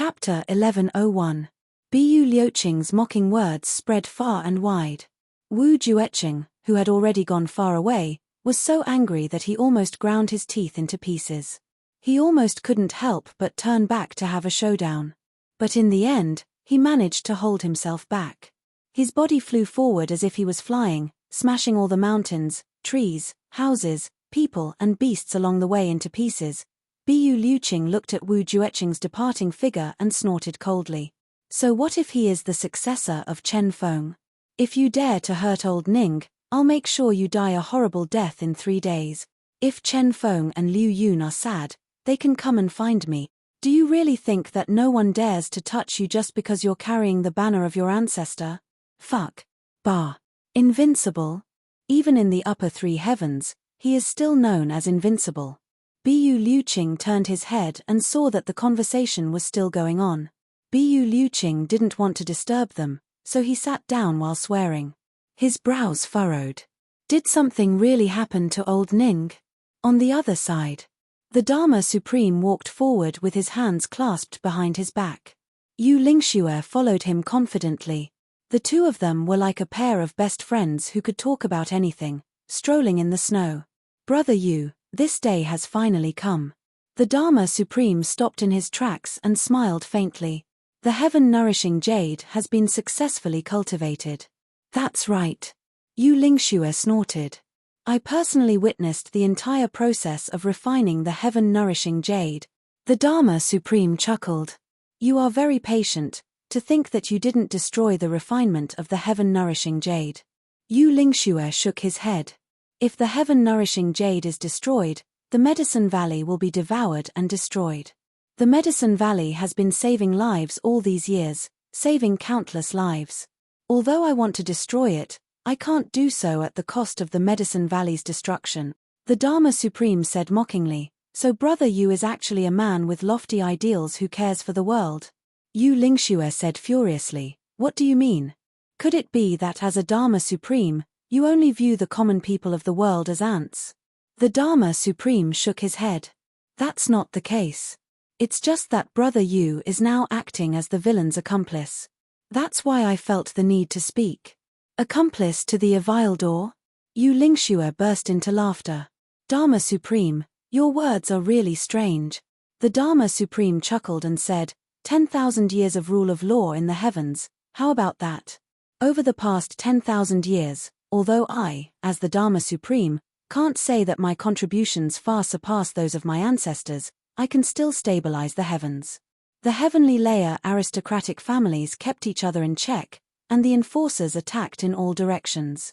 Chapter 1101. Bu Liuqing's mocking words spread far and wide. Wu Jueqing, who had already gone far away, was so angry that he almost ground his teeth into pieces. He almost couldn't help but turn back to have a showdown. But in the end, he managed to hold himself back. His body flew forward as if he was flying, smashing all the mountains, trees, houses, people and beasts along the way into pieces. Bu Liuqing looked at Wu Jueqing's departing figure and snorted coldly. So what if he is the successor of Chen Feng? If you dare to hurt old Ning, I'll make sure you die a horrible death in 3 days. If Chen Feng and Liu Yun are sad, they can come and find me. Do you really think that no one dares to touch you just because you're carrying the banner of your ancestor? Fuck. Bah. Invincible? Even in the upper 3 heavens, he is still known as invincible. Bu Liuqing turned his head and saw that the conversation was still going on. Bu Liuqing didn't want to disturb them, so he sat down while swearing. His brows furrowed. Did something really happen to old Ning? On the other side, the Dharma Supreme walked forward with his hands clasped behind his back. Yu Lingxue followed him confidently. The two of them were like a pair of best friends who could talk about anything, strolling in the snow. Brother Yu, this day has finally come. The Dharma Supreme stopped in his tracks and smiled faintly. The heaven-nourishing jade has been successfully cultivated. That's right. Yu Lingxue snorted. I personally witnessed the entire process of refining the heaven-nourishing jade. The Dharma Supreme chuckled. You are very patient, to think that you didn't destroy the refinement of the heaven-nourishing jade. Yu Lingxue shook his head. If the heaven-nourishing jade is destroyed, the Medicine Valley will be devoured and destroyed. The Medicine Valley has been saving lives all these years, saving countless lives. Although I want to destroy it, I can't do so at the cost of the Medicine Valley's destruction. The Dharma Supreme said mockingly, so Brother Yu is actually a man with lofty ideals who cares for the world. Yu Lingxue said furiously, what do you mean? Could it be that as a Dharma Supreme, you only view the common people of the world as ants? The Dharma Supreme shook his head. That's not the case. It's just that Brother Yu is now acting as the villain's accomplice. That's why I felt the need to speak. Accomplice to the Avildor? Yu Lingxue burst into laughter. Dharma Supreme, your words are really strange. The Dharma Supreme chuckled and said, 10,000 years of rule of law in the heavens, how about that? Over the past 10,000 years, although I, as the Dharma Supreme, can't say that my contributions far surpass those of my ancestors, I can still stabilize the heavens. The heavenly layer aristocratic families kept each other in check, and the enforcers attacked in all directions.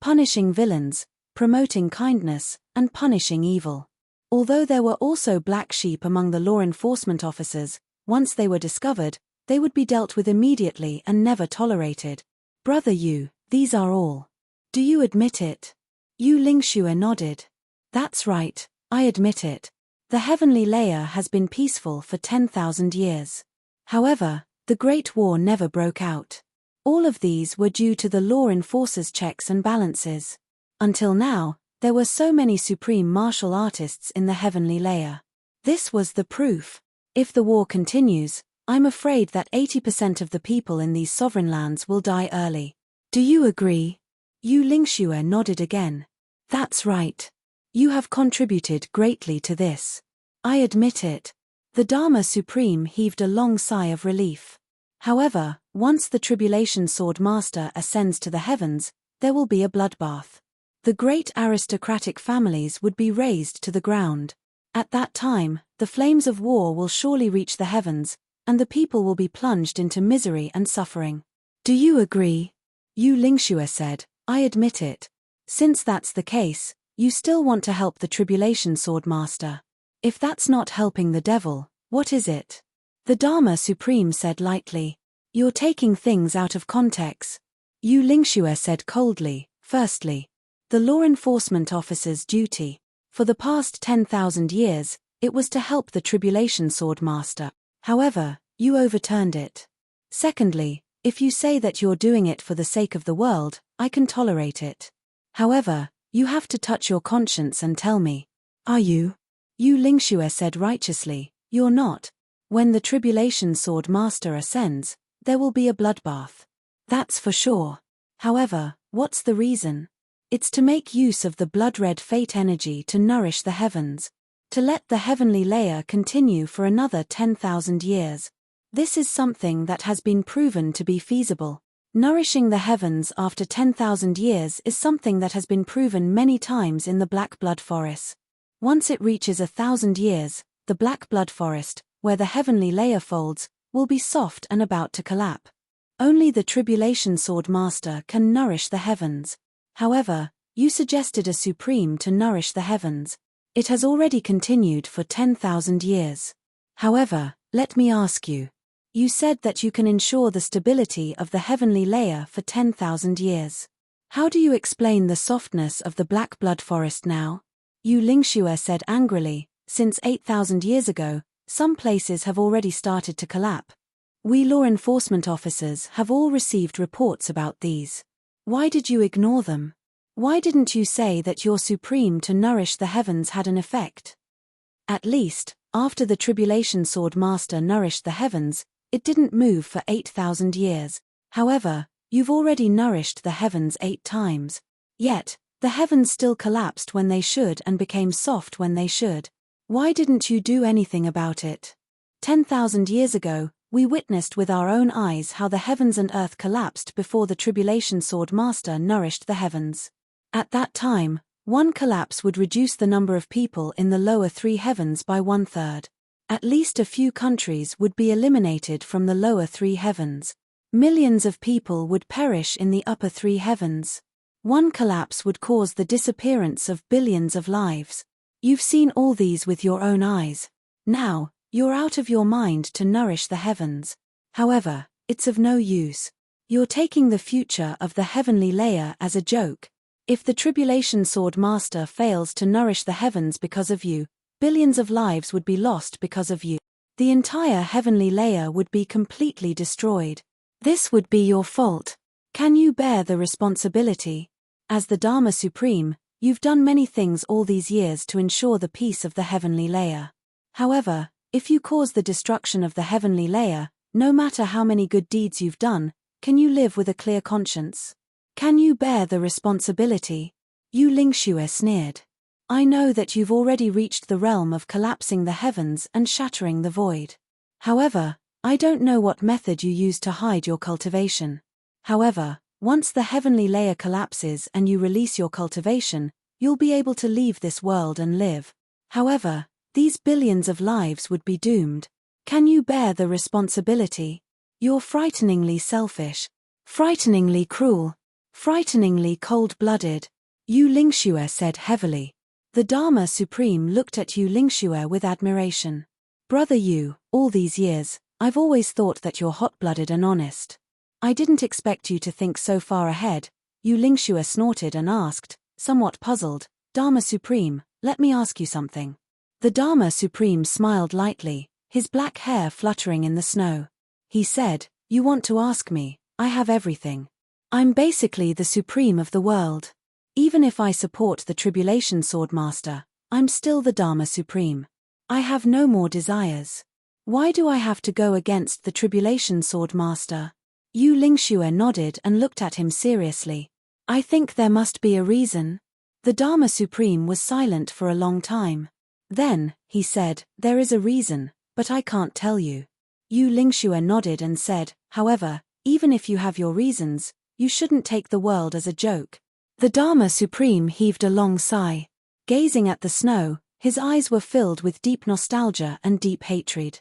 Punishing villains, promoting kindness, and punishing evil. Although there were also black sheep among the law enforcement officers, once they were discovered, they would be dealt with immediately and never tolerated. Brother Yu, these are all. Do you admit it? Yu Lingxue nodded. That's right, I admit it. The heavenly layer has been peaceful for 10,000 years. However, the Great War never broke out. All of these were due to the law enforcers' checks and balances. Until now, there were so many supreme martial artists in the heavenly layer. This was the proof. If the war continues, I'm afraid that 80% of the people in these sovereign lands will die early. Do you agree? Yu Lingxue nodded again. That's right. You have contributed greatly to this. I admit it. The Dharma Supreme heaved a long sigh of relief. However, once the Tribulation Sword Master ascends to the heavens, there will be a bloodbath. The great aristocratic families would be razed to the ground. At that time, the flames of war will surely reach the heavens, and the people will be plunged into misery and suffering. Do you agree? Yu Lingxue said, I admit it. Since that's the case, you still want to help the Tribulation Sword Master. If that's not helping the devil, what is it? The Dharma Supreme said lightly. You're taking things out of context. Yu Lingxue said coldly, firstly, the law enforcement officer's duty. For the past 10,000 years, it was to help the Tribulation Sword Master. However, you overturned it. Secondly, if you say that you're doing it for the sake of the world, I can tolerate it. However, you have to touch your conscience and tell me. Are you? Yu Lingxue said righteously, you're not. When the Tribulation Sword Master ascends, there will be a bloodbath. That's for sure. However, what's the reason? It's to make use of the blood-red fate energy to nourish the heavens, to let the heavenly layer continue for another 10,000 years. This is something that has been proven to be feasible. Nourishing the heavens after 10,000 years is something that has been proven many times in the Black Blood Forest. Once it reaches 1,000 years, the Black Blood Forest, where the heavenly layer folds, will be soft and about to collapse. Only the Tribulation Sword Master can nourish the heavens. However, you suggested a supreme to nourish the heavens. It has already continued for 10,000 years. However, let me ask you. You said that you can ensure the stability of the heavenly layer for 10,000 years. How do you explain the softness of the Black Blood Forest now? Yu Lingxue said angrily, since 8,000 years ago, some places have already started to collapse. We law enforcement officers have all received reports about these. Why did you ignore them? Why didn't you say that your supreme to nourish the heavens had an effect? At least, after the Tribulation Sword Master nourished the heavens, it didn't move for 8,000 years. However, you've already nourished the heavens 8 times. Yet, the heavens still collapsed when they should and became soft when they should. Why didn't you do anything about it? 10,000 years ago, we witnessed with our own eyes how the heavens and earth collapsed before the Tribulation Sword Master nourished the heavens. At that time, one collapse would reduce the number of people in the lower 3 heavens by 1/3. At least a few countries would be eliminated from the lower 3 heavens. Millions of people would perish in the upper 3 heavens. One collapse would cause the disappearance of billions of lives. You've seen all these with your own eyes. Now, you're out of your mind to nourish the heavens. However, it's of no use. You're taking the future of the heavenly layer as a joke. If the Tribulation Sword Master fails to nourish the heavens because of you, billions of lives would be lost because of you. The entire heavenly layer would be completely destroyed. This would be your fault. Can you bear the responsibility? As the Dharma Supreme, you've done many things all these years to ensure the peace of the heavenly layer. However, if you cause the destruction of the heavenly layer, no matter how many good deeds you've done, can you live with a clear conscience? Can you bear the responsibility? Yu Lingxue sneered. I know that you've already reached the realm of collapsing the heavens and shattering the void. However, I don't know what method you use to hide your cultivation. However, once the heavenly layer collapses and you release your cultivation, you'll be able to leave this world and live. However, these billions of lives would be doomed. Can you bear the responsibility? You're frighteningly selfish, frighteningly cruel, frighteningly cold-blooded, Yu Lingxue said heavily. The Dharma Supreme looked at Yu Lingxue with admiration. Brother Yu, all these years, I've always thought that you're hot-blooded and honest. I didn't expect you to think so far ahead, Yu Lingxue snorted and asked, somewhat puzzled, Dharma Supreme, let me ask you something. The Dharma Supreme smiled lightly, his black hair fluttering in the snow. He said, you want to ask me, I have everything. I'm basically the Supreme of the world. Even if I support the Tribulation Sword Master, I'm still the Dharma Supreme. I have no more desires. Why do I have to go against the Tribulation Sword Master? Yu Lingxue nodded and looked at him seriously. I think there must be a reason. The Dharma Supreme was silent for a long time. Then, he said, there is a reason, but I can't tell you. Yu Lingxue nodded and said, however, even if you have your reasons, you shouldn't take the world as a joke. The Dharma Supreme heaved a long sigh. Gazing at the snow, his eyes were filled with deep nostalgia and deep hatred.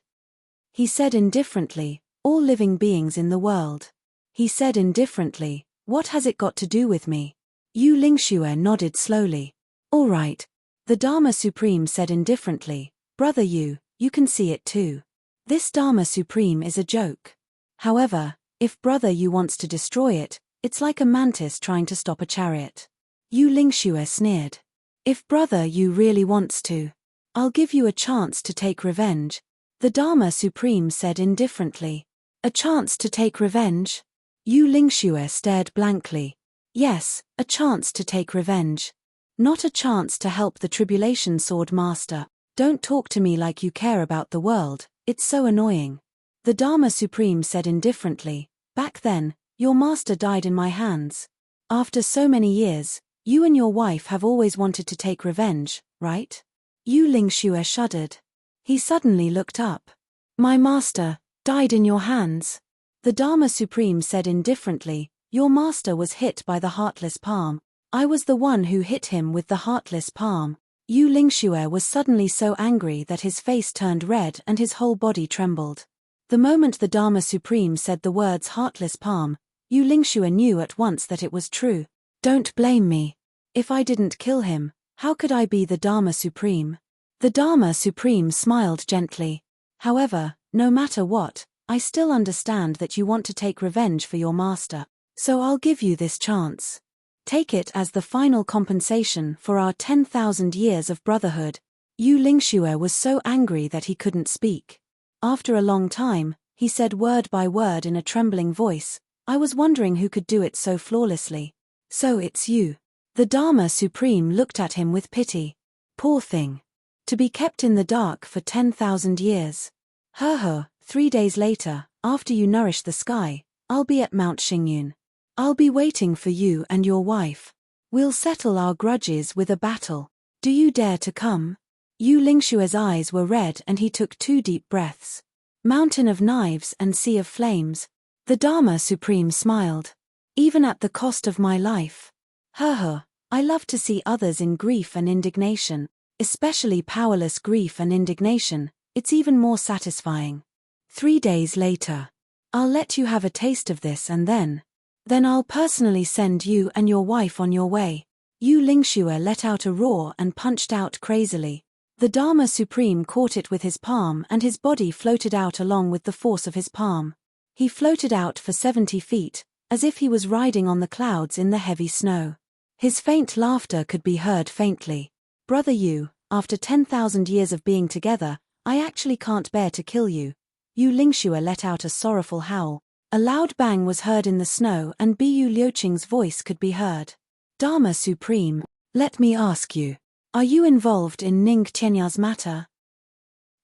He said indifferently, all living beings in the world. He said indifferently, what has it got to do with me? Yu Lingxue nodded slowly. All right. The Dharma Supreme said indifferently, Brother Yu, you can see it too. This Dharma Supreme is a joke. However, if Brother Yu wants to destroy it, it's like a mantis trying to stop a chariot. Yu Lingxue sneered. If Brother Yu really wants to, I'll give you a chance to take revenge. The Dharma Supreme said indifferently. A chance to take revenge? Yu Lingxue stared blankly. Yes, a chance to take revenge. Not a chance to help the Tribulation Sword Master. Don't talk to me like you care about the world. It's so annoying. The Dharma Supreme said indifferently, back then, your master died in my hands. After so many years, you and your wife have always wanted to take revenge, right? Yu Lingxue shuddered. He suddenly looked up. My master died in your hands. The Dharma Supreme said indifferently, your master was hit by the heartless palm. I was the one who hit him with the heartless palm. Yu Lingxue was suddenly so angry that his face turned red and his whole body trembled. The moment the Dharma Supreme said the words heartless palm, Yu Lingxue knew at once that it was true. Don't blame me. If I didn't kill him, how could I be the Dharma Supreme? The Dharma Supreme smiled gently. However, no matter what, I still understand that you want to take revenge for your master. So I'll give you this chance. Take it as the final compensation for our 10,000 years of brotherhood. Yu Lingxue was so angry that he couldn't speak. After a long time, he said word by word in a trembling voice, I was wondering who could do it so flawlessly. So it's you. The Dharma Supreme looked at him with pity. Poor thing. To be kept in the dark for 10,000 years. 3 days later, after you nourish the sky, I'll be at Mount Xingyun. I'll be waiting for you and your wife. We'll settle our grudges with a battle. Do you dare to come? Yu Lingxue's eyes were red and he took 2 deep breaths. Mountain of knives and sea of flames. The Dharma Supreme smiled. Even at the cost of my life. I love to see others in grief and indignation, especially powerless grief and indignation. It's even more satisfying. 3 days later. I'll let you have a taste of this and then I'll personally send you and your wife on your way. Yu Lingxue let out a roar and punched out crazily. The Dharma Supreme caught it with his palm and his body floated out along with the force of his palm. He floated out for 70 feet, as if he was riding on the clouds in the heavy snow. His faint laughter could be heard faintly. Brother Yu, after 10,000 years of being together, I actually can't bear to kill you. Yu Lingxue let out a sorrowful howl. A loud bang was heard in the snow and Bu Liuqing's voice could be heard. Dharma Supreme, let me ask you. Are you involved in Ning Qianya's matter?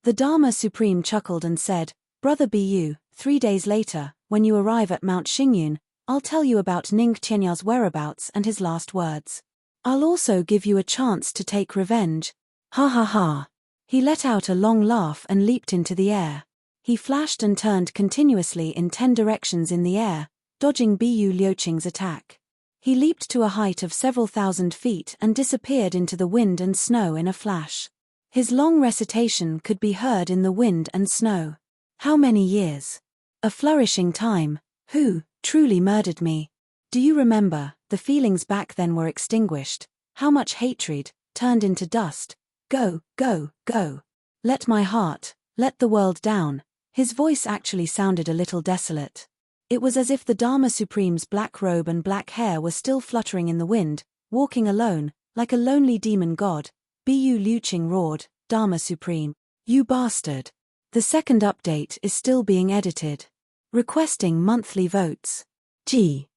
The Dharma Supreme chuckled and said, Brother Bu, 3 days later, when you arrive at Mount Xingyun, I'll tell you about Ning Qianya's whereabouts and his last words. I'll also give you a chance to take revenge. Ha ha ha. He let out a long laugh and leaped into the air. He flashed and turned continuously in 10 directions in the air, dodging Bu Liuqing's attack. He leaped to a height of several thousand feet and disappeared into the wind and snow in a flash. His long recitation could be heard in the wind and snow. How many years? A flourishing time. Who truly murdered me? Do you remember? The feelings back then were extinguished. How much hatred turned into dust. Go, go, go. Let my heart, let the world down. His voice actually sounded a little desolate. It was as if the Dharma Supreme's black robe and black hair were still fluttering in the wind, walking alone, like a lonely demon god. Bu Liuqing roared, Dharma Supreme. You bastard. The second update is still being edited. Requesting monthly votes. G.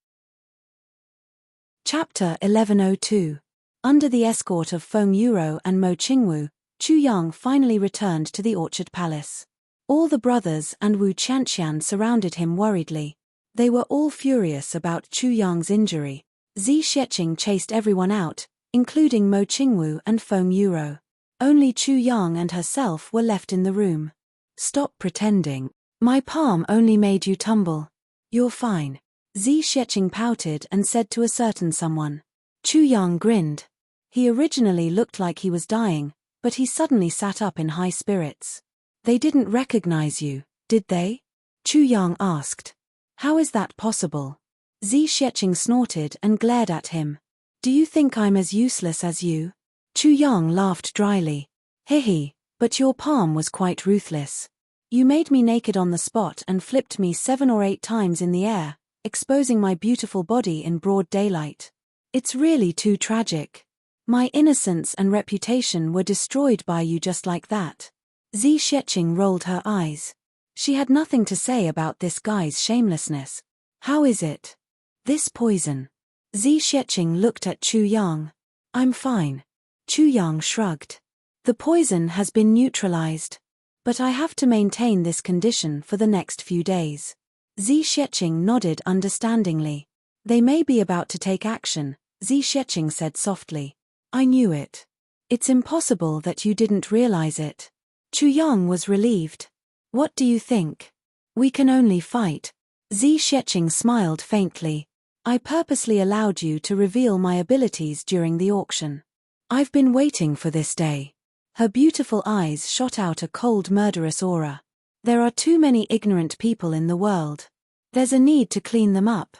Chapter 1102. Under the escort of Feng Yuro and Mo Qingwu, Chu Yang finally returned to the Orchard Palace. All the brothers and Wu Qianqian surrounded him worriedly. They were all furious about Chu Yang's injury. Zi Xiecheng chased everyone out, including Mo Qingwu and Feng Yuro. Only Chu Yang and herself were left in the room. Stop pretending. My palm only made you tumble. You're fine. Zi Xiecheng pouted and said to a certain someone. Chu Yang grinned. He originally looked like he was dying, but he suddenly sat up in high spirits. They didn't recognize you, did they? Chu Yang asked. How is that possible? Zi Xiecheng snorted and glared at him. Do you think I'm as useless as you? Chu Yang laughed dryly. Hehe, but your palm was quite ruthless. You made me naked on the spot and flipped me 7 or 8 times in the air, exposing my beautiful body in broad daylight. It's really too tragic. My innocence and reputation were destroyed by you just like that. Zi Xiecheng rolled her eyes. She had nothing to say about this guy's shamelessness. How is it? This poison. Zi Xiecheng looked at Chu Yang. I'm fine. Chu Yang shrugged. The poison has been neutralized. But I have to maintain this condition for the next few days. Zi Sheqing nodded understandingly. They may be about to take action, Zi Sheqing said softly. I knew it. It's impossible that you didn't realize it. Chu Yang was relieved. What do you think? We can only fight. Zi Sheqing smiled faintly. I purposely allowed you to reveal my abilities during the auction. I've been waiting for this day. Her beautiful eyes shot out a cold, murderous aura. There are too many ignorant people in the world. There's a need to clean them up.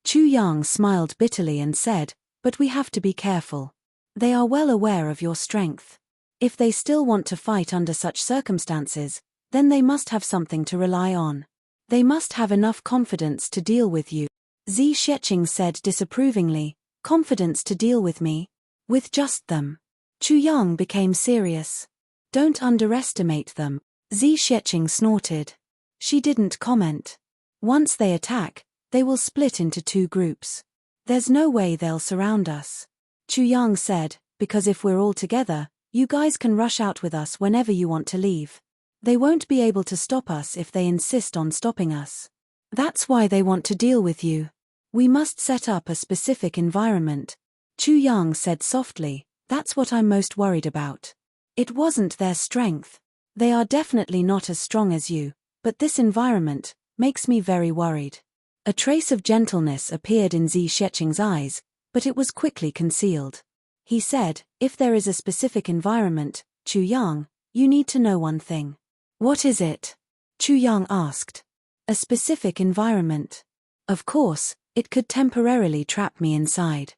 Chu Yang smiled bitterly and said, but we have to be careful. They are well aware of your strength. If they still want to fight under such circumstances, then they must have something to rely on. They must have enough confidence to deal with you. Zi Sheqing said disapprovingly, confidence to deal with me? With just them. Chu Yang became serious. Don't underestimate them. Zi Sheqing snorted. She didn't comment. Once they attack, they will split into two groups. There's no way they'll surround us. Chu Yang said, because if we're all together, you guys can rush out with us whenever you want to leave. They won't be able to stop us if they insist on stopping us. That's why they want to deal with you. We must set up a specific environment. Chu Yang said softly, that's what I'm most worried about. It wasn't their strength. They are definitely not as strong as you, but this environment makes me very worried. A trace of gentleness appeared in Zi Sheqing's eyes, but it was quickly concealed. He said, if there is a specific environment, Chu Yang, you need to know one thing. What is it? Chu Yang asked. A specific environment. Of course, it could temporarily trap me inside.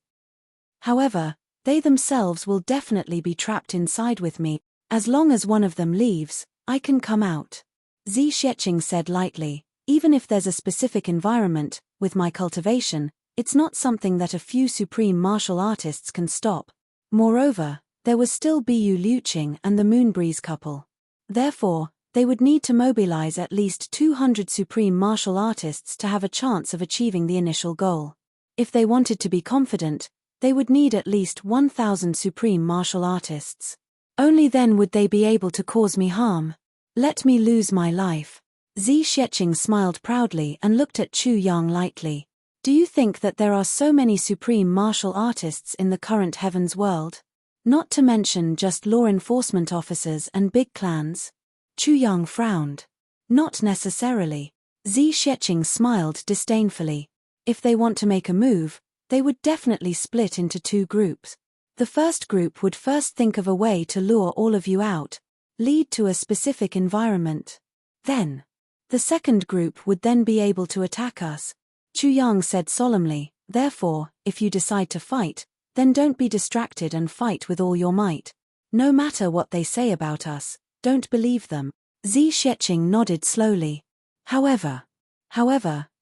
However, they themselves will definitely be trapped inside with me. As long as one of them leaves, I can come out. Zi Sheqing said lightly, even if there's a specific environment, with my cultivation, it's not something that a few supreme martial artists can stop. Moreover, there was still Bu Liuqing and the Moonbreeze couple. Therefore, they would need to mobilize at least 200 supreme martial artists to have a chance of achieving the initial goal. If they wanted to be confident, they would need at least 1,000 supreme martial artists. Only then would they be able to cause me harm. Let me lose my life. Zi Sheqing smiled proudly and looked at Chu Yang lightly. Do you think that there are so many supreme martial artists in the current heavens world? Not to mention just law enforcement officers and big clans? Chu Yang frowned. Not necessarily. Zi Sheqing smiled disdainfully. If they want to make a move, they would definitely split into two groups. The first group would first think of a way to lure all of you out, lead to a specific environment. Then, the second group would then be able to attack us. Chu Yang said solemnly, therefore, if you decide to fight, then don't be distracted and fight with all your might. No matter what they say about us, don't believe them. Zi Sheqing nodded slowly. However,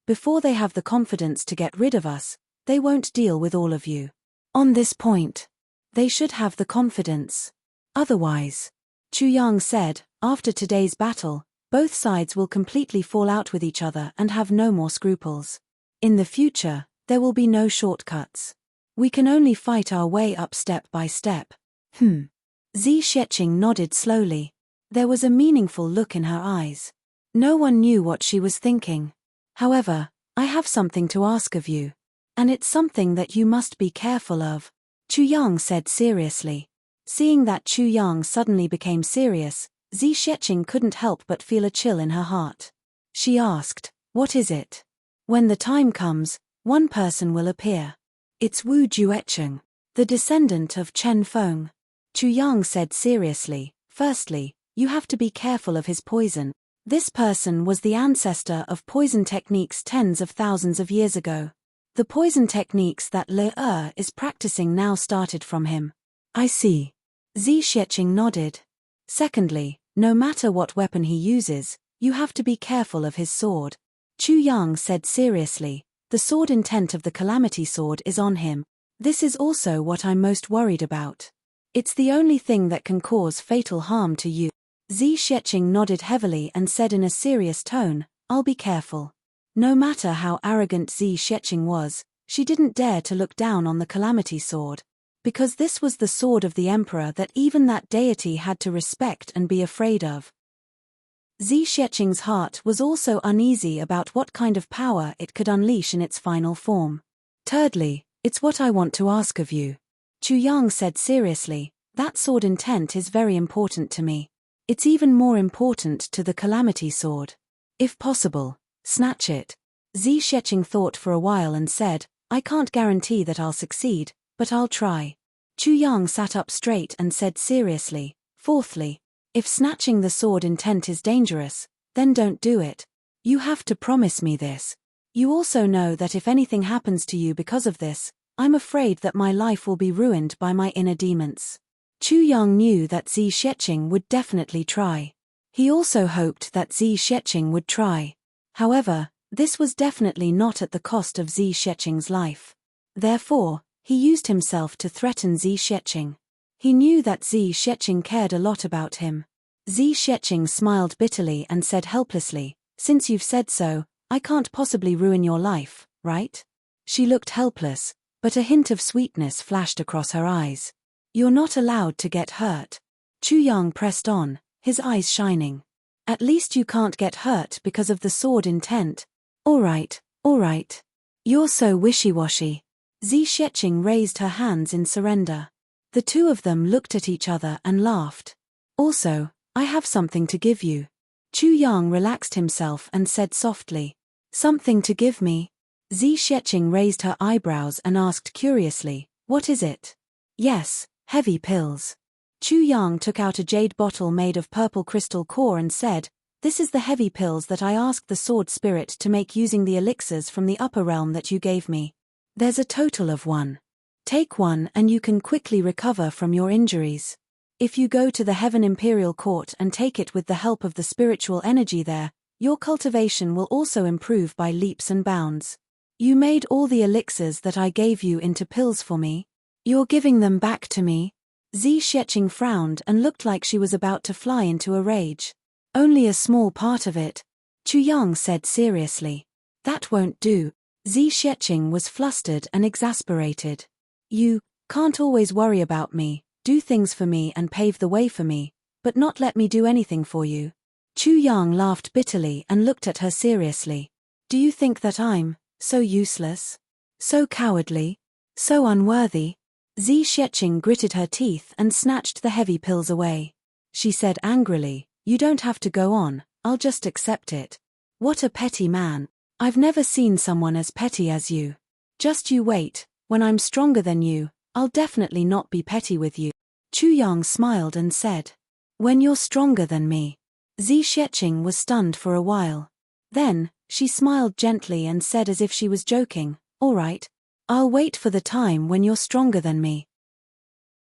before they have the confidence to get rid of us, they won't deal with all of you. On this point, they should have the confidence. Otherwise, Chu Yang said, after today's battle, both sides will completely fall out with each other and have no more scruples. In the future, there will be no shortcuts. We can only fight our way up step by step. Zi Sheqing nodded slowly. There was a meaningful look in her eyes. No one knew what she was thinking. However, I have something to ask of you. And it's something that you must be careful of. Chu Yang said seriously. Seeing that Chu Yang suddenly became serious, Zi Sheqing couldn't help but feel a chill in her heart. She asked, what is it? When the time comes, one person will appear. It's Wu Jueqing, the descendant of Chen Feng. Chu Yang said seriously, firstly, you have to be careful of his poison. This person was the ancestor of poison techniques tens of thousands of years ago. The poison techniques that Le is practicing now started from him. I see. Zi Sheqing nodded. Secondly, no matter what weapon he uses, you have to be careful of his sword. Chu Yang said seriously, the sword intent of the Calamity Sword is on him. This is also what I'm most worried about. It's the only thing that can cause fatal harm to you. Zi Sheqing nodded heavily and said in a serious tone, I'll be careful. No matter how arrogant Zi Sheqing was, she didn't dare to look down on the Calamity Sword. Because this was the sword of the Emperor that even that deity had to respect and be afraid of. Zhesheching's heart was also uneasy about what kind of power it could unleash in its final form. Thirdly, it's what I want to ask of you. Chu Yang said seriously, that sword intent is very important to me. It's even more important to the Calamity Sword. If possible, snatch it. Zhesheching thought for a while and said, I can't guarantee that I'll succeed, but I'll try. Chu Yang sat up straight and said seriously, fourthly, if snatching the sword intent is dangerous, then don't do it. You have to promise me this. You also know that if anything happens to you because of this, I'm afraid that my life will be ruined by my inner demons. Chu Yang knew that Zhesheching would definitely try. He also hoped that Zhesheching would try. However, this was definitely not at the cost of Zhesheching's life. Therefore, he used himself to threaten Zhesheching. He knew that Zhesheching cared a lot about him. Zhesheching smiled bitterly and said helplessly, since you've said so, I can't possibly ruin your life, right? She looked helpless, but a hint of sweetness flashed across her eyes. You're not allowed to get hurt. Chu Yang pressed on, his eyes shining. At least you can't get hurt because of the sword intent. All right. You're so wishy-washy. Zhesheching raised her hands in surrender. The two of them looked at each other and laughed. Also, I have something to give you. Chu Yang relaxed himself and said softly, something to give me? Zhesheching raised her eyebrows and asked curiously, what is it? Yes, heavy pills. Chu Yang took out a jade bottle made of purple crystal core and said, this is the heavy pills that I asked the sword spirit to make using the elixirs from the upper realm that you gave me. There's a total of 1. Take 1 and you can quickly recover from your injuries. If you go to the Heaven Imperial Court and take it with the help of the spiritual energy there, your cultivation will also improve by leaps and bounds. You made all the elixirs that I gave you into pills for me. You're giving them back to me? Zhesheching frowned and looked like she was about to fly into a rage. Only a small part of it. Chu Yang said seriously. That won't do. Zhesheching was flustered and exasperated. You can't always worry about me, do things for me and pave the way for me, but not let me do anything for you. Chu Yang laughed bitterly and looked at her seriously. Do you think that I'm so useless? So cowardly? So unworthy? Zhesheching gritted her teeth and snatched the heavy pills away. She said angrily, you don't have to go on, I'll just accept it. What a petty man. I've never seen someone as petty as you. Just you wait, when I'm stronger than you, I'll definitely not be petty with you. Chu Yang smiled and said, when you're stronger than me. Zhesheching was stunned for a while. Then, she smiled gently and said as if she was joking, all right, I'll wait for the time when you're stronger than me.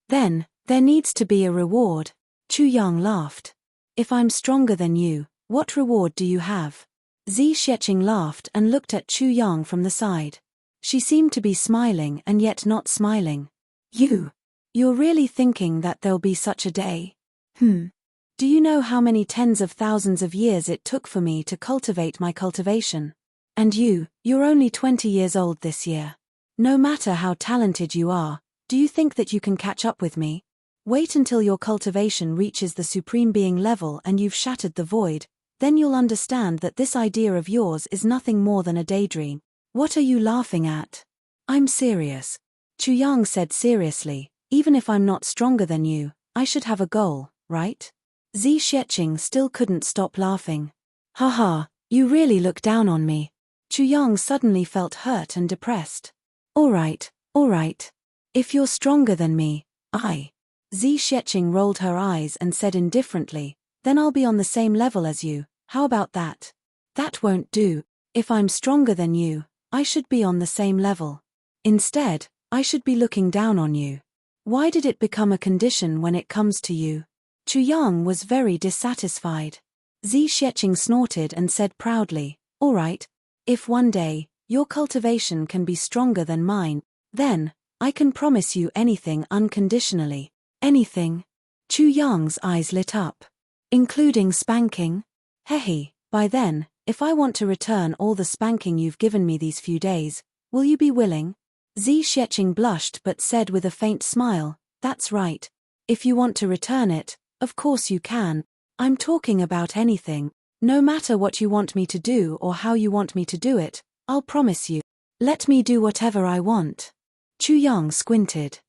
Then, there needs to be a reward. Chu Yang laughed. If I'm stronger than you, what reward do you have? Zhesheching laughed and looked at Chu Yang from the side. She seemed to be smiling and yet not smiling. You're really thinking that there'll be such a day? Do you know how many tens of thousands of years it took for me to cultivate my cultivation? And you're only 20 years old this year. No matter how talented you are, do you think that you can catch up with me? Wait until your cultivation reaches the Supreme Being level and you've shattered the void, then you'll understand that this idea of yours is nothing more than a daydream. What are you laughing at? I'm serious. Chu Yang said seriously, even if I'm not stronger than you, I should have a goal, right? Zhesheching still couldn't stop laughing. Haha, you really look down on me. Chu Yang suddenly felt hurt and depressed. All right. If you're stronger than me, Zhesheching rolled her eyes and said indifferently, then I'll be on the same level as you, how about that? That won't do. If I'm stronger than you, I should be on the same level. Instead, I should be looking down on you. Why did it become a condition when it comes to you? Chu Yang was very dissatisfied. Zhesheching snorted and said proudly, all right, if one day, your cultivation can be stronger than mine, then, I can promise you anything unconditionally. Anything? Chu Yang's eyes lit up. Including spanking? Hehe, by then, if I want to return all the spanking you've given me these few days, will you be willing? Zhesheching blushed but said with a faint smile, that's right. If you want to return it, of course you can. I'm talking about anything. No matter what you want me to do or how you want me to do it, I'll promise you. Let me do whatever I want. Chu Yang squinted.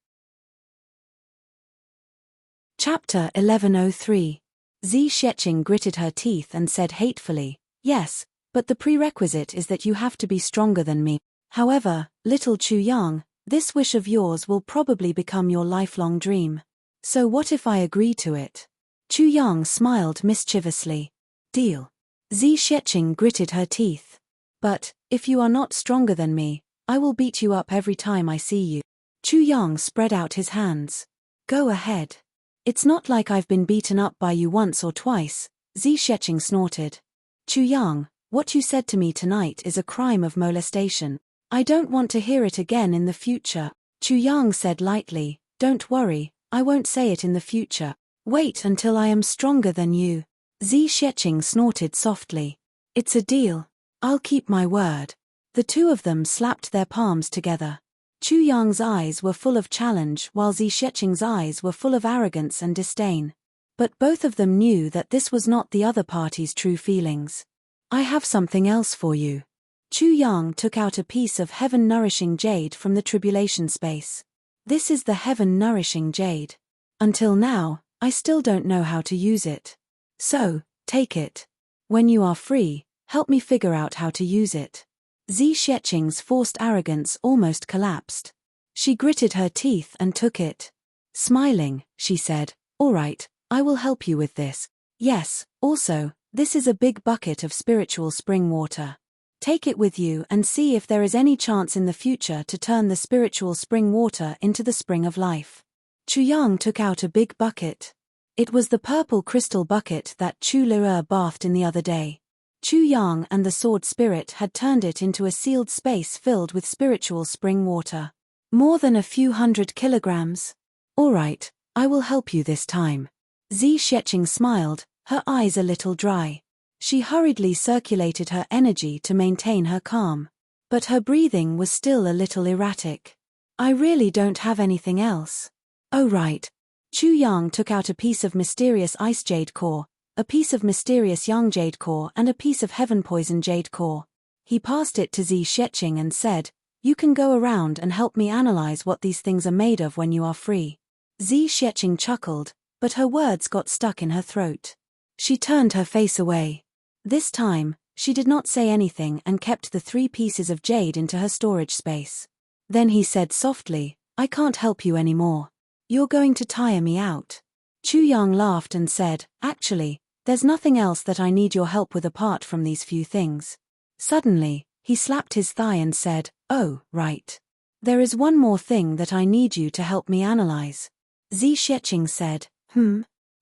Chapter 1103. Zi Sheqing gritted her teeth and said hatefully, "Yes, but the prerequisite is that you have to be stronger than me. However, little Chu Yang, this wish of yours will probably become your lifelong dream. So what if I agree to it?" Chu Yang smiled mischievously. "Deal." Zi Sheqing gritted her teeth. "But, if you are not stronger than me, I will beat you up every time I see you." Chu Yang spread out his hands. "Go ahead. It's not like I've been beaten up by you once or twice," Zi Sheqing snorted. "Chu Yang, what you said to me tonight is a crime of molestation. I don't want to hear it again in the future." Chu Yang said lightly, "Don't worry, I won't say it in the future. Wait until I am stronger than you." Zi Sheqing snorted softly. "It's a deal. I'll keep my word." The two of them slapped their palms together. Chu Yang's eyes were full of challenge while Zi Sheqing's eyes were full of arrogance and disdain. But both of them knew that this was not the other party's true feelings. "I have something else for you." Chu Yang took out a piece of heaven-nourishing jade from the tribulation space. "This is the heaven-nourishing jade. Until now, I still don't know how to use it. So, take it. When you are free, help me figure out how to use it." Zi Sheqing's forced arrogance almost collapsed. She gritted her teeth and took it. Smiling, she said, "All right, I will help you with this. Yes, also, this is a big bucket of spiritual spring water. Take it with you and see if there is any chance in the future to turn the spiritual spring water into the spring of life." Chu Yang took out a big bucket. It was the purple crystal bucket that Chu Lue bathed in the other day. Chu Yang and the sword spirit had turned it into a sealed space filled with spiritual spring water. More than a few 100 kilograms. "All right, I will help you this time." Zi Sheqing smiled, her eyes a little dry. She hurriedly circulated her energy to maintain her calm. But her breathing was still a little erratic. "I really don't have anything else." "Oh right." Chu Yang took out a piece of mysterious ice jade core, a piece of mysterious young jade core and a piece of heaven poison jade core. He passed it to Zi Sheqing and said, "You can go around and help me analyze what these things are made of when you are free." Zi Sheqing chuckled, but her words got stuck in her throat. She turned her face away. This time, she did not say anything and kept the 3 pieces of jade into her storage space. Then he said softly, "I can't help you anymore. You're going to tire me out." Chu Yang laughed and said, "Actually, there's nothing else that I need your help with apart from these few things." Suddenly, he slapped his thigh and said, "Oh, right. There is one more thing that I need you to help me analyze." Zi Sheqing said,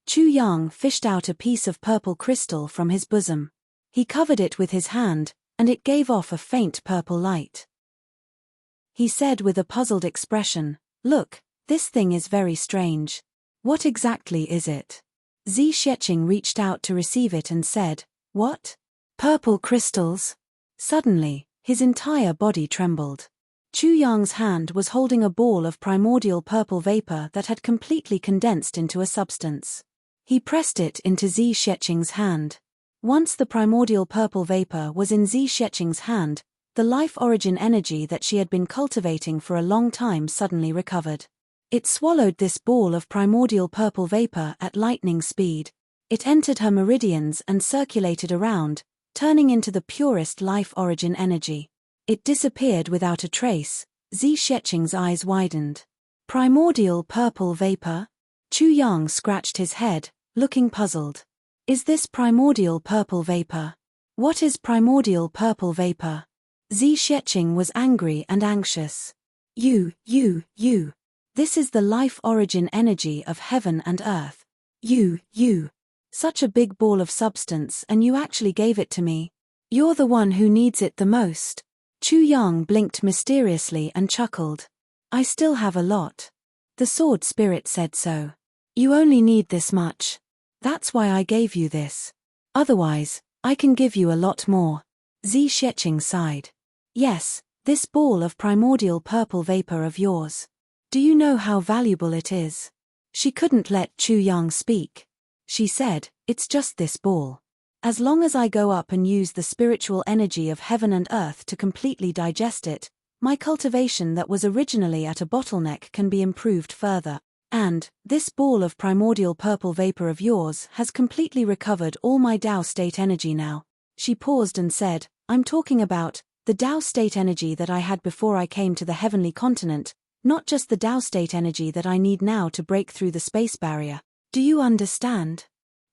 Chu Yang fished out a piece of purple crystal from his bosom. He covered it with his hand, and it gave off a faint purple light. He said with a puzzled expression, "Look, this thing is very strange. What exactly is it?" Zi Sheqing reached out to receive it and said, "What? Purple crystals?" Suddenly, his entire body trembled. Chu Yang's hand was holding a ball of primordial purple vapor that had completely condensed into a substance. He pressed it into Zi Sheqing's hand. Once the primordial purple vapor was in Zi Sheqing's hand, the life origin energy that she had been cultivating for a long time suddenly recovered. It swallowed this ball of primordial purple vapor at lightning speed. It entered her meridians and circulated around, turning into the purest life origin energy. It disappeared without a trace. Zi Sheqing's eyes widened. Primordial purple vapor? Chu Yang scratched his head, looking puzzled. Is this primordial purple vapor? What is primordial purple vapor? Zi Sheqing was angry and anxious. You. This is the life origin energy of heaven and earth. You. Such a big ball of substance, and you actually gave it to me. You're the one who needs it the most. Chu Yang blinked mysteriously and chuckled. I still have a lot. The sword spirit said so. You only need this much. That's why I gave you this. Otherwise, I can give you a lot more. Zi Sheqing sighed. Yes, this ball of primordial purple vapor of yours. Do you know how valuable it is? She couldn't let Chu Yang speak. She said, It's just this ball. As long as I go up and use the spiritual energy of heaven and earth to completely digest it, my cultivation that was originally at a bottleneck can be improved further. And, this ball of primordial purple vapor of yours has completely recovered all my Tao state energy now. She paused and said, I'm talking about the Tao state energy that I had before I came to the heavenly continent, not just the Tao state energy that I need now to break through the space barrier. Do you understand?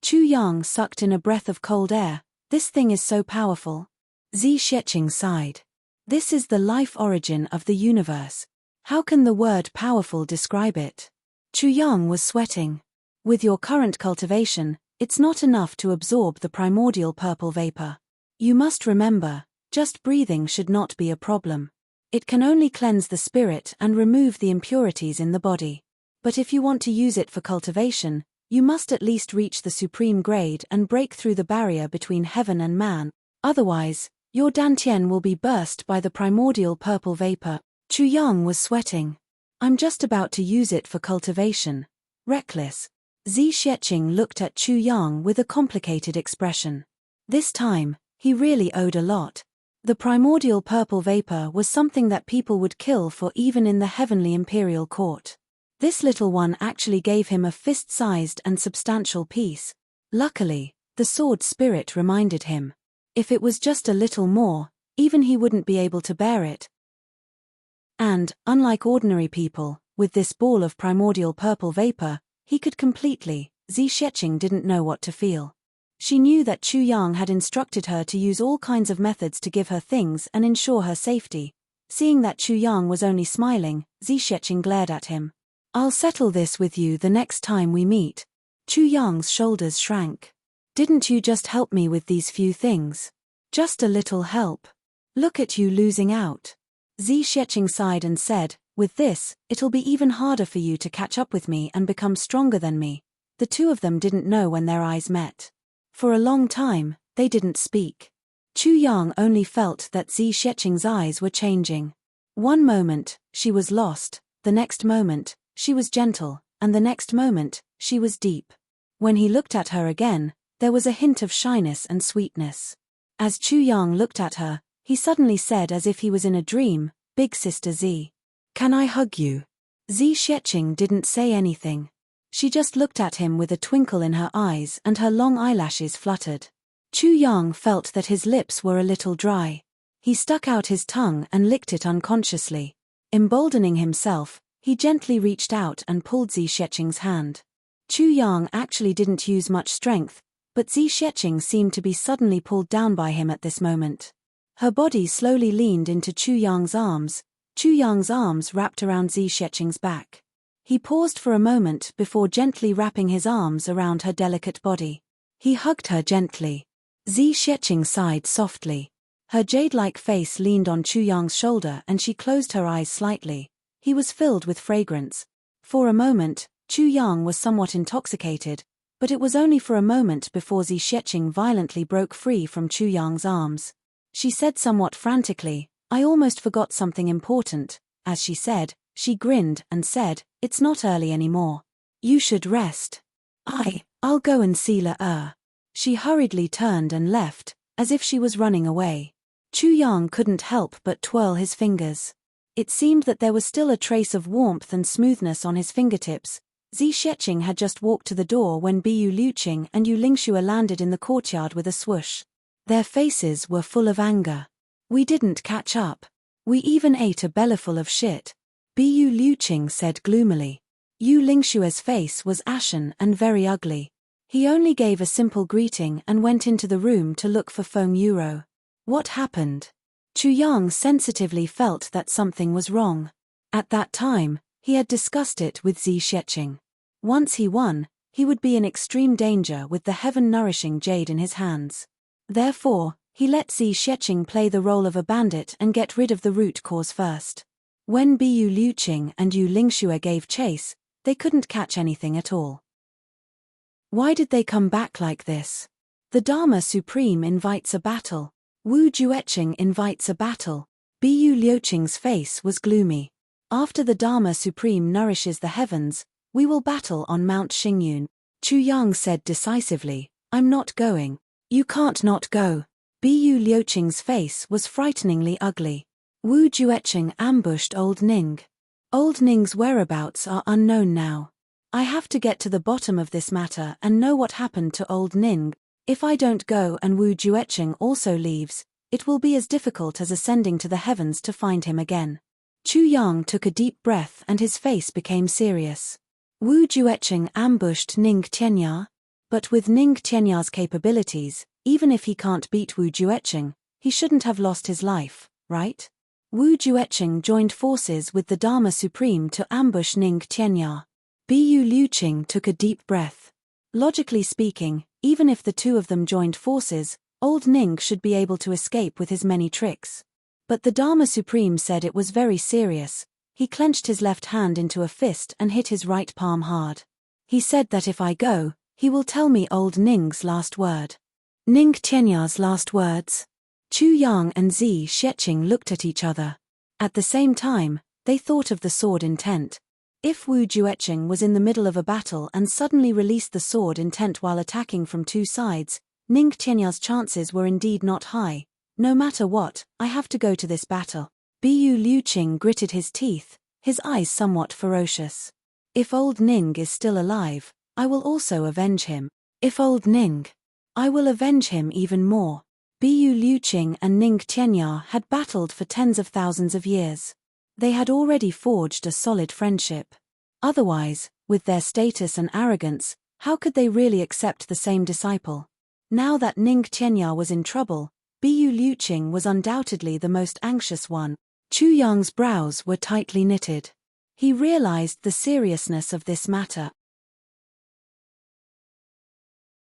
Chu Yang sucked in a breath of cold air. This thing is so powerful. Zi Sheqing sighed. This is the life origin of the universe. How can the word powerful describe it? Chu Yang was sweating. With your current cultivation, it's not enough to absorb the primordial purple vapor. You must remember, just breathing should not be a problem. It can only cleanse the spirit and remove the impurities in the body. But if you want to use it for cultivation, you must at least reach the supreme grade and break through the barrier between heaven and man. Otherwise, your dantian will be burst by the primordial purple vapor. Chu Yang was sweating. I'm just about to use it for cultivation. Reckless. Zi Sheqing looked at Chu Yang with a complicated expression. This time, he really owed a lot. The primordial purple vapor was something that people would kill for even in the heavenly imperial court. This little one actually gave him a fist-sized and substantial piece. Luckily, the sword spirit reminded him. If it was just a little more, even he wouldn't be able to bear it. And, unlike ordinary people, with this ball of primordial purple vapor, he could completely. Zi Sheqing didn't know what to feel. She knew that Chu Yang had instructed her to use all kinds of methods to give her things and ensure her safety. Seeing that Chu Yang was only smiling, Zi Sheqing glared at him. I'll settle this with you the next time we meet. Chu Yang's shoulders shrank. Didn't you just help me with these few things? Just a little help. Look at you losing out. Zi Sheqing sighed and said, with this, it'll be even harder for you to catch up with me and become stronger than me. The two of them didn't know when their eyes met. For a long time, they didn't speak. Chu Yang only felt that Zi Sheqing's eyes were changing. One moment, she was lost, the next moment, she was gentle, and the next moment, she was deep. When he looked at her again, there was a hint of shyness and sweetness. As Chu Yang looked at her, he suddenly said as if he was in a dream, Big Sister Zi. Can I hug you? Zi Sheqing didn't say anything. She just looked at him with a twinkle in her eyes and her long eyelashes fluttered. Chu Yang felt that his lips were a little dry. He stuck out his tongue and licked it unconsciously. Emboldening himself, he gently reached out and pulled Zi Sheqing's hand. Chu Yang actually didn't use much strength, but Zi Sheqing seemed to be suddenly pulled down by him at this moment. Her body slowly leaned into Chu Yang's arms. Chu Yang's arms wrapped around Zi Sheqing's back. He paused for a moment before gently wrapping his arms around her delicate body. He hugged her gently. Zi Sheqing sighed softly. Her jade-like face leaned on Chu Yang's shoulder and she closed her eyes slightly. He was filled with fragrance. For a moment, Chu Yang was somewhat intoxicated, but it was only for a moment before Zi Sheqing violently broke free from Chu Yang's arms. She said somewhat frantically, I almost forgot something important. As she said, she grinned and said, it's not early anymore. You should rest. I'll go and see La. She hurriedly turned and left, as if she was running away. Chu Yang couldn't help but twirl his fingers. It seemed that there was still a trace of warmth and smoothness on his fingertips. Zi Sheqing had just walked to the door when Bu Liuqing and Yu Lingxue landed in the courtyard with a swoosh. Their faces were full of anger. We didn't catch up. We even ate a bellyful of shit. Bu Liuqing said gloomily. Yu Lingxue's face was ashen and very ugly. He only gave a simple greeting and went into the room to look for Feng Yuro. What happened? Chu Yang sensitively felt that something was wrong. At that time, he had discussed it with Zi Sheqing. Once he won, he would be in extreme danger with the heaven-nourishing jade in his hands. Therefore, he let Zi Sheqing play the role of a bandit and get rid of the root cause first. When Bu Liuqing and Yu Lingxue gave chase, they couldn't catch anything at all. Why did they come back like this? The Dharma Supreme invites a battle. Wu Jueqing invites a battle. Bu Liuqing's face was gloomy. After the Dharma Supreme nourishes the heavens, we will battle on Mount Xingyun. Chu Yang said decisively, I'm not going. You can't not go. Bu Liuqing's face was frighteningly ugly. Wu Jueqing ambushed Old Ning. Old Ning's whereabouts are unknown now. I have to get to the bottom of this matter and know what happened to Old Ning. If I don't go and Wu Jueqing also leaves, it will be as difficult as ascending to the heavens to find him again. Chu Yang took a deep breath and his face became serious. Wu Jueqing ambushed Ning Tianya? But with Ning Tianya's capabilities, even if he can't beat Wu Jueqing, he shouldn't have lost his life, right? Wu Jueqing joined forces with the Dharma Supreme to ambush Ning Tianya. Bu Liuqing took a deep breath. Logically speaking, even if the two of them joined forces, Old Ning should be able to escape with his many tricks. But the Dharma Supreme said it was very serious. He clenched his left hand into a fist and hit his right palm hard. He said that if I go, he will tell me Old Ning's last word. Ning Tianya's last words? Chu Yang and Zi Xieching looked at each other. At the same time, they thought of the sword intent. If Wu Jueqing was in the middle of a battle and suddenly released the sword intent while attacking from two sides, Ning Tianya's chances were indeed not high. No matter what, I have to go to this battle. Bu Liuqing gritted his teeth, his eyes somewhat ferocious. If Old Ning is still alive, I will also avenge him. If Old Ning, I will avenge him even more. Bu Liuqing and Ning Tianya had battled for tens of thousands of years. They had already forged a solid friendship. Otherwise, with their status and arrogance, how could they really accept the same disciple? Now that Ning Tianya was in trouble, Bu Liuqing was undoubtedly the most anxious one. Chu Yang's brows were tightly knitted. He realized the seriousness of this matter.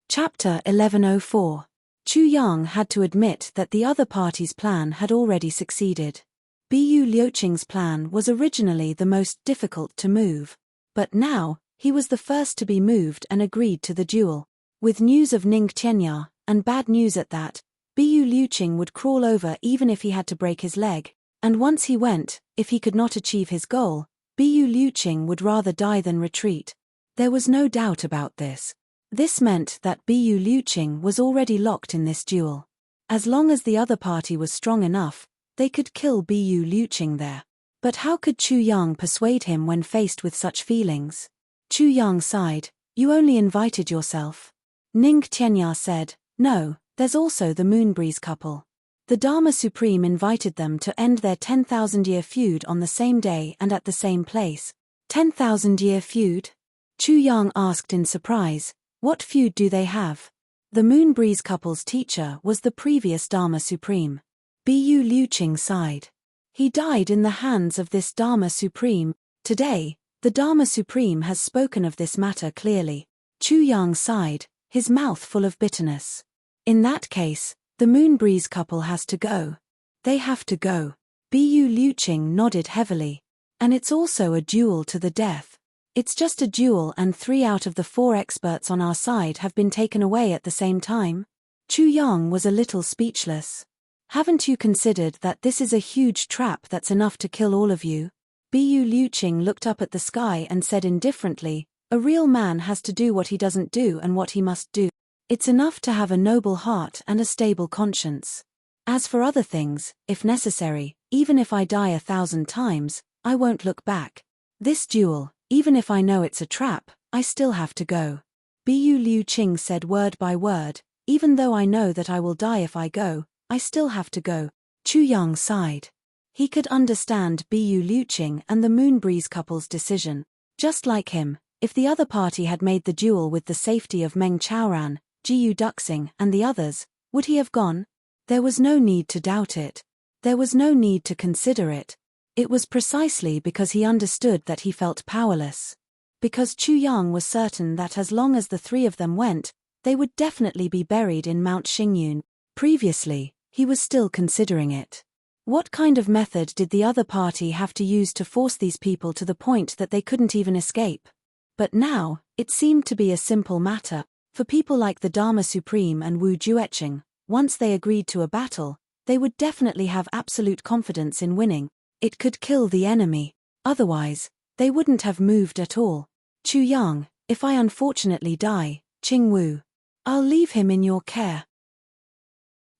Chapter 1104. Chu Yang had to admit that the other party's plan had already succeeded. Bu Liuqing's plan was originally the most difficult to move. But now, he was the first to be moved and agreed to the duel. With news of Ning Tianya, and bad news at that, Bu Liuqing would crawl over even if he had to break his leg. And once he went, if he could not achieve his goal, Bu Liuqing would rather die than retreat. There was no doubt about this. This meant that Bu Liuqing was already locked in this duel. As long as the other party was strong enough, they could kill Bu Liuqing there. But how could Chu Yang persuade him when faced with such feelings? Chu Yang sighed. You only invited yourself. Ning Tianya said, no, there's also the Moonbreeze couple. The Dharma Supreme invited them to end their 10,000-year feud on the same day and at the same place. 10,000-year feud? Chu Yang asked in surprise. What feud do they have? The Moonbreeze couple's teacher was the previous Dharma Supreme. Bu Liuqing sighed. He died in the hands of this Dharma Supreme. Today, the Dharma Supreme has spoken of this matter clearly. Chu Yang sighed, his mouth full of bitterness. In that case, the Moonbreeze couple has to go. They have to go. Bu Liuqing nodded heavily. And it's also a duel to the death. It's just a duel and 3 out of the 4 experts on our side have been taken away at the same time. Chu Yang was a little speechless. Haven't you considered that this is a huge trap that's enough to kill all of you? Bu Liuqing looked up at the sky and said indifferently, a real man has to do what he doesn't do and what he must do. It's enough to have a noble heart and a stable conscience. As for other things, if necessary, even if I die 1,000 times, I won't look back. This duel, even if I know it's a trap, I still have to go. Bu Liuqing said word by word, even though I know that I will die if I go, I still have to go. Chu Yang sighed. He could understand Bu Liuqing and the Moonbreeze couple's decision. Just like him, if the other party had made the duel with the safety of Meng Chaoran, Jiu Duxing and the others, would he have gone? There was no need to doubt it. There was no need to consider it. It was precisely because he understood that he felt powerless. Because Chu Yang was certain that as long as the 3 of them went, they would definitely be buried in Mount Xingyun. Previously, he was still considering it. What kind of method did the other party have to use to force these people to the point that they couldn't even escape? But now, it seemed to be a simple matter. For people like the Dharma Supreme and Wu Jueqing, once they agreed to a battle, they would definitely have absolute confidence in winning. It could kill the enemy. Otherwise, they wouldn't have moved at all. Chu Yang, if I unfortunately die, Qing Wu. I'll leave him in your care.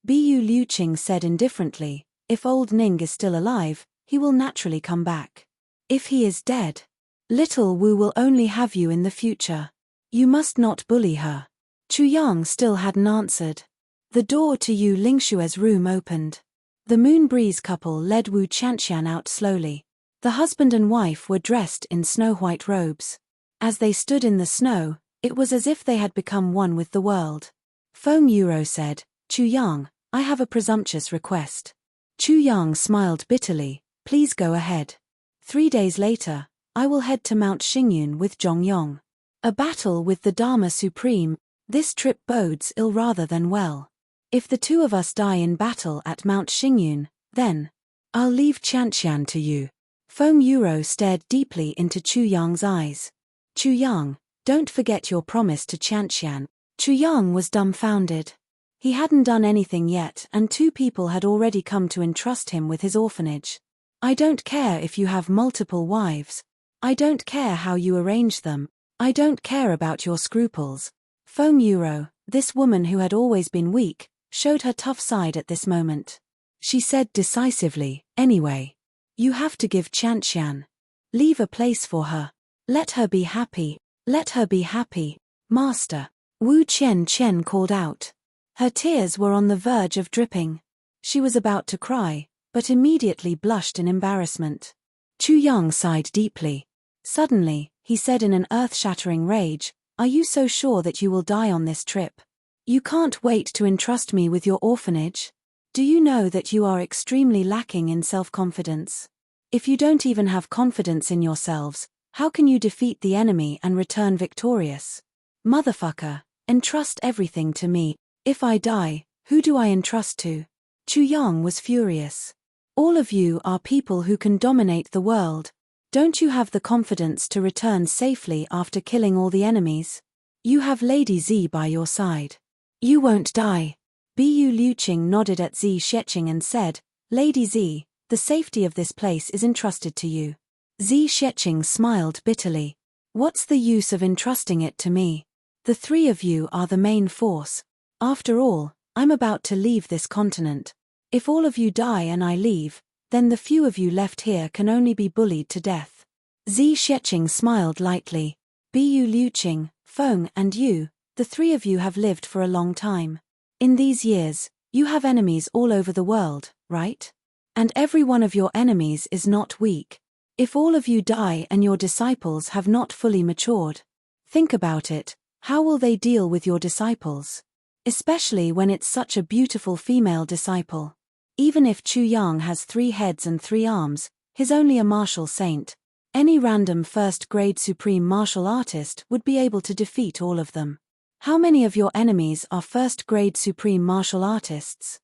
Bu Liuqing said indifferently, if old Ning is still alive, he will naturally come back. If he is dead, little Wu will only have you in the future. You must not bully her. Chu Yang still hadn't answered. The door to Yu Lingshue's room opened. The Moon Breeze couple led Wu Qianqian out slowly. The husband and wife were dressed in snow-white robes. As they stood in the snow, it was as if they had become one with the world. Feng Yuro said, Chu Yang, I have a presumptuous request. Chu Yang smiled bitterly, please go ahead. 3 days later, I will head to Mount Xingyun with Zhongyong. A battle with the Dharma Supreme, this trip bodes ill rather than well. If the two of us die in battle at Mount Xingyun, then I'll leave Qianqian to you. Feng Yuro stared deeply into Chu Yang's eyes. Chu Yang, don't forget your promise to Qianqian. Chu Yang was dumbfounded. He hadn't done anything yet and 2 people had already come to entrust him with his orphanage. I don't care if you have multiple wives. I don't care how you arrange them. I don't care about your scruples. Feng Yuro, this woman who had always been weak, showed her tough side at this moment. She said decisively, anyway. You have to give Qianqian. Leave a place for her. Let her be happy. Let her be happy. Master. Wu Qianqian called out. Her tears were on the verge of dripping. She was about to cry, but immediately blushed in embarrassment. Chu Yang sighed deeply. Suddenly, he said in an earth-shattering rage, are you so sure that you will die on this trip? You can't wait to entrust me with your orphanage? Do you know that you are extremely lacking in self-confidence? If you don't even have confidence in yourselves, how can you defeat the enemy and return victorious? Motherfucker, entrust everything to me. If I die, who do I entrust to? Chu Yang was furious. All of you are people who can dominate the world. Don't you have the confidence to return safely after killing all the enemies? You have Lady Z by your side. You won't die. Bu Liuqing nodded at Zi Sheqing and said, Lady Z, the safety of this place is entrusted to you. Zi Sheqing smiled bitterly. What's the use of entrusting it to me? The 3 of you are the main force. After all, I'm about to leave this continent. If all of you die and I leave, then the few of you left here can only be bullied to death. Zi Sheqing smiled lightly. Bu Liuqing, Feng and you, the 3 of you have lived for a long time. In these years, you have enemies all over the world, right? And every one of your enemies is not weak. If all of you die and your disciples have not fully matured, think about it, how will they deal with your disciples? Especially when it's such a beautiful female disciple. Even if Chu Yang has 3 heads and 3 arms, he's only a martial saint. Any random first-grade supreme martial artist would be able to defeat all of them. How many of your enemies are first-grade supreme martial artists?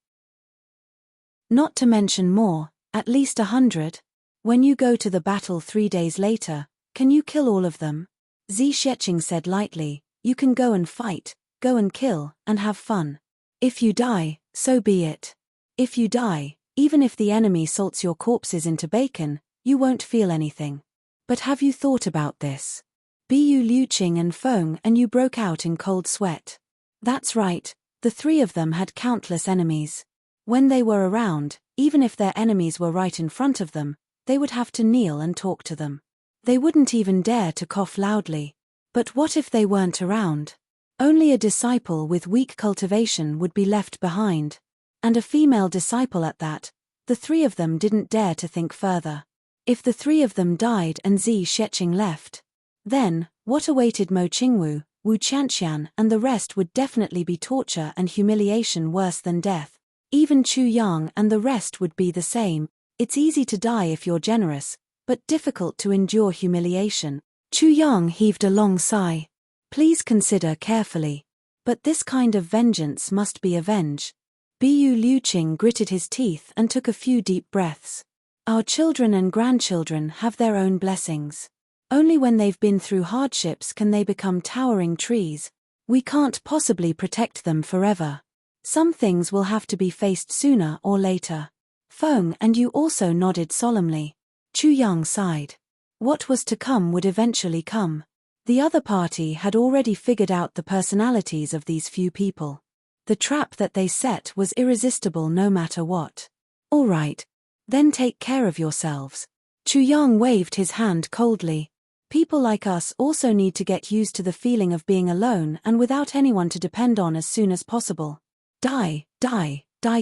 Not to mention more, at least 100. When you go to the battle 3 days later, can you kill all of them? Zi Sheqing said lightly, you can go and fight, go and kill, and have fun. If you die, so be it. If you die, even if the enemy salts your corpses into bacon, you won't feel anything. But have you thought about this? Bu Liuqing and Feng and you broke out in cold sweat. That's right, the 3 of them had countless enemies. When they were around, even if their enemies were right in front of them, they would have to kneel and talk to them. They wouldn't even dare to cough loudly. But what if they weren't around? Only a disciple with weak cultivation would be left behind. And a female disciple at that. The 3 of them didn't dare to think further. If the 3 of them died and Zi Sheqing left, then, what awaited Mo Qingwu, Wu Qianqian and the rest would definitely be torture and humiliation worse than death. Even Chu Yang and the rest would be the same. It's easy to die if you're generous, but difficult to endure humiliation. Chu Yang heaved a long sigh. Please consider carefully. But this kind of vengeance must be avenged. Bu Liuqing gritted his teeth and took a few deep breaths. Our children and grandchildren have their own blessings. Only when they've been through hardships can they become towering trees. We can't possibly protect them forever. Some things will have to be faced sooner or later. Feng and you also nodded solemnly. Chu Yang sighed. What was to come would eventually come. The other party had already figured out the personalities of these few people. The trap that they set was irresistible no matter what. All right. Then take care of yourselves. Chu Yang waved his hand coldly. People like us also need to get used to the feeling of being alone and without anyone to depend on as soon as possible. Die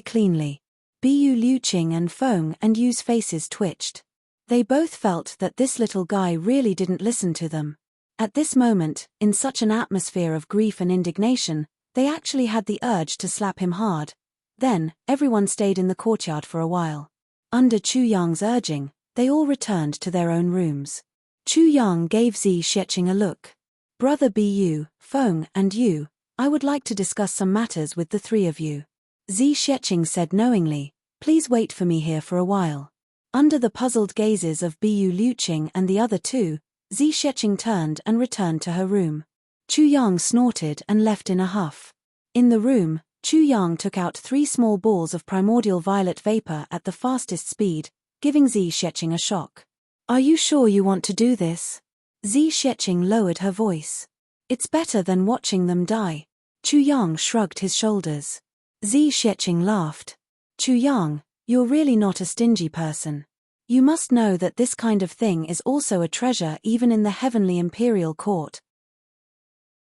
cleanly. Bu Liuqing and Feng and Yu's faces twitched. They both felt that this little guy really didn't listen to them. At this moment, in such an atmosphere of grief and indignation, they actually had the urge to slap him hard. Then, everyone stayed in the courtyard for a while. Under Chu Yang's urging, they all returned to their own rooms. Chu Yang gave Zi Xieching a look. Brother Bu, Feng, and Yu, I would like to discuss some matters with the three of you. Zi Xieching said knowingly, please wait for me here for a while. Under the puzzled gazes of Bu Liuqing and the other two, Zi Xieching turned and returned to her room. Chu Yang snorted and left in a huff. In the room, Chu Yang took out 3 small balls of primordial violet vapor at the fastest speed, giving Zi Xieching a shock. Are you sure you want to do this? Zi Xieching lowered her voice. It's better than watching them die. Chu Yang shrugged his shoulders. Zi Xieching laughed. Chu Yang, you're really not a stingy person. You must know that this kind of thing is also a treasure even in the heavenly imperial court.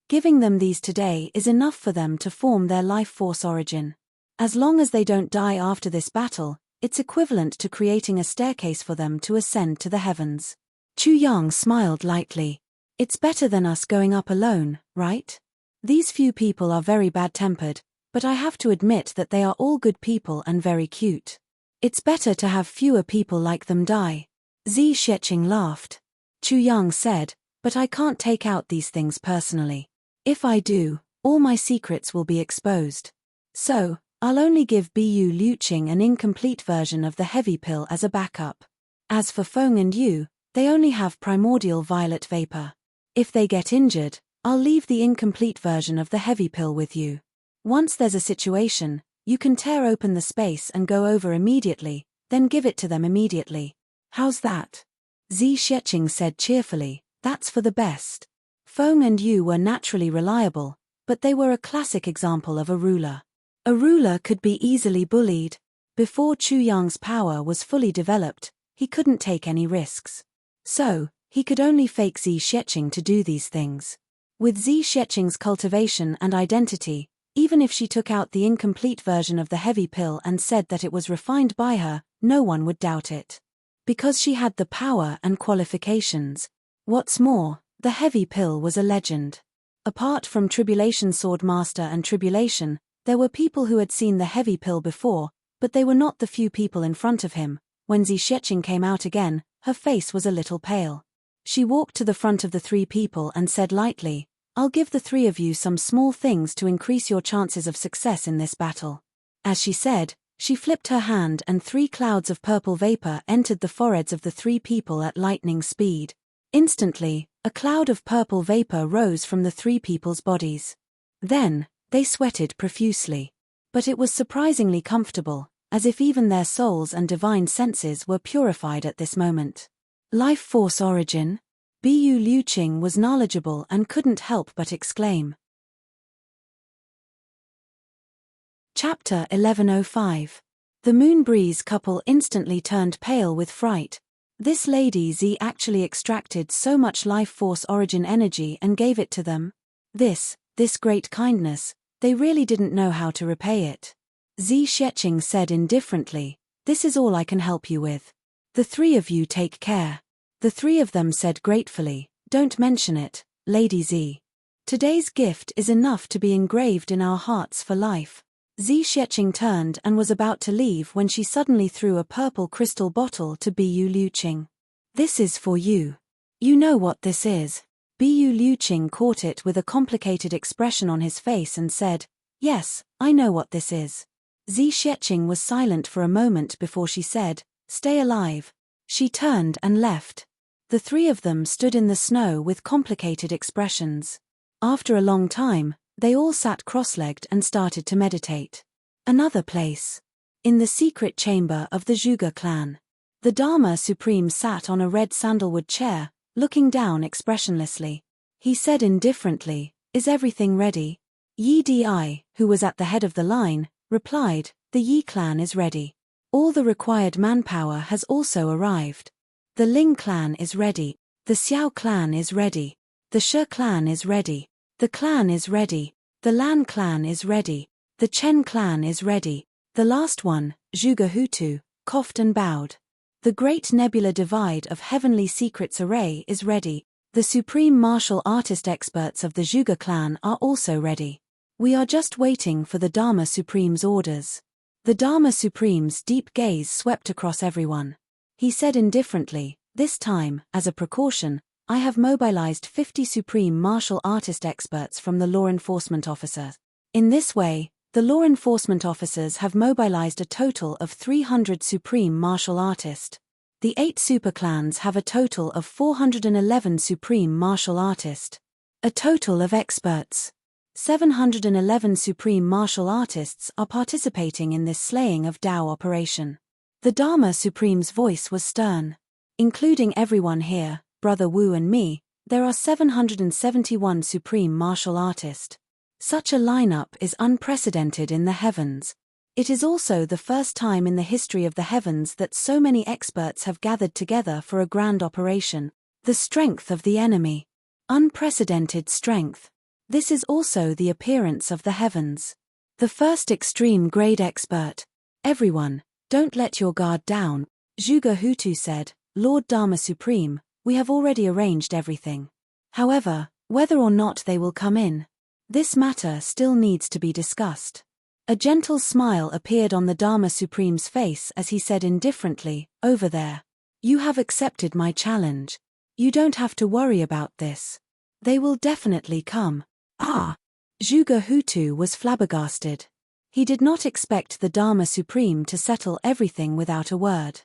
Giving them these today is enough for them to form their life force origin. As long as they don't die after this battle, it's equivalent to creating a staircase for them to ascend to the heavens. Chu Yang smiled lightly. It's better than us going up alone, right? These few people are very bad-tempered, but I have to admit that they are all good people and very cute. It's better to have fewer people like them die. Zi Xieching laughed. Chu Yang said, but I can't take out these things personally. If I do, all my secrets will be exposed. So, I'll only give Bu Liuqing an incomplete version of the heavy pill as a backup. As for Feng and Yu, they only have primordial violet vapor. If they get injured, I'll leave the incomplete version of the heavy pill with you. Once there's a situation, you can tear open the space and go over immediately, then give it to them immediately. How's that? Zi Xieching said cheerfully, that's for the best. Feng and Yu were naturally reliable, but they were a classic example of a ruler. A ruler could be easily bullied. Before Chu Yang's power was fully developed, he couldn't take any risks. So, he could only fake Zi Xieching to do these things. With Zi Xieching's cultivation and identity, even if she took out the incomplete version of the heavy pill and said that it was refined by her, no one would doubt it. Because she had the power and qualifications. What's more, the heavy pill was a legend. Apart from Tribulation Sword Master and Tribulation, there were people who had seen the heavy pill before, but they were not the few people in front of him. When Zi Xieching came out again, her face was a little pale. She walked to the front of the 3 people and said lightly, I'll give the 3 of you some small things to increase your chances of success in this battle. As she said, she flipped her hand and 3 clouds of purple vapor entered the foreheads of the 3 people at lightning speed. Instantly, a cloud of purple vapor rose from the 3 people's bodies. Then, they sweated profusely. But it was surprisingly comfortable, as if even their souls and divine senses were purified at this moment. Life force origin? Bu Liuqing was knowledgeable and couldn't help but exclaim. Chapter 1105. The Moon Breeze couple instantly turned pale with fright. This lady Zi actually extracted so much life force origin energy and gave it to them. This great kindness, they really didn't know how to repay it. Zi Xieching said indifferently, this is all I can help you with. The 3 of you take care. The 3 of them said gratefully, don't mention it, Lady Zi. Today's gift is enough to be engraved in our hearts for life. Zi Xieching turned and was about to leave when she suddenly threw a purple crystal bottle to Bu Liuqing. This is for you. You know what this is. Bu Liuqing caught it with a complicated expression on his face and said, yes, I know what this is. Zi Xieching was silent for a moment before she said, stay alive. She turned and left. The 3 of them stood in the snow with complicated expressions. After a long time, they all sat cross-legged and started to meditate. Another place. In the secret chamber of the Zhuge clan. The Dharma Supreme sat on a red sandalwood chair, looking down expressionlessly. He said indifferently, "Is everything ready?" Yi Di, who was at the head of the line, replied, "The Yi clan is ready. All the required manpower has also arrived. The Ling clan is ready. The Xiao clan is ready. The She clan is ready. The clan is ready. The Lan clan is ready. The Chen clan is ready." The last one, Zhuge Hutu, coughed and bowed. "The great nebula divide of heavenly secrets array is ready. The supreme martial artist experts of the Zhuge clan are also ready. We are just waiting for the Dharma Supreme's orders." The Dharma Supreme's deep gaze swept across everyone. He said indifferently, "This time, as a precaution, I have mobilized 50 supreme martial artist experts from the law enforcement officers. In this way, the law enforcement officers have mobilized a total of 300 supreme martial artists. The 8 superclans have a total of 411 supreme martial artists. A total of experts. 711 supreme martial artists are participating in this slaying of Tao operation." The Dharma Supreme's voice was stern. "Including everyone here, Brother Wu and me, there are 771 supreme martial artists. Such a lineup is unprecedented in the heavens. It is also the first time in the history of the heavens that so many experts have gathered together for a grand operation. The strength of the enemy. Unprecedented strength. This is also the appearance of the heavens. The first extreme grade expert. Everyone, don't let your guard down," Zhuge Hutu said. "Lord Dharma Supreme, we have already arranged everything. However, whether or not they will come in, this matter still needs to be discussed." A gentle smile appeared on the Dharma Supreme's face as he said indifferently, "Over there. You have accepted my challenge. You don't have to worry about this. They will definitely come." "Ah!" Zhuge Hutu was flabbergasted. He did not expect the Dharma Supreme to settle everything without a word.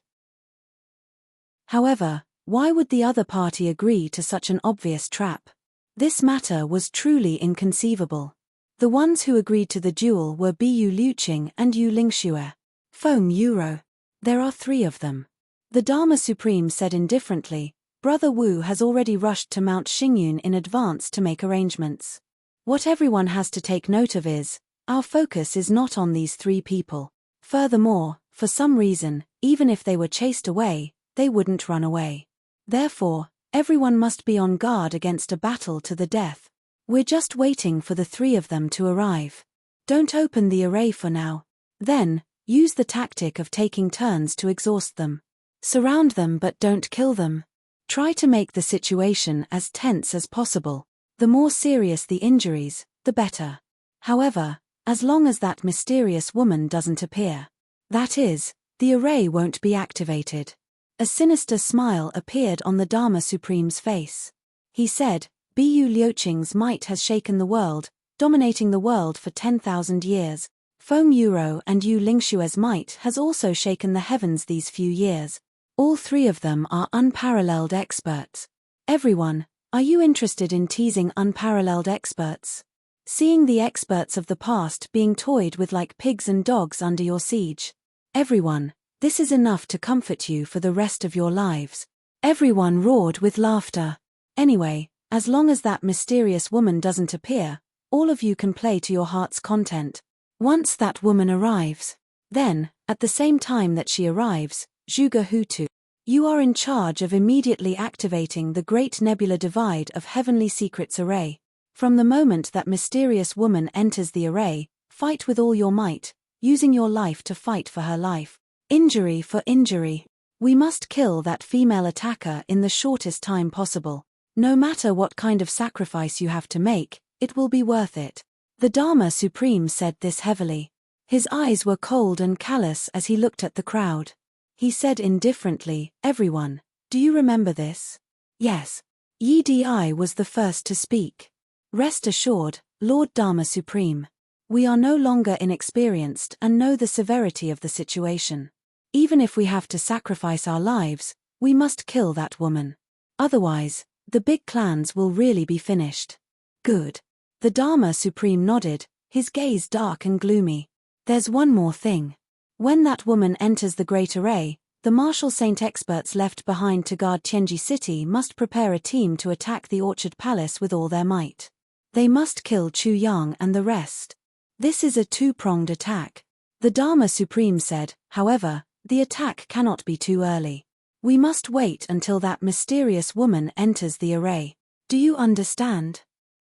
However, why would the other party agree to such an obvious trap? This matter was truly inconceivable. The ones who agreed to the duel were Bu Liuqing and Yu Lingxue. Feng Euro. There are 3 of them. The Dharma Supreme said indifferently, "Brother Wu has already rushed to Mount Xingyun in advance to make arrangements. What everyone has to take note of is, our focus is not on these 3 people. Furthermore, for some reason, even if they were chased away, they wouldn't run away. Therefore, everyone must be on guard against a battle to the death. We're just waiting for the 3 of them to arrive. Don't open the array for now. Then, use the tactic of taking turns to exhaust them. Surround them but don't kill them. Try to make the situation as tense as possible. The more serious the injuries, the better. However, as long as that mysterious woman doesn't appear, that is, the array won't be activated." A sinister smile appeared on the Dharma Supreme's face. He said, "Bu Liuqing's might has shaken the world, dominating the world for 10,000 years. Feng Euro and Yu Lingxue's might has also shaken the heavens these few years. All 3 of them are unparalleled experts. Everyone, are you interested in teasing unparalleled experts? Seeing the experts of the past being toyed with like pigs and dogs under your siege? Everyone, this is enough to comfort you for the rest of your lives." Everyone roared with laughter. "Anyway, as long as that mysterious woman doesn't appear, all of you can play to your heart's content. Once that woman arrives, then, at the same time that she arrives, Zhuge Hutu, you are in charge of immediately activating the Great Nebula Divide of Heavenly Secrets Array. From the moment that mysterious woman enters the array, fight with all your might, using your life to fight for her life. Injury for injury. We must kill that female attacker in the shortest time possible. No matter what kind of sacrifice you have to make, it will be worth it." The Dharma Supreme said this heavily. His eyes were cold and callous as he looked at the crowd. He said indifferently, "Everyone, do you remember this?" "Yes." Yi Di was the first to speak. "Rest assured, Lord Dharma Supreme. We are no longer inexperienced and know the severity of the situation. Even if we have to sacrifice our lives, we must kill that woman. Otherwise, the big clans will really be finished." "Good." The Dharma Supreme nodded, his gaze dark and gloomy. "There's one more thing. When that woman enters the Great Array, the The martial saint experts left behind to guard Tianji City must prepare a team to attack the Orchard Palace with all their might. They must kill Chu Yang and the rest. This is a two-pronged attack. The Dharma Supreme said, however, the attack cannot be too early. We must wait until that mysterious woman enters the array. Do you understand?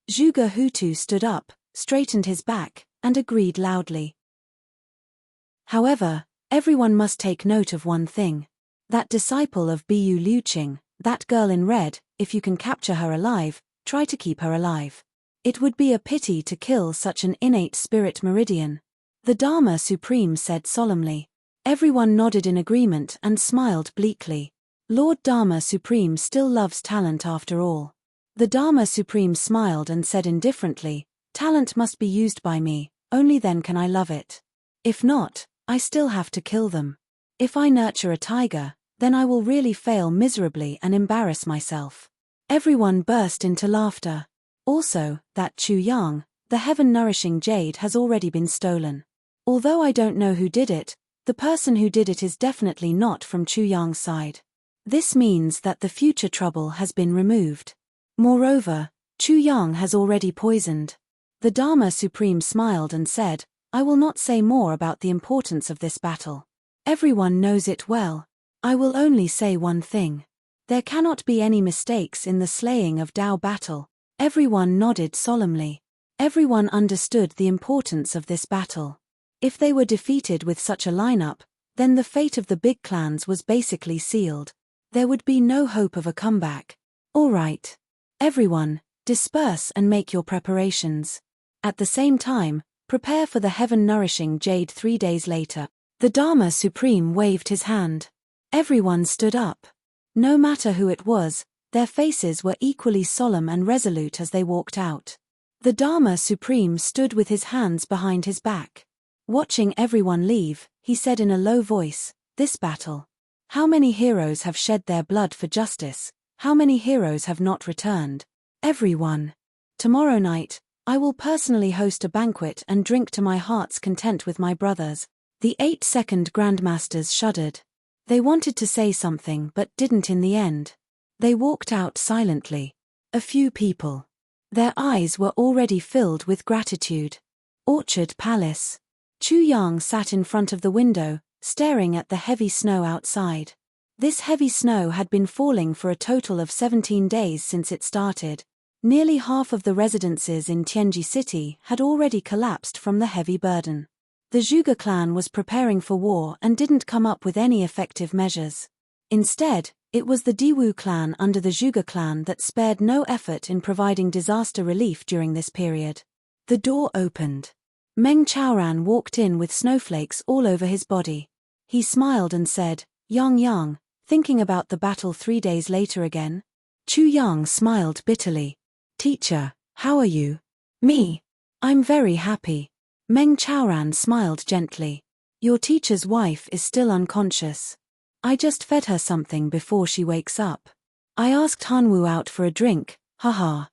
Zhuge Hutu stood up, straightened his back, and agreed loudly. However, everyone must take note of one thing. That disciple of Bu Liuqing, that girl in red, if you can capture her alive, try to keep her alive. It would be a pity to kill such an innate spirit meridian. The Dharma Supreme said solemnly. Everyone nodded in agreement and smiled bleakly. Lord Dharma Supreme still loves talent after all. The Dharma Supreme smiled and said indifferently, talent must be used by me, only then can I love it. If not, I still have to kill them. If I nurture a tiger, then I will really fail miserably and embarrass myself. Everyone burst into laughter. Also, that Chu Yang, the heaven-nourishing jade, has already been stolen. Although I don't know who did it, the person who did it is definitely not from Chu Yang's side. This means that the future trouble has been removed. Moreover, Chu Yang has already poisoned. The Dharma Supreme smiled and said, I will not say more about the importance of this battle. Everyone knows it well. I will only say one thing. There cannot be any mistakes in the slaying of Dao battle. Everyone nodded solemnly. Everyone understood the importance of this battle. If they were defeated with such a lineup, then the fate of the big clans was basically sealed. There would be no hope of a comeback. All right. Everyone, disperse and make your preparations. At the same time, prepare for the heaven-nourishing jade 3 days later. The Dharma Supreme waved his hand. Everyone stood up. No matter who it was, their faces were equally solemn and resolute as they walked out. The Dharma Supreme stood with his hands behind his back. Watching everyone leave, he said in a low voice, this battle. How many heroes have shed their blood for justice? How many heroes have not returned? Everyone. Tomorrow night, I will personally host a banquet and drink to my heart's content with my brothers. The 8-second grandmasters shuddered. They wanted to say something but didn't in the end. They walked out silently. A few people. Their eyes were already filled with gratitude. Orchard Palace. Chu Yang sat in front of the window, staring at the heavy snow outside. This heavy snow had been falling for a total of 17 days since it started. Nearly half of the residences in Tianji City had already collapsed from the heavy burden. The Zhuge clan was preparing for war and didn't come up with any effective measures. Instead, it was the Diwu clan under the Zhuge clan that spared no effort in providing disaster relief during this period. The door opened. Meng Chaoran walked in with snowflakes all over his body. He smiled and said, Yang, thinking about the battle 3 days later again? Chu Yang smiled bitterly. Teacher, how are you? Me? I'm very happy. Meng Chaoran smiled gently. Your teacher's wife is still unconscious. I just fed her something before she wakes up. I asked Hanwu out for a drink, haha.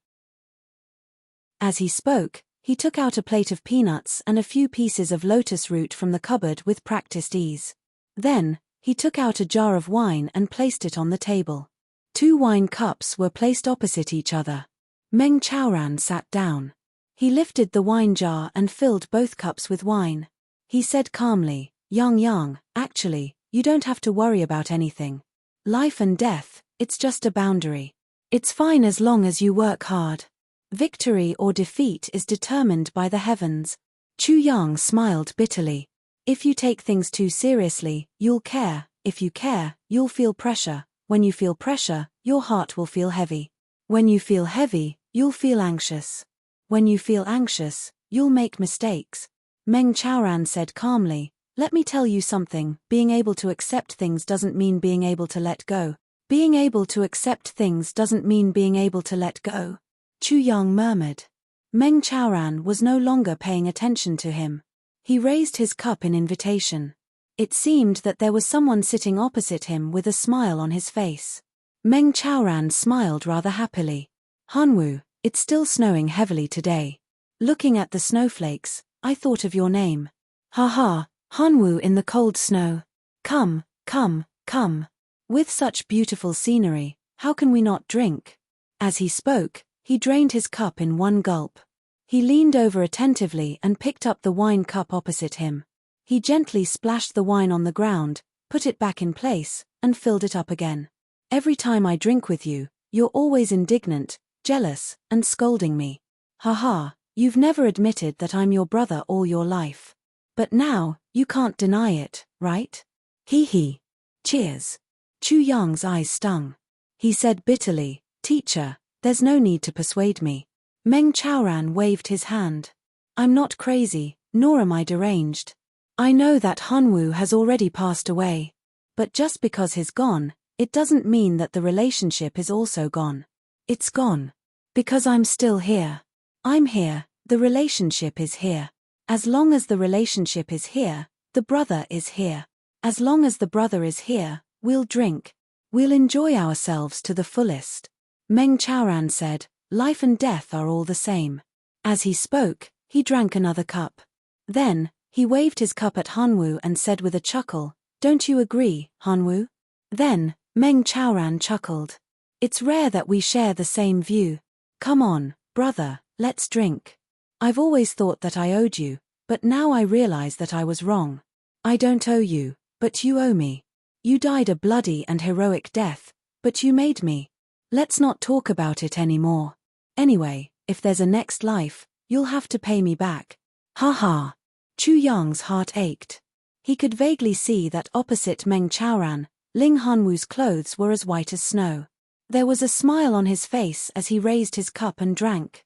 As he spoke, he took out a plate of peanuts and a few pieces of lotus root from the cupboard with practiced ease. Then, he took out a jar of wine and placed it on the table. 2 wine cups were placed opposite each other. Meng Chaoran sat down. He lifted the wine jar and filled both cups with wine. He said calmly, Yang, actually, you don't have to worry about anything. Life and death, it's just a boundary. It's fine as long as you work hard. Victory or defeat is determined by the heavens. Chu Yang smiled bitterly. If you take things too seriously, you'll care. If you care, you'll feel pressure. When you feel pressure, your heart will feel heavy. When you feel heavy, you'll feel anxious. When you feel anxious, you'll make mistakes. Meng Chaoran said calmly, let me tell you something, being able to accept things doesn't mean being able to let go. Being able to accept things doesn't mean being able to let go. Chu Yang murmured. Meng Chaoran was no longer paying attention to him. He raised his cup in invitation. It seemed that there was someone sitting opposite him with a smile on his face. Meng Chaoran smiled rather happily. Hanwu, it's still snowing heavily today. Looking at the snowflakes, I thought of your name. Hanwu in the cold snow. Come, Come. With such beautiful scenery, how can we not drink? As he spoke, he drained his cup in one gulp. He leaned over attentively and picked up the wine cup opposite him. He gently splashed the wine on the ground, put it back in place, and filled it up again. Every time I drink with you, you're always indignant, jealous, and scolding me. Haha, you've never admitted that I'm your brother all your life. But now, you can't deny it, right? Hee hee. Cheers. Chu Yang's eyes stung. He said bitterly, Teacher, there's no need to persuade me. Meng Chaoran waved his hand. I'm not crazy, nor am I deranged. I know that Hanwu has already passed away. But just because he's gone, it doesn't mean that the relationship is also gone. It's gone. Because I'm still here. I'm here, the relationship is here. As long as the relationship is here, the brother is here. As long as the brother is here, we'll drink. We'll enjoy ourselves to the fullest. Meng Chaoran said, life and death are all the same. As he spoke, he drank another cup. Then, he waved his cup at Hanwu and said with a chuckle, Don't you agree, Hanwu? Then, Meng Chaoran chuckled. It's rare that we share the same view. Come on, brother, let's drink. I've always thought that I owed you, but now I realize that I was wrong. I don't owe you, but you owe me. You died a bloody and heroic death, but you made me. Let's not talk about it anymore. Anyway, if there's a next life, you'll have to pay me back. Ha ha. Chu Yang's heart ached. He could vaguely see that opposite Meng Chaoran, Ling Hanwu's clothes were as white as snow. There was a smile on his face as he raised his cup and drank.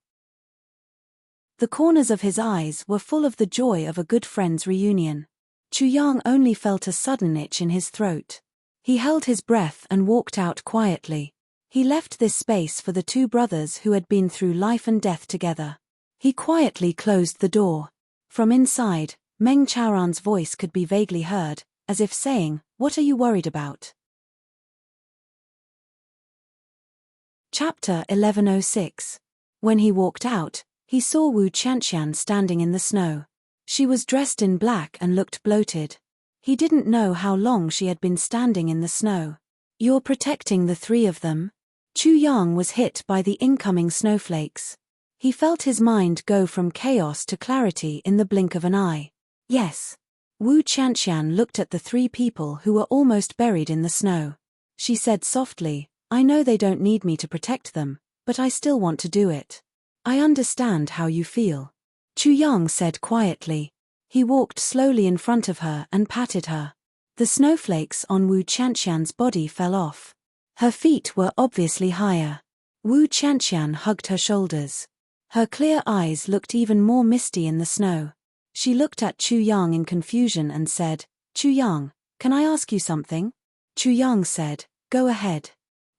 The corners of his eyes were full of the joy of a good friend's reunion. Chu Yang only felt a sudden itch in his throat. He held his breath and walked out quietly. He left this space for the two brothers who had been through life and death together. He quietly closed the door. From inside, Meng Chaoran's voice could be vaguely heard, as if saying, What are you worried about? Chapter 1106. When he walked out, he saw Wu Qianqian standing in the snow. She was dressed in black and looked bloated. He didn't know how long she had been standing in the snow. You're protecting the three of them? Chu Yang was hit by the incoming snowflakes. He felt his mind go from chaos to clarity in the blink of an eye. Yes. Wu Qianqian looked at the three people who were almost buried in the snow. She said softly, I know they don't need me to protect them, but I still want to do it. I understand how you feel. Chu Yang said quietly. He walked slowly in front of her and patted her. The snowflakes on Wu Qianqian's body fell off. Her feet were obviously higher. Wu Qianqian hugged her shoulders. Her clear eyes looked even more misty in the snow. She looked at Chu Yang in confusion and said, Chu Yang, can I ask you something? Chu Yang said, Go ahead.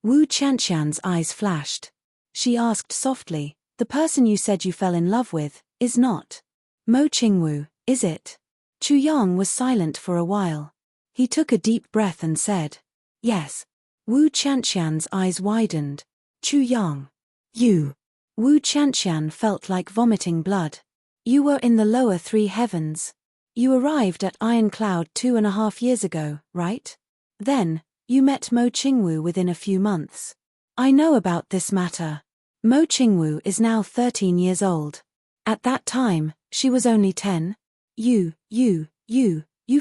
Wu Qianqian's eyes flashed. She asked softly, The person you said you fell in love with, is not Mo Qingwu, is it? Chu Yang was silent for a while. He took a deep breath and said, Yes. Wu Qianqian's eyes widened. Chu Yang. You. Wu Qianqian felt like vomiting blood. You were in the lower three heavens. You arrived at Iron Cloud 2.5 years ago, right? Then, you met Mo Qingwu within a few months. I know about this matter. Mo Qingwu is now 13 years old. At that time, she was only 10. You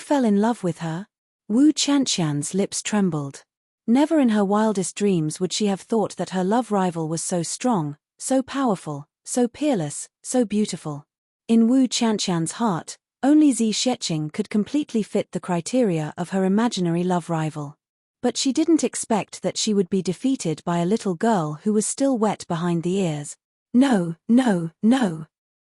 fell in love with her? Wu Qianqian's lips trembled. Never in her wildest dreams would she have thought that her love rival was so strong, so powerful, so peerless, so beautiful. In Wu Qianqian's heart, only Zi Sheqing could completely fit the criteria of her imaginary love rival. But she didn't expect that she would be defeated by a little girl who was still wet behind the ears. No.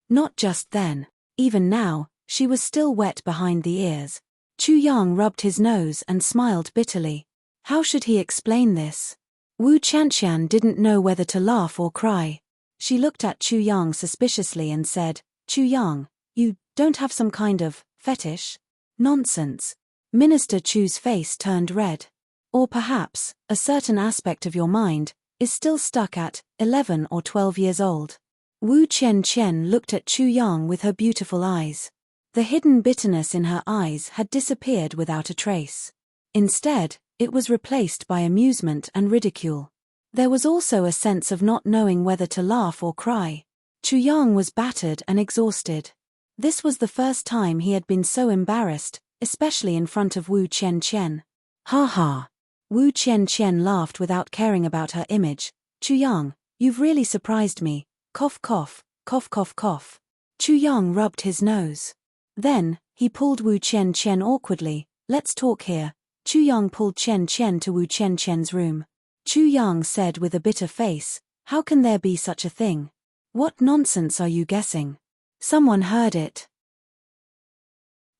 Not just then. Even now, she was still wet behind the ears. Chu Yang rubbed his nose and smiled bitterly. How should he explain this? Wu Qianqian didn't know whether to laugh or cry. She looked at Chu Yang suspiciously and said, Chu Yang, you don't have some kind of fetish? Nonsense. Minister Chu's face turned red. Or perhaps, a certain aspect of your mind is still stuck at 11 or 12 years old. Wu Qianqian looked at Chu Yang with her beautiful eyes. The hidden bitterness in her eyes had disappeared without a trace. Instead, it was replaced by amusement and ridicule. There was also a sense of not knowing whether to laugh or cry. Chu Yang was battered and exhausted. This was the first time he had been so embarrassed, especially in front of Wu Qianqian. Ha ha. Wu Qianqian laughed without caring about her image. Chu Yang, you've really surprised me. Cough cough, cough cough cough. Chu Yang rubbed his nose. Then, he pulled Wu Qianqian awkwardly. Let's talk here. Chu Yang pulled Qianqian to Wu Qianqian's room. Chu Yang said with a bitter face, how can there be such a thing? What nonsense are you guessing? Someone heard it.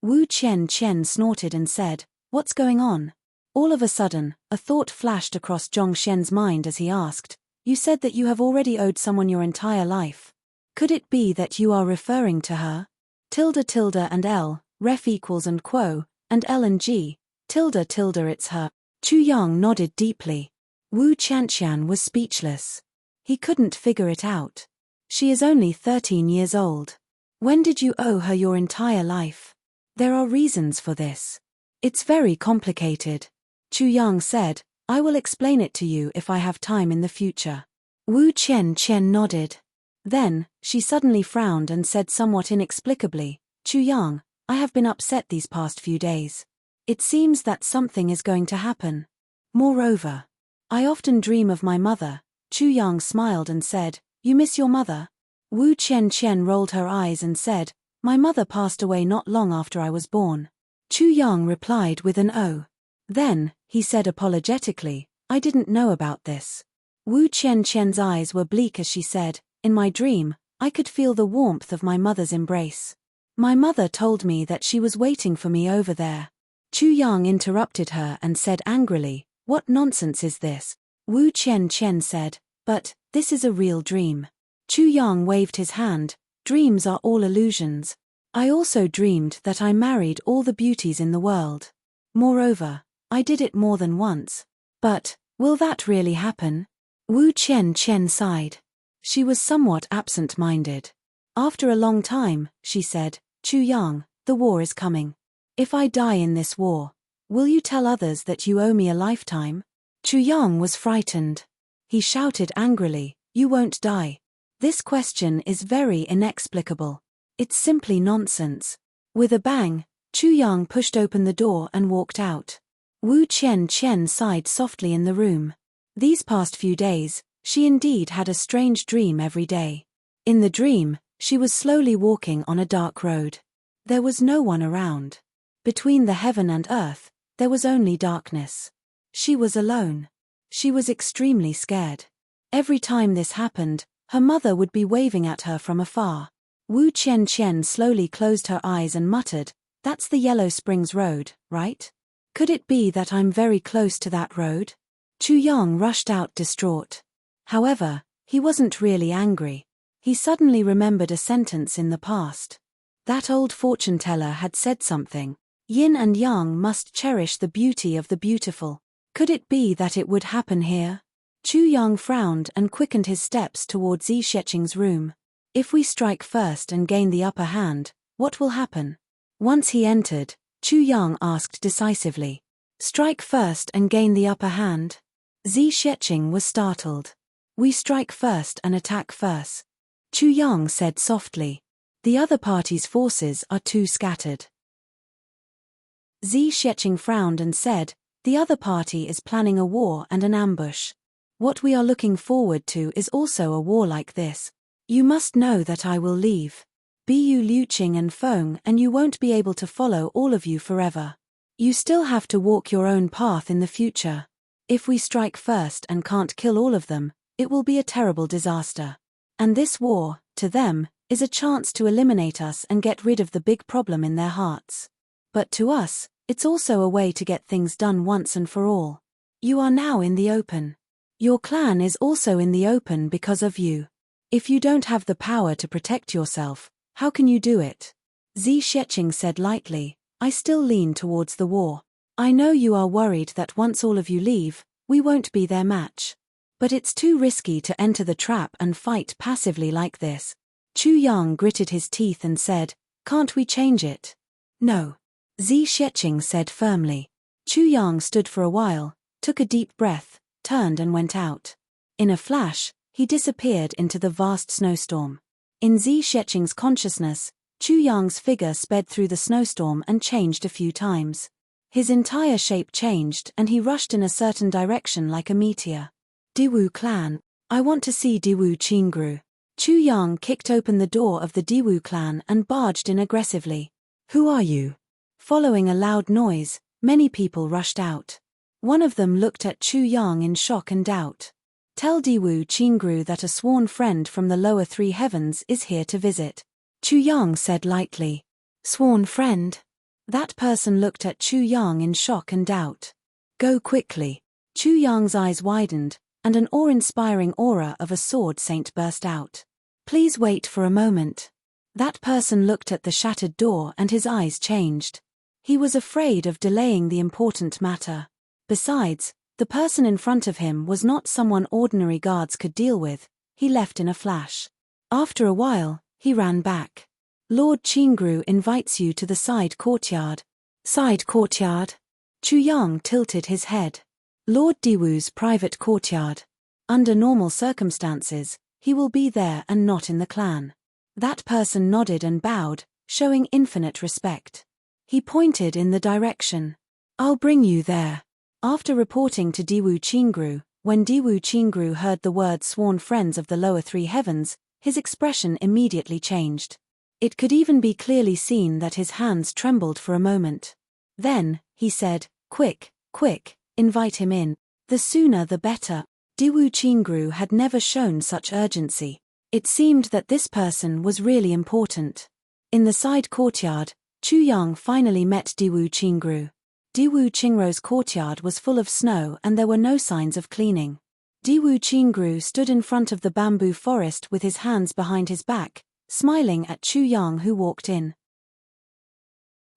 Wu Qianqian snorted and said, what's going on? All of a sudden, a thought flashed across Zhongshen's mind as he asked, you said that you have already owed someone your entire life. Could it be that you are referring to her? Tilde tilde and L, ref equals and quo, and L and G, tilde tilde it's her. Chu Yang nodded deeply. Wu Qianqian was speechless. He couldn't figure it out. She is only 13 years old. When did you owe her your entire life? There are reasons for this. It's very complicated. Chu Yang said, I will explain it to you if I have time in the future. Wu Qianqian nodded. Then, she suddenly frowned and said somewhat inexplicably, Chu Yang, I have been upset these past few days. It seems that something is going to happen. Moreover, I often dream of my mother. Chu Yang smiled and said, you miss your mother? Wu Qianqian rolled her eyes and said, my mother passed away not long after I was born. Chu Yang replied with an O. Then, he said apologetically, I didn't know about this. Wu Qianqian's eyes were bleak as she said, in my dream, I could feel the warmth of my mother's embrace. My mother told me that she was waiting for me over there. Chu Yang interrupted her and said angrily, what nonsense is this? Wu Qianqian said, but, this is a real dream. Chu Yang waved his hand, dreams are all illusions. I also dreamed that I married all the beauties in the world. Moreover, I did it more than once. But, will that really happen? Wu Qianqian sighed. She was somewhat absent-minded. After a long time, she said, Chu Yang, the war is coming. If I die in this war, will you tell others that you owe me a lifetime? Chu Yang was frightened. He shouted angrily, you won't die. This question is very inexplicable. It's simply nonsense. With a bang, Chu Yang pushed open the door and walked out. Wu Qianqian sighed softly in the room. These past few days, she indeed had a strange dream every day. In the dream, she was slowly walking on a dark road. There was no one around. Between the heaven and earth, there was only darkness. She was alone. She was extremely scared. Every time this happened, her mother would be waving at her from afar. Wu Qianqian slowly closed her eyes and muttered, that's the Yellow Springs Road, right? Could it be that I'm very close to that road? Chu Yang rushed out distraught. However, he wasn't really angry. He suddenly remembered a sentence in the past. That old fortune teller had said something. Yin and Yang must cherish the beauty of the beautiful. Could it be that it would happen here? Chu Yang frowned and quickened his steps toward Zi Sheqing's room. If we strike first and gain the upper hand, what will happen? Once he entered, Chu Yang asked decisively. Strike first and gain the upper hand? Zi Sheqing was startled. We strike first and attack first. Chu Yang said softly. The other party's forces are too scattered. Zi Sheqing frowned and said, the other party is planning a war and an ambush. What we are looking forward to is also a war like this. You must know that I will leave. Bu Liuqing and Feng and you won't be able to follow all of you forever. You still have to walk your own path in the future. If we strike first and can't kill all of them, it will be a terrible disaster. And this war, to them, is a chance to eliminate us and get rid of the big problem in their hearts. But to us, it's also a way to get things done once and for all. You are now in the open. Your clan is also in the open because of you. If you don't have the power to protect yourself, how can you do it? Zi Sheqing said lightly, I still lean towards the war. I know you are worried that once all of you leave, we won't be their match. But it's too risky to enter the trap and fight passively like this. Chu Yang gritted his teeth and said, can't we change it? No. Zi Sheqing said firmly. Chu Yang stood for a while, took a deep breath, turned and went out. In a flash, he disappeared into the vast snowstorm. In Zi Sheqing's consciousness, Chu Yang's figure sped through the snowstorm and changed a few times. His entire shape changed and he rushed in a certain direction like a meteor. Diwu clan, I want to see Diwu Qingru. Chu Yang kicked open the door of the Diwu clan and barged in aggressively. Who are you? Following a loud noise, many people rushed out. One of them looked at Chu Yang in shock and doubt. Tell Diwu Qingru that a sworn friend from the lower three heavens is here to visit. Chu Yang said lightly. Sworn friend? That person looked at Chu Yang in shock and doubt. Go quickly. Chu Yang's eyes widened, and an awe-inspiring aura of a sword saint burst out. Please wait for a moment. That person looked at the shattered door and his eyes changed. He was afraid of delaying the important matter. Besides, the person in front of him was not someone ordinary guards could deal with. He left in a flash. After a while, he ran back. Lord Qingru invites you to the side courtyard. Side courtyard? Chu Yang tilted his head. Lord Diwu's private courtyard. Under normal circumstances, he will be there and not in the clan. That person nodded and bowed, showing infinite respect. He pointed in the direction. I'll bring you there. After reporting to Diwu Qingru, when Diwu Qingru heard the words sworn friends of the lower three heavens, his expression immediately changed. It could even be clearly seen that his hands trembled for a moment. Then, he said, quick, invite him in. The sooner the better. Diwu Qingru had never shown such urgency. It seemed that this person was really important. In the side courtyard, Chu Yang finally met Diwu Qingru. Diwu Qingru's courtyard was full of snow and there were no signs of cleaning. Diwu Qingru stood in front of the bamboo forest with his hands behind his back, smiling at Chu Yang who walked in.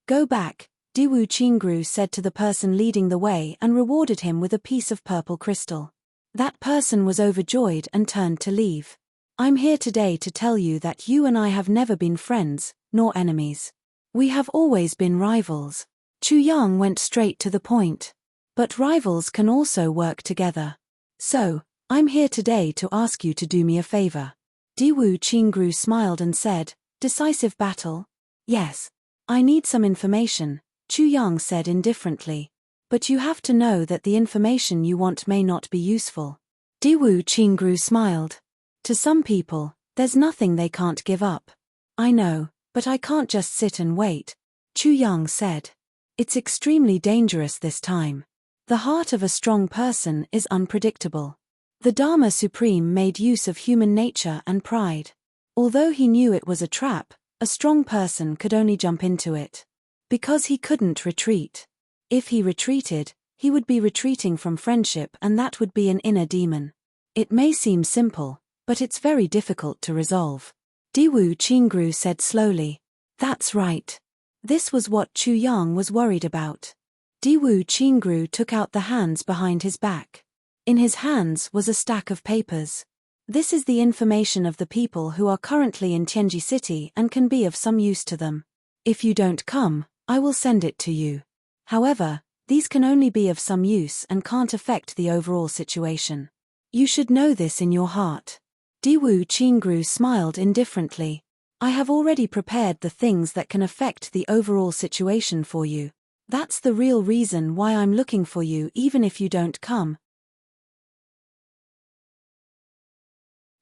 Go back, Diwu Qingru said to the person leading the way and rewarded him with a piece of purple crystal. That person was overjoyed and turned to leave. I'm here today to tell you that you and I have never been friends, nor enemies. We have always been rivals. Chu Yang went straight to the point. But rivals can also work together. So, I'm here today to ask you to do me a favor. Diwu Qingru smiled and said, decisive battle? Yes. I need some information, Chu Yang said indifferently. But you have to know that the information you want may not be useful. Diwu Qingru smiled. To some people, there's nothing they can't give up. I know, but I can't just sit and wait, Chu Yang said. It's extremely dangerous this time. The heart of a strong person is unpredictable. The Dharma Supreme made use of human nature and pride. Although he knew it was a trap, a strong person could only jump into it. Because he couldn't retreat. If he retreated, he would be retreating from friendship and that would be an inner demon. It may seem simple, but it's very difficult to resolve. Diwu Qingru said slowly. That's right. This was what Chu Yang was worried about. Diwu Qingru took out the hands behind his back. In his hands was a stack of papers. This is the information of the people who are currently in Tianji City and can be of some use to them. If you don't come, I will send it to you. However, these can only be of some use and can't affect the overall situation. You should know this in your heart. Diwu Qingru smiled indifferently. I have already prepared the things that can affect the overall situation for you. That's the real reason why I'm looking for you even if you don't come.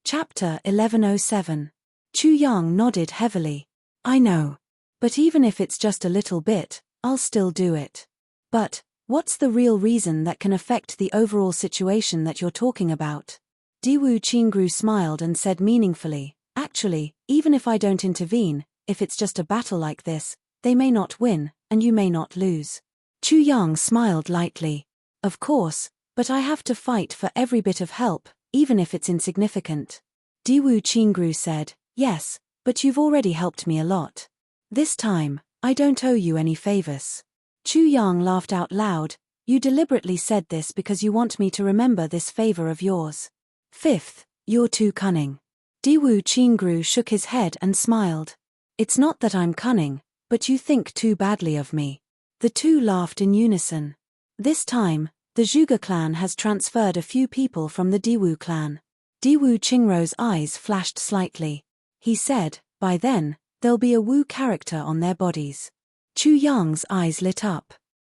Chapter 1107. Chu Yang nodded heavily. I know. But even if it's just a little bit, I'll still do it. But, what's the real reason that can affect the overall situation that you're talking about? Diwu Qingru smiled and said meaningfully, actually, even if I don't intervene, if it's just a battle like this, they may not win, and you may not lose. Chu Yang smiled lightly. Of course, but I have to fight for every bit of help, even if it's insignificant. Diwu Qingru said, yes, but you've already helped me a lot. This time, I don't owe you any favors. Chu Yang laughed out loud. You deliberately said this because you want me to remember this favor of yours. Fifth, you're too cunning. Diwu Qingru shook his head and smiled. It's not that I'm cunning, but you think too badly of me. The two laughed in unison. This time, the Zhuge clan has transferred a few people from the Diwu clan. Diwu Qingrou's eyes flashed slightly. He said, by then, there'll be a Wu character on their bodies. Chu Yang's eyes lit up.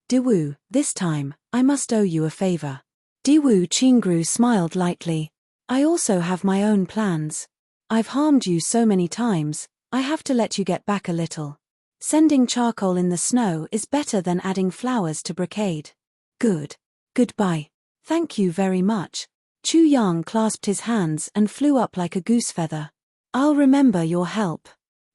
Diwu, this time, I must owe you a favor. Diwu Qingrou smiled lightly. I also have my own plans. I've harmed you so many times, I have to let you get back a little. Sending charcoal in the snow is better than adding flowers to brocade. Good. Goodbye. Thank you very much. Chu Yang clasped his hands and flew up like a goose feather. I'll remember your help.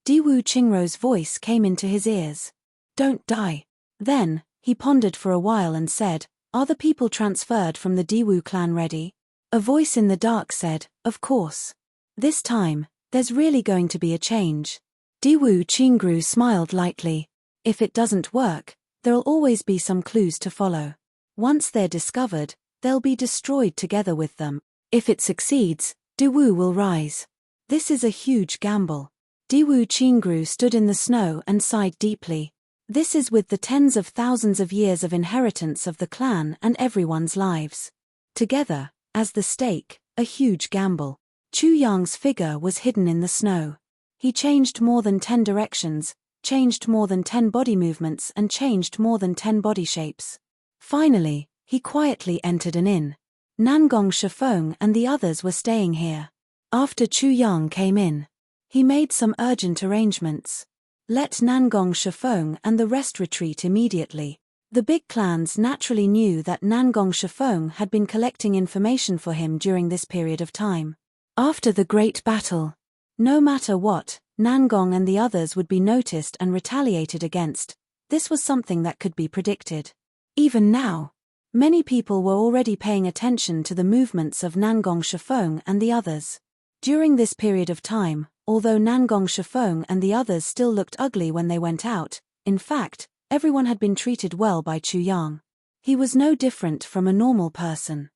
Diwu Qingrou's voice came into his ears. Don't die. Then, he pondered for a while and said, are the people transferred from the Diwu clan ready? A voice in the dark said, of course. This time, there's really going to be a change. Diwu Qingrou smiled lightly. If it doesn't work, there'll always be some clues to follow. Once they're discovered, they'll be destroyed together with them. If it succeeds, Diwu will rise. This is a huge gamble. Diwu Qingrou stood in the snow and sighed deeply. This is with the tens of thousands of years of inheritance of the clan and everyone's lives. Together, as the stake, a huge gamble. Chu Yang's figure was hidden in the snow. He changed more than 10 directions, changed more than 10 body movements and changed more than 10 body shapes. Finally, he quietly entered an inn. Nangong Shifeng and the others were staying here. After Chu Yang came in, he made some urgent arrangements. Let Nangong Shifeng and the rest retreat immediately. The big clans naturally knew that Nangong Shifeng had been collecting information for him during this period of time. After the great battle, no matter what, Nangong and the others would be noticed and retaliated against. This was something that could be predicted. Even now, many people were already paying attention to the movements of Nangong Shifeng and the others. During this period of time, although Nangong Shifeng and the others still looked ugly when they went out, in fact, everyone had been treated well by Chu Yang. He was no different from a normal person.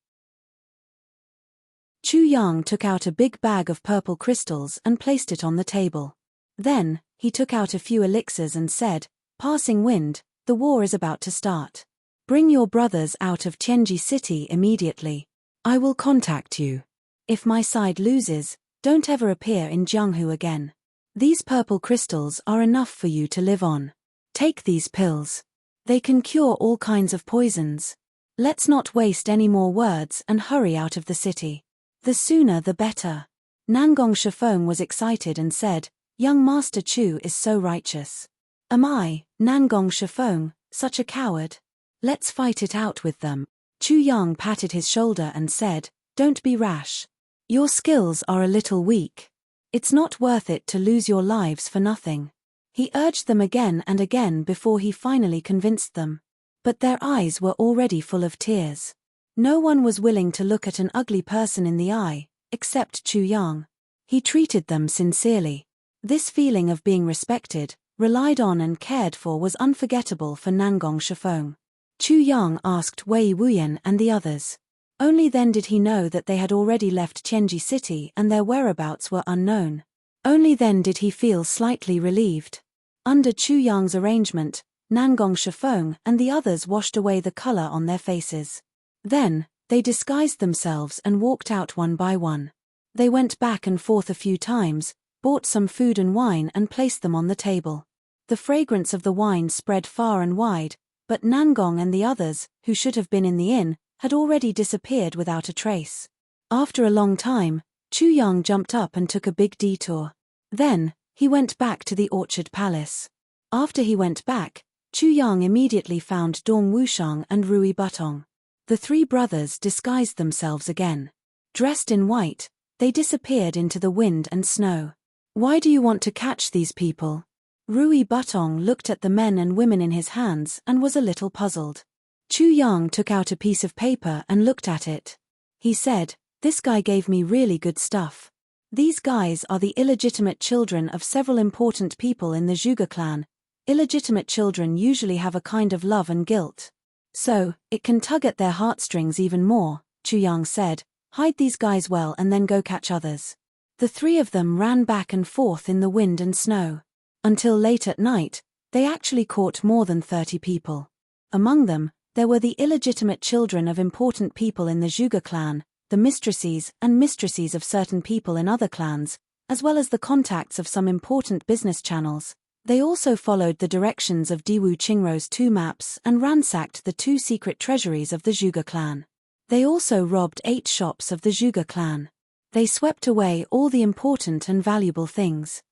Chu Yang took out a big bag of purple crystals and placed it on the table. Then, he took out a few elixirs and said, Passing wind, the war is about to start. Bring your brothers out of Tianji City immediately. I will contact you. If my side loses, don't ever appear in Jianghu again. These purple crystals are enough for you to live on. Take these pills. They can cure all kinds of poisons. Let's not waste any more words and hurry out of the city. The sooner the better. Nangong Shifeng was excited and said, Young Master Chu is so righteous. Am I, Nangong Shifeng, such a coward? Let's fight it out with them. Chu Yang patted his shoulder and said, Don't be rash. Your skills are a little weak. It's not worth it to lose your lives for nothing. He urged them again and again before he finally convinced them. But their eyes were already full of tears. No one was willing to look at an ugly person in the eye, except Chu Yang. He treated them sincerely. This feeling of being respected, relied on and cared for was unforgettable for Nangong Shifeng. Chu Yang asked Wei Wuyan and the others. Only then did he know that they had already left Tianji City and their whereabouts were unknown. Only then did he feel slightly relieved. Under Chu Yang's arrangement, Nangong Shifeng and the others washed away the color on their faces. Then, they disguised themselves and walked out one by one. They went back and forth a few times, bought some food and wine and placed them on the table. The fragrance of the wine spread far and wide, but Nangong and the others, who should have been in the inn, had already disappeared without a trace. After a long time, Chu Yang jumped up and took a big detour. Then, he went back to the Orchard Palace. After he went back, Chu Yang immediately found Dong Wushang and Rui Butong. The three brothers disguised themselves again. Dressed in white, they disappeared into the wind and snow. Why do you want to catch these people? Rui Butong looked at the men and women in his hands and was a little puzzled. Chu Yang took out a piece of paper and looked at it. He said, This guy gave me really good stuff. These guys are the illegitimate children of several important people in the Zhuge clan. Illegitimate children usually have a kind of love and guilt. So, it can tug at their heartstrings even more, Chu Yang said. Hide these guys well and then go catch others. The three of them ran back and forth in the wind and snow. Until late at night, they actually caught more than 30 people. Among them, There were the illegitimate children of important people in the Zhuge clan, the mistresses and mistresses of certain people in other clans, as well as the contacts of some important business channels. They also followed the directions of Diwu Qingrou's 2 maps and ransacked the 2 secret treasuries of the Zhuge clan. They also robbed 8 shops of the Zhuge clan. They swept away all the important and valuable things.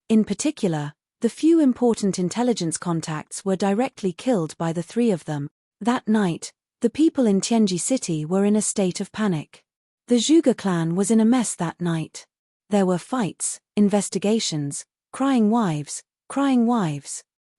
In particular, the few important intelligence contacts were directly killed by the 3 of them. That night, the people in Tianji City were in a state of panic. The Zhuge clan was in a mess that night. There were fights, investigations, crying wives.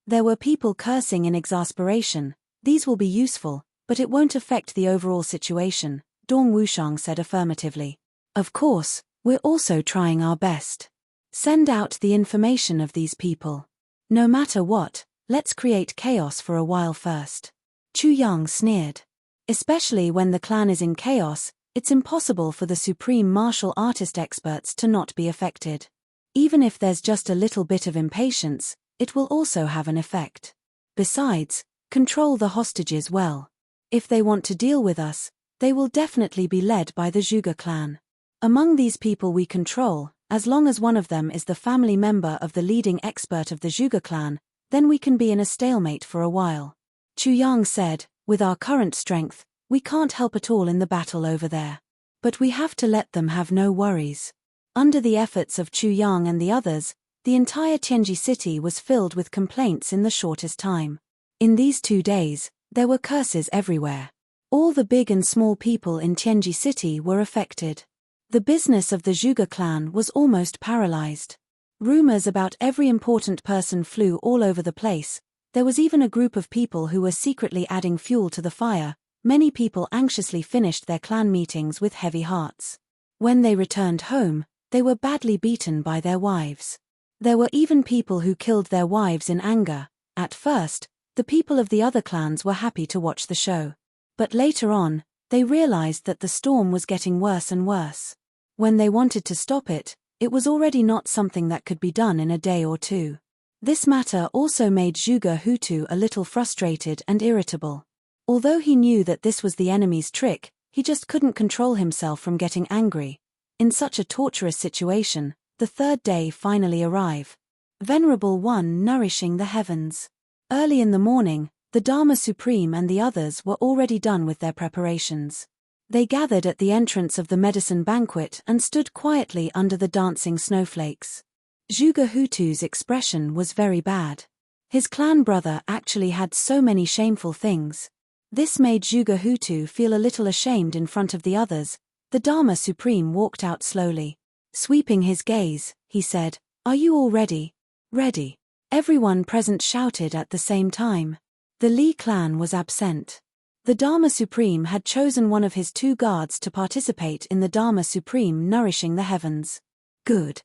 There were people cursing in exasperation. These will be useful, but it won't affect the overall situation, Dong Wushang said affirmatively. Of course, we're also trying our best. Send out the information of these people. No matter what, let's create chaos for a while first. Chu Yang sneered. Especially when the clan is in chaos, it's impossible for the supreme martial artist experts to not be affected. Even if there's just a little bit of impatience, it will also have an effect. Besides, control the hostages well. If they want to deal with us, they will definitely be led by the Zhuge clan. Among these people we control, as long as one of them is the family member of the leading expert of the Zhuge clan, then we can be in a stalemate for a while. Chu Yang said, with our current strength, we can't help at all in the battle over there. But we have to let them have no worries. Under the efforts of Chu Yang and the others, the entire Tianji city was filled with complaints in the shortest time. In these 2 days, there were curses everywhere. All the big and small people in Tianji city were affected. The business of the Zhuge clan was almost paralyzed. Rumors about every important person flew all over the place. There was even a group of people who were secretly adding fuel to the fire. Many people anxiously finished their clan meetings with heavy hearts. When they returned home, they were badly beaten by their wives. There were even people who killed their wives in anger. At first, the people of the other clans were happy to watch the show. But later on, they realized that the storm was getting worse and worse. When they wanted to stop it, it was already not something that could be done in a day or 2. This matter also made Zhuge Hutu a little frustrated and irritable. Although he knew that this was the enemy's trick, he just couldn't control himself from getting angry. In such a torturous situation, the 3rd day finally arrived. Venerable One nourishing the heavens. Early in the morning, the Dharma Supreme and the others were already done with their preparations. They gathered at the entrance of the medicine banquet and stood quietly under the dancing snowflakes. Zhuge Hutu's expression was very bad. His clan brother actually had so many shameful things. This made Zhuge Hutu feel a little ashamed in front of the others. The Dharma Supreme walked out slowly. Sweeping his gaze, he said, "Are you all ready?" "Ready." Everyone present shouted at the same time. The Li clan was absent. The Dharma Supreme had chosen one of his 2 guards to participate in the Dharma Supreme nourishing the heavens. Good.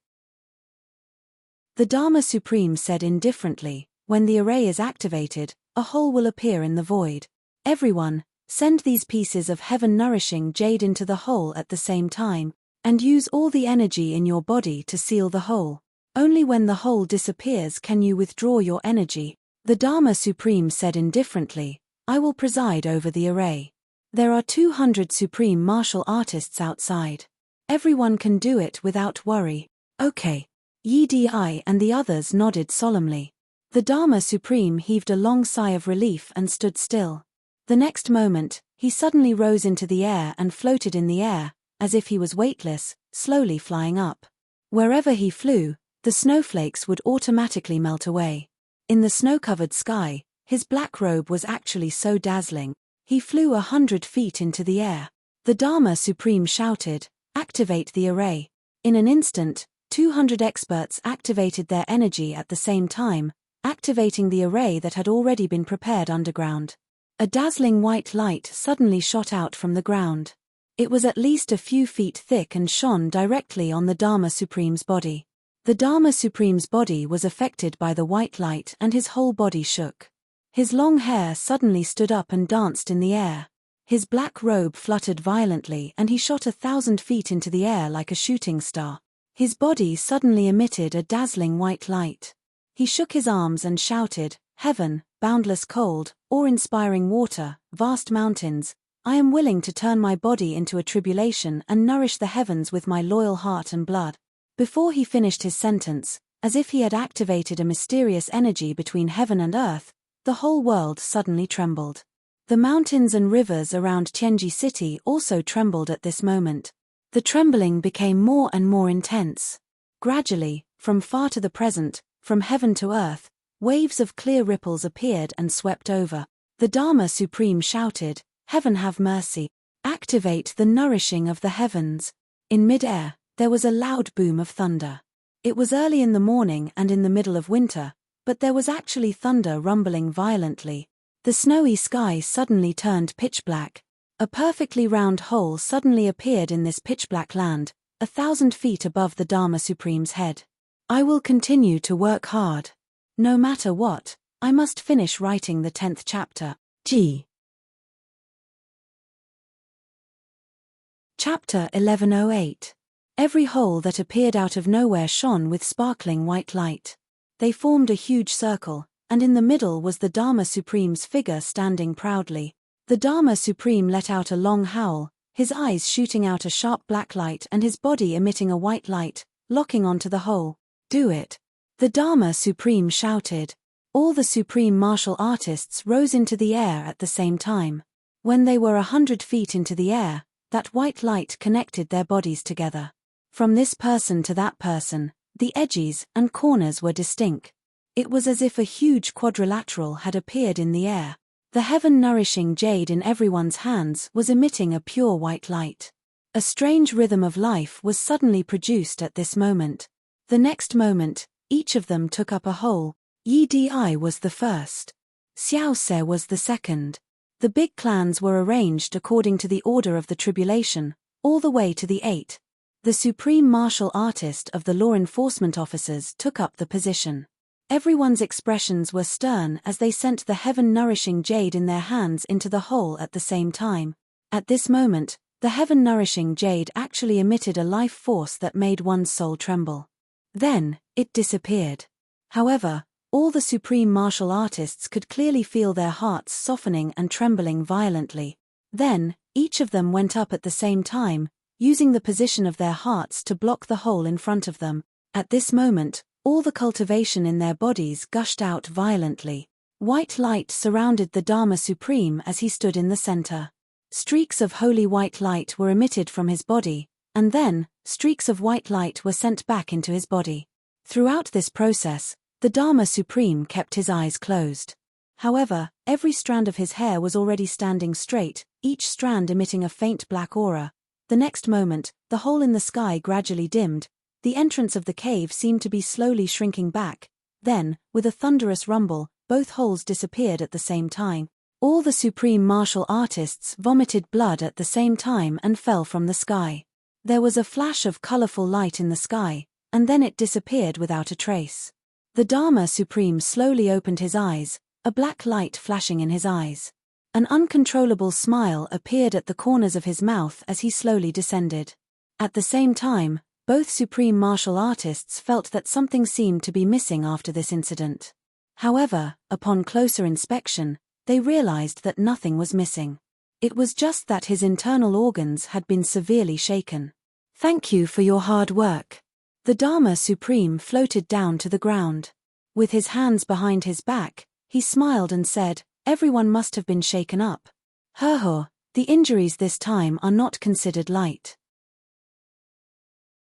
The Dharma Supreme said indifferently, when the array is activated, a hole will appear in the void. Everyone, send these pieces of heaven-nourishing jade into the hole at the same time, and use all the energy in your body to seal the hole. Only when the hole disappears can you withdraw your energy. The Dharma Supreme said indifferently, I will preside over the array. There are 200 supreme martial artists outside. Everyone can do it without worry. Okay. Yi Di and the others nodded solemnly. The Dharma Supreme heaved a long sigh of relief and stood still. The next moment, he suddenly rose into the air and floated in the air, as if he was weightless, slowly flying up. Wherever he flew, the snowflakes would automatically melt away. In the snow-covered sky, his black robe was actually so dazzling, he flew 100 feet into the air. The Dharma Supreme shouted, "Activate the array." In an instant, 200 experts activated their energy at the same time, activating the array that had already been prepared underground. A dazzling white light suddenly shot out from the ground. It was at least a few feet thick and shone directly on the Dharma Supreme's body. The Dharma Supreme's body was affected by the white light and his whole body shook. His long hair suddenly stood up and danced in the air. His black robe fluttered violently and he shot 1,000 feet into the air like a shooting star. His body suddenly emitted a dazzling white light. He shook his arms and shouted, heaven, boundless cold, awe-inspiring water, vast mountains, I am willing to turn my body into a tribulation and nourish the heavens with my loyal heart and blood. Before he finished his sentence, as if he had activated a mysterious energy between heaven and earth, the whole world suddenly trembled. The mountains and rivers around Tianji City also trembled at this moment. The trembling became more and more intense. Gradually, from far to the present, from heaven to earth, waves of clear ripples appeared and swept over. The Dharma Supreme shouted, "Heaven have mercy. Activate the nourishing of the heavens." In mid-air, there was a loud boom of thunder. It was early in the morning and in the middle of winter, but there was actually thunder rumbling violently. The snowy sky suddenly turned pitch black. A perfectly round hole suddenly appeared in this pitch-black land, 1,000 feet above the Dharma Supreme's head. I will continue to work hard. No matter what, I must finish writing the 10th chapter. G. Chapter 1108. Every hole that appeared out of nowhere shone with sparkling white light. They formed a huge circle, and in the middle was the Dharma Supreme's figure standing proudly. The Dharma Supreme let out a long howl, his eyes shooting out a sharp black light and his body emitting a white light, locking onto the hole. "Do it!" The Dharma Supreme shouted. All the supreme martial artists rose into the air at the same time. When they were 100 feet into the air, that white light connected their bodies together. From this person to that person, the edges and corners were distinct. It was as if a huge quadrilateral had appeared in the air. The heaven-nourishing jade in everyone's hands was emitting a pure white light. A strange rhythm of life was suddenly produced at this moment. The next moment, each of them took up a hole. Yi Di was the first. Xiao Se was the second. The big clans were arranged according to the order of the tribulation, all the way to the 8. The supreme martial artist of the law enforcement officers took up the position. Everyone's expressions were stern as they sent the heaven-nourishing jade in their hands into the hole at the same time. At this moment, the heaven-nourishing jade actually emitted a life force that made one's soul tremble. Then, it disappeared. However, all the supreme martial artists could clearly feel their hearts softening and trembling violently. Then, each of them went up at the same time, using the position of their hearts to block the hole in front of them. At this moment, all the cultivation in their bodies gushed out violently. White light surrounded the Dharma Supreme as he stood in the center. Streaks of holy white light were emitted from his body, and then, streaks of white light were sent back into his body. Throughout this process, the Dharma Supreme kept his eyes closed. However, every strand of his hair was already standing straight, each strand emitting a faint black aura. The next moment, the hole in the sky gradually dimmed. The entrance of the cave seemed to be slowly shrinking back. Then, with a thunderous rumble, both holes disappeared at the same time. All the supreme martial artists vomited blood at the same time and fell from the sky. There was a flash of colorful light in the sky, and then it disappeared without a trace. The Dharma Supreme slowly opened his eyes, a black light flashing in his eyes. An uncontrollable smile appeared at the corners of his mouth as he slowly descended. At the same time, both supreme martial artists felt that something seemed to be missing after this incident. However, upon closer inspection, they realized that nothing was missing. It was just that his internal organs had been severely shaken. "Thank you for your hard work." The Dharma Supreme floated down to the ground. With his hands behind his back, he smiled and said, "Everyone must have been shaken up. Herho, the injuries this time are not considered light.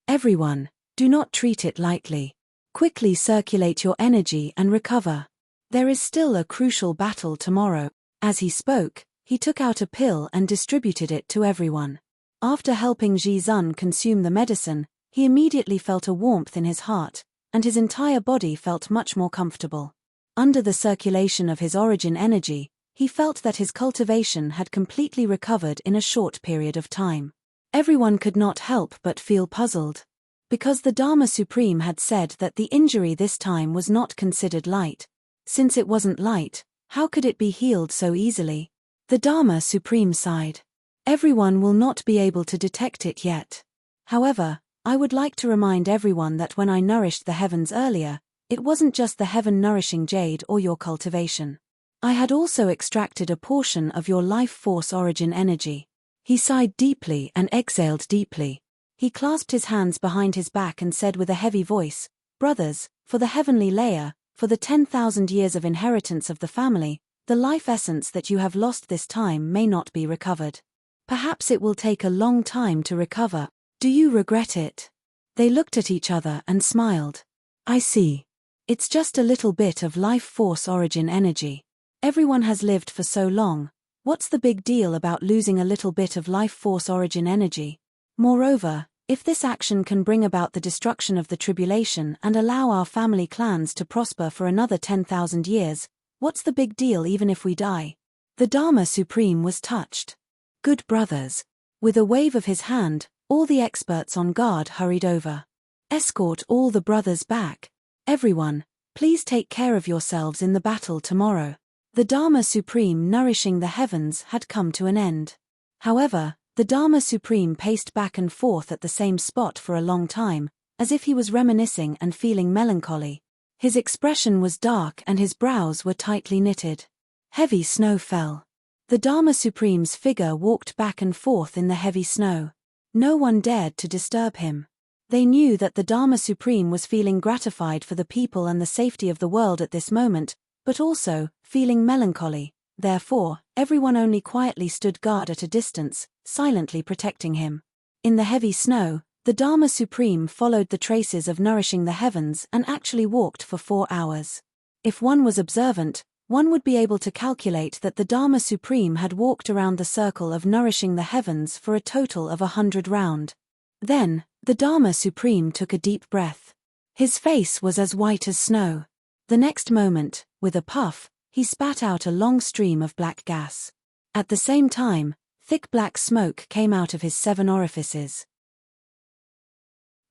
Everyone, do not treat it lightly. Quickly circulate your energy and recover. There is still a crucial battle tomorrow." As he spoke, he took out a pill and distributed it to everyone. After helping Ji Zun consume the medicine, he immediately felt a warmth in his heart, and his entire body felt much more comfortable. Under the circulation of his origin energy, he felt that his cultivation had completely recovered in a short period of time. Everyone could not help but feel puzzled. Because the Dharma Supreme had said that the injury this time was not considered light. Since it wasn't light, how could it be healed so easily? The Dharma Supreme sighed. Everyone will not be able to detect it yet. However, I would like to remind everyone that when I nourished the heavens earlier, It wasn't just the heaven-nourishing jade or your cultivation. I had also extracted a portion of your life force origin energy. He sighed deeply and exhaled deeply. He clasped his hands behind his back and said with a heavy voice, "Brothers, for the heavenly layer, for the 10,000 years of inheritance of the family, the life essence that you have lost this time may not be recovered. Perhaps it will take a long time to recover. Do you regret it?" They looked at each other and smiled. "I see. It's just a little bit of life force origin energy. Everyone has lived for so long. What's the big deal about losing a little bit of life force origin energy? Moreover, if this action can bring about the destruction of the tribulation and allow our family clans to prosper for another 10,000 years, what's the big deal even if we die?" The Dharma Supreme was touched. "Good brothers." With a wave of his hand, all the experts on guard hurried over. "Escort all the brothers back. Everyone, please take care of yourselves in the battle tomorrow." The Dharma Supreme nourishing the heavens had come to an end. However, the Dharma Supreme paced back and forth at the same spot for a long time, as if he was reminiscing and feeling melancholy. His expression was dark and his brows were tightly knitted. Heavy snow fell. The Dharma Supreme's figure walked back and forth in the heavy snow. No one dared to disturb him. They knew that the Dharma Supreme was feeling gratified for the people and the safety of the world at this moment, but also feeling melancholy. Therefore, everyone only quietly stood guard at a distance, silently protecting him. In the heavy snow, the Dharma Supreme followed the traces of nourishing the heavens and actually walked for 4 hours. If one was observant, one would be able to calculate that the Dharma Supreme had walked around the circle of nourishing the heavens for a total of 100 rounds. Then, the Dharma Supreme took a deep breath. His face was as white as snow. The next moment, with a puff, he spat out a long stream of black gas. At the same time, thick black smoke came out of his 7 orifices.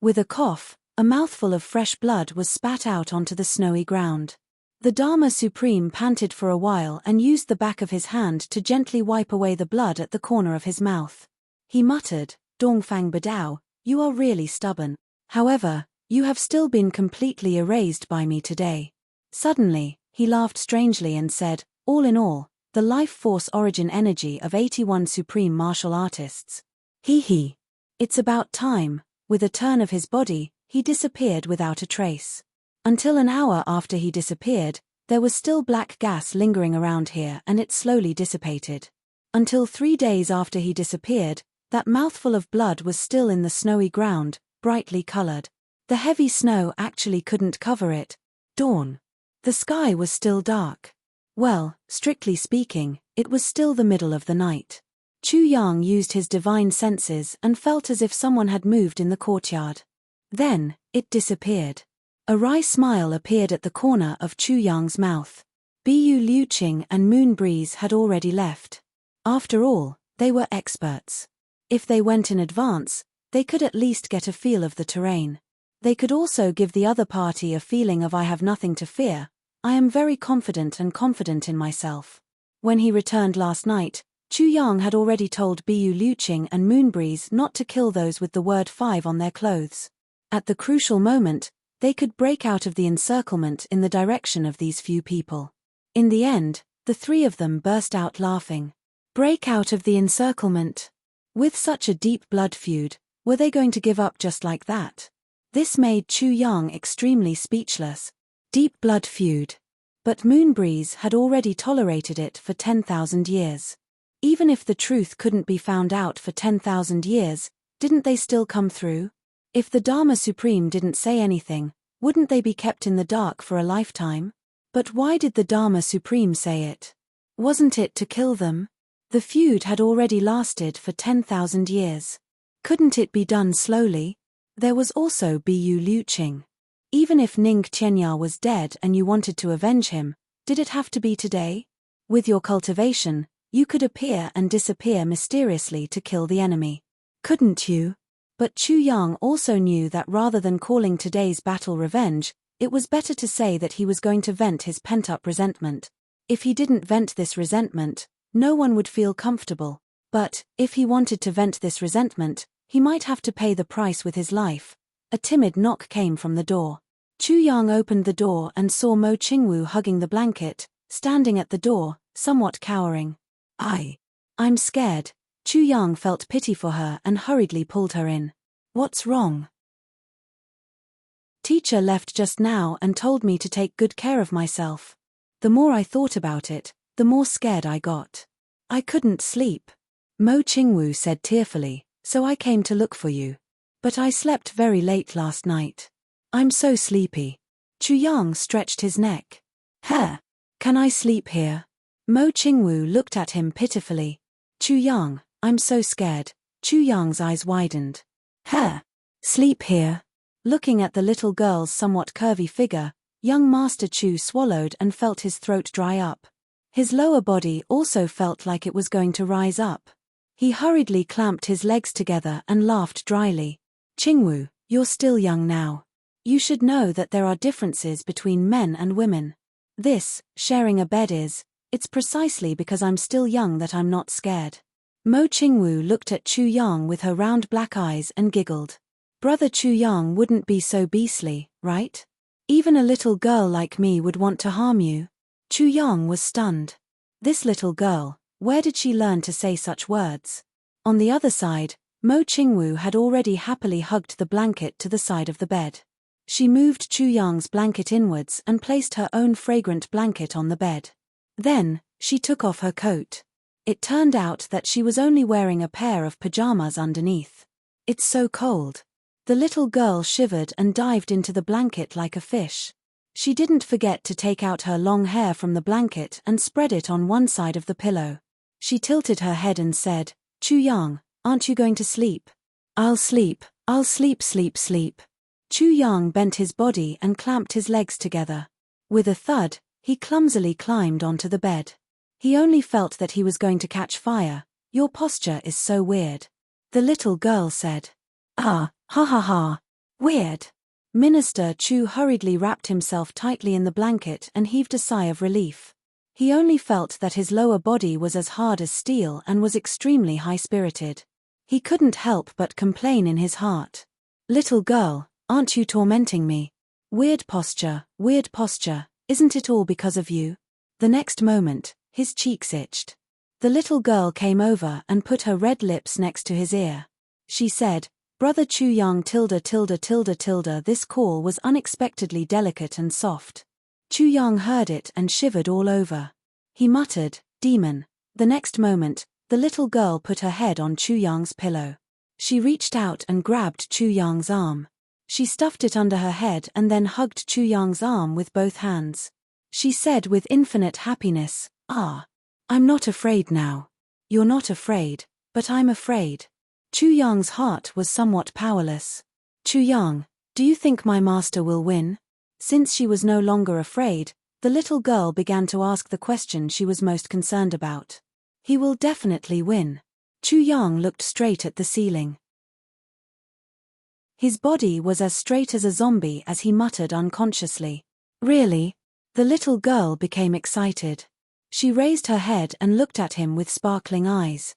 With a cough, a mouthful of fresh blood was spat out onto the snowy ground. The Dharma Supreme panted for a while and used the back of his hand to gently wipe away the blood at the corner of his mouth. He muttered, "Dongfang Badao, you are really stubborn. However, you have still been completely erased by me today." Suddenly, he laughed strangely and said, "All in all, the life force origin energy of 81 supreme martial artists. Hee hee. It's about time." With a turn of his body, he disappeared without a trace. Until an hour after he disappeared, there was still black gas lingering around here and it slowly dissipated. Until 3 days after he disappeared, that mouthful of blood was still in the snowy ground, brightly colored. The heavy snow actually couldn't cover it. Dawn. The sky was still dark. Well, strictly speaking, it was still the middle of the night. Chu Yang used his divine senses and felt as if someone had moved in the courtyard. Then, it disappeared. A wry smile appeared at the corner of Chu Yang's mouth. Bu Liuqing and Moon Breeze had already left. After all, they were experts. If they went in advance, they could at least get a feel of the terrain. They could also give the other party a feeling of "I have nothing to fear. I am very confident in myself." When he returned last night, Chu Yang had already told Bu Liuqing and Moonbreeze not to kill those with the word 5 on their clothes. At the crucial moment, they could break out of the encirclement in the direction of these few people. In the end, the 3 of them burst out laughing. Break out of the encirclement? With such a deep blood feud, were they going to give up just like that? This made Chu Yang extremely speechless. Deep blood feud. But Moonbreeze had already tolerated it for 10,000 years. Even if the truth couldn't be found out for 10,000 years, didn't they still come through? If the Dharma Supreme didn't say anything, wouldn't they be kept in the dark for a lifetime? But why did the Dharma Supreme say it? Wasn't it to kill them? The feud had already lasted for 10,000 years. Couldn't it be done slowly? There was also Bu Liuqing. Even if Ning Qianya was dead and you wanted to avenge him, did it have to be today? With your cultivation, you could appear and disappear mysteriously to kill the enemy. Couldn't you? But Chu Yang also knew that rather than calling today's battle revenge, it was better to say that he was going to vent his pent-up resentment. If he didn't vent this resentment, no one would feel comfortable. But, if he wanted to vent this resentment, he might have to pay the price with his life. A timid knock came from the door. Chu Yang opened the door and saw Mo Qingwu hugging the blanket, standing at the door, somewhat cowering. I'm scared. Chu Yang felt pity for her and hurriedly pulled her in. What's wrong? Teacher left just now and told me to take good care of myself. The more I thought about it, the more scared I got. I couldn't sleep. Mo Qingwu said tearfully, so I came to look for you. But I slept very late last night. I'm so sleepy. Chu Yang stretched his neck. Can I sleep here? Mo Qingwu looked at him pitifully. Chu Yang, I'm so scared. Chu Yang's eyes widened. Sleep here? Looking at the little girl's somewhat curvy figure, young Master Chu swallowed and felt his throat dry up. His lower body also felt like it was going to rise up. He hurriedly clamped his legs together and laughed dryly. Qingwu, you're still young now. You should know that there are differences between men and women. This, sharing a bed it's precisely because I'm still young that I'm not scared. Mo Qingwu looked at Chu Yang with her round black eyes and giggled. Brother Chu Yang wouldn't be so beastly, right? Even a little girl like me would want to harm you. Chu Yang was stunned. This little girl, where did she learn to say such words? On the other side, Mo Qingwu had already happily hugged the blanket to the side of the bed. She moved Chu Yang's blanket inwards and placed her own fragrant blanket on the bed. Then, she took off her coat. It turned out that she was only wearing a pair of pajamas underneath. It's so cold. The little girl shivered and dived into the blanket like a fish. She didn't forget to take out her long hair from the blanket and spread it on one side of the pillow. She tilted her head and said, Chu Yang, aren't you going to sleep? I'll sleep. Sleep. Chu Yang bent his body and clamped his legs together. With a thud, he clumsily climbed onto the bed. He only felt that he was going to catch fire. Your posture is so weird. The little girl said. Ha. Weird. Minister Chu hurriedly wrapped himself tightly in the blanket and heaved a sigh of relief. He only felt that his lower body was as hard as steel and was extremely high-spirited. He couldn't help but complain in his heart. Little girl, aren't you tormenting me? Weird posture, isn't it all because of you? The next moment, his cheeks itched. The little girl came over and put her red lips next to his ear. She said, Brother Chu Yang tilde. This call was unexpectedly delicate and soft. Chu Yang heard it and shivered all over. He muttered, demon. The next moment, the little girl put her head on Chu Yang's pillow. She reached out and grabbed Chu Yang's arm. She stuffed it under her head and then hugged Chu Yang's arm with both hands. She said with infinite happiness, I'm not afraid now. You're not afraid, but I'm afraid. Chu Yang's heart was somewhat powerless. Chu Yang, do you think my master will win? Since she was no longer afraid, the little girl began to ask the question she was most concerned about. He will definitely win. Chu Yang looked straight at the ceiling. His body was as straight as a zombie as he muttered unconsciously. Really? The little girl became excited. She raised her head and looked at him with sparkling eyes.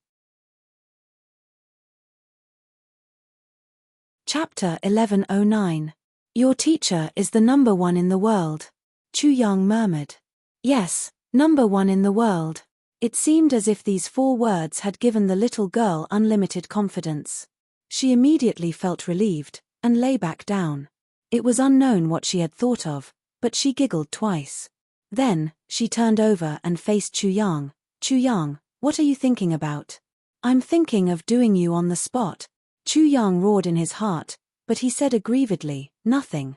Chapter 1109. Your teacher is the number one in the world. Chu Yang murmured. Yes, number one in the world. It seemed as if these 4 words had given the little girl unlimited confidence. She immediately felt relieved, and lay back down. It was unknown what she had thought of, but she giggled twice. Then, she turned over and faced Chu Yang. Chu Yang, what are you thinking about? I'm thinking of doing you on the spot. Chu Yang roared in his heart, but he said aggrievedly, nothing.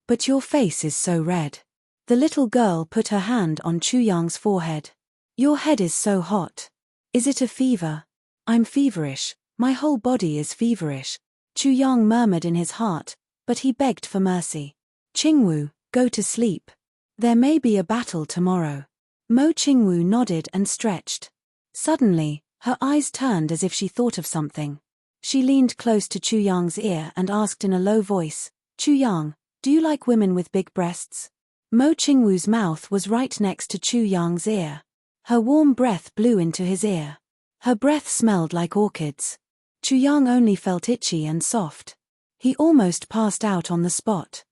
But your face is so red. The little girl put her hand on Chu Yang's forehead. Your head is so hot. Is it a fever? I'm feverish, my whole body is feverish. Chu Yang murmured in his heart, but he begged for mercy. Qingwu, go to sleep. There may be a battle tomorrow. Mo Qingwu nodded and stretched. Suddenly, her eyes turned as if she thought of something. She leaned close to Chu Yang's ear and asked in a low voice, Chu Yang, do you like women with big breasts? Mo Qingwu's mouth was right next to Chu Yang's ear. Her warm breath blew into his ear. Her breath smelled like orchids. Chu Yang only felt itchy and soft. He almost passed out on the spot.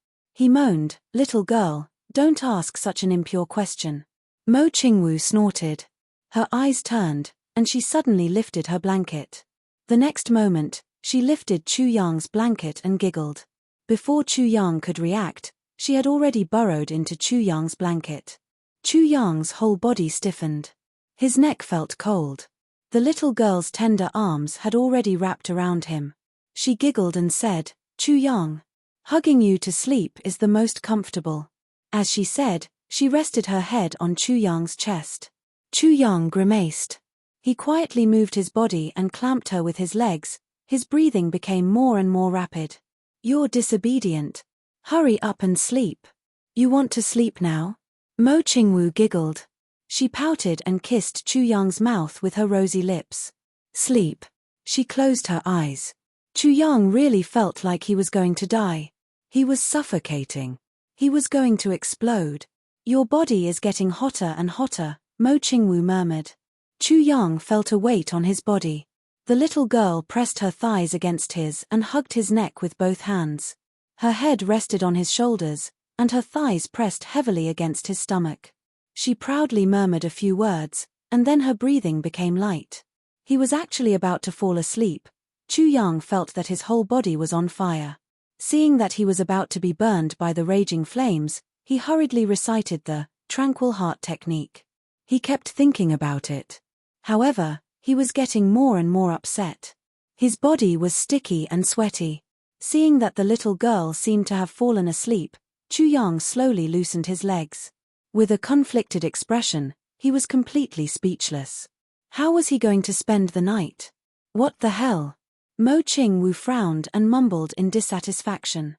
He moaned, "Little girl, don't ask such an impure question." Mo Qingwu snorted. Her eyes turned, and she suddenly lifted her blanket. The next moment, she lifted Chu Yang's blanket and giggled. Before Chu Yang could react, she had already burrowed into Chu Yang's blanket. Chu Yang's whole body stiffened. His neck felt cold. The little girl's tender arms had already wrapped around him. She giggled and said, "Chu Yang, hugging you to sleep is the most comfortable." As she said, she rested her head on Chu Yang's chest. Chu Yang grimaced. He quietly moved his body and clamped her with his legs. His breathing became more and more rapid. "You're disobedient. Hurry up and sleep." "You want to sleep now?" Mo Qingwu giggled. She pouted and kissed Chu Yang's mouth with her rosy lips. "Sleep." She closed her eyes. Chu Yang really felt like he was going to die. He was suffocating. He was going to explode. "Your body is getting hotter and hotter," Mo Qingwu murmured. Chu Yang felt a weight on his body. The little girl pressed her thighs against his and hugged his neck with both hands. Her head rested on his shoulders, and her thighs pressed heavily against his stomach. She proudly murmured a few words, and then her breathing became light. He was actually about to fall asleep. Chu Yang felt that his whole body was on fire. Seeing that he was about to be burned by the raging flames, he hurriedly recited the tranquil heart technique. He kept thinking about it. However, he was getting more and more upset. His body was sticky and sweaty. Seeing that the little girl seemed to have fallen asleep, Chu Yang slowly loosened his legs. With a conflicted expression, he was completely speechless. How was he going to spend the night? What the hell? Mo Qingwu frowned and mumbled in dissatisfaction.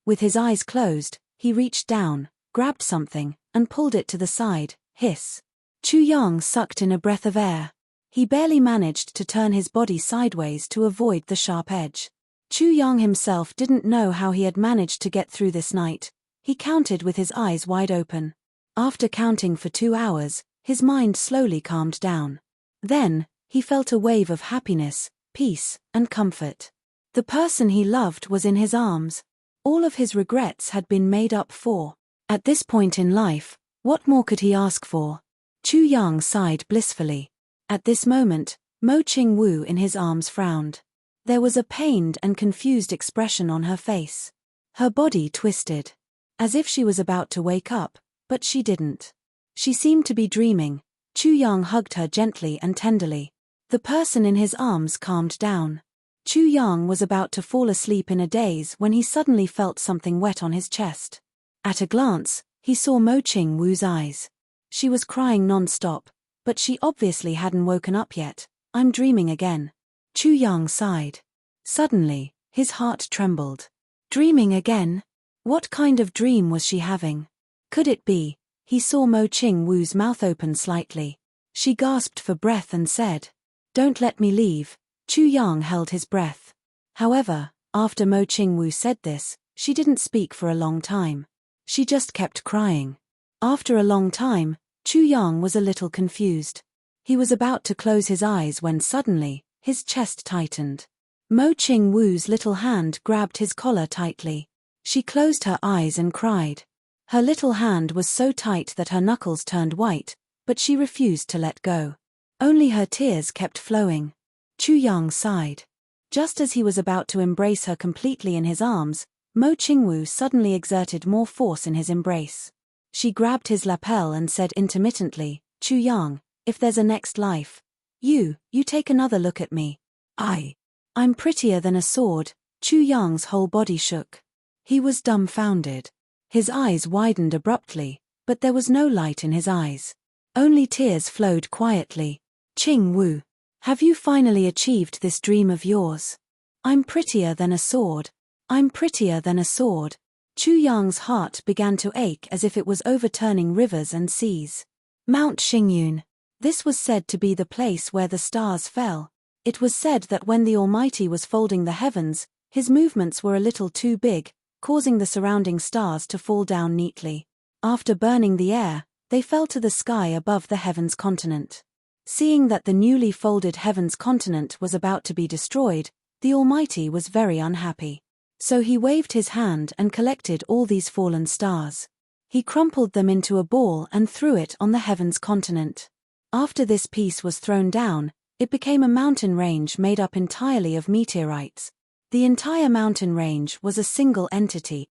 With his eyes closed, he reached down, grabbed something, and pulled it to the side. Hiss. Chu Yang sucked in a breath of air. He barely managed to turn his body sideways to avoid the sharp edge. Chu Yang himself didn't know how he had managed to get through this night. He counted with his eyes wide open. After counting for 2 hours, his mind slowly calmed down. Then, he felt a wave of happiness, peace, and comfort. The person he loved was in his arms. All of his regrets had been made up for. At this point in life, what more could he ask for? Chu Yang sighed blissfully. At this moment, Mo Qingwu in his arms frowned. There was a pained and confused expression on her face. Her body twisted. As if she was about to wake up, but she didn't. She seemed to be dreaming. Chu Yang hugged her gently and tenderly. The person in his arms calmed down. Chu Yang was about to fall asleep in a daze when he suddenly felt something wet on his chest. At a glance, he saw Mo Qingwu's eyes. She was crying non-stop, but she obviously hadn't woken up yet. "I'm dreaming again." Chu Yang sighed. Suddenly, his heart trembled. Dreaming again? What kind of dream was she having? Could it be? He saw Mo Qingwu's mouth open slightly. She gasped for breath and said, "Don't let me leave." Chu Yang held his breath. However, after Mo Qingwu said this, she didn't speak for a long time. She just kept crying. After a long time, Chu Yang was a little confused. He was about to close his eyes when suddenly, his chest tightened. Mo Qingwu's little hand grabbed his collar tightly. She closed her eyes and cried. Her little hand was so tight that her knuckles turned white, but she refused to let go. Only her tears kept flowing. Chu Yang sighed. Just as he was about to embrace her completely in his arms, Mo Qingwu suddenly exerted more force in his embrace. She grabbed his lapel and said intermittently, "Chu Yang, if there's a next life, you take another look at me. I'm prettier than a sword." Chu Yang's whole body shook. He was dumbfounded. His eyes widened abruptly, but there was no light in his eyes. Only tears flowed quietly. "Qingwu, have you finally achieved this dream of yours? I'm prettier than a sword. I'm prettier than a sword." Chu Yang's heart began to ache as if it was overturning rivers and seas. Mount Xingyun. This was said to be the place where the stars fell. It was said that when the Almighty was folding the heavens, his movements were a little too big, causing the surrounding stars to fall down neatly. After burning the air, they fell to the sky above the heavens continent. Seeing that the newly folded heavens continent was about to be destroyed, the Almighty was very unhappy. So he waved his hand and collected all these fallen stars. He crumpled them into a ball and threw it on the heavens continent. After this piece was thrown down, it became a mountain range made up entirely of meteorites. The entire mountain range was a single entity.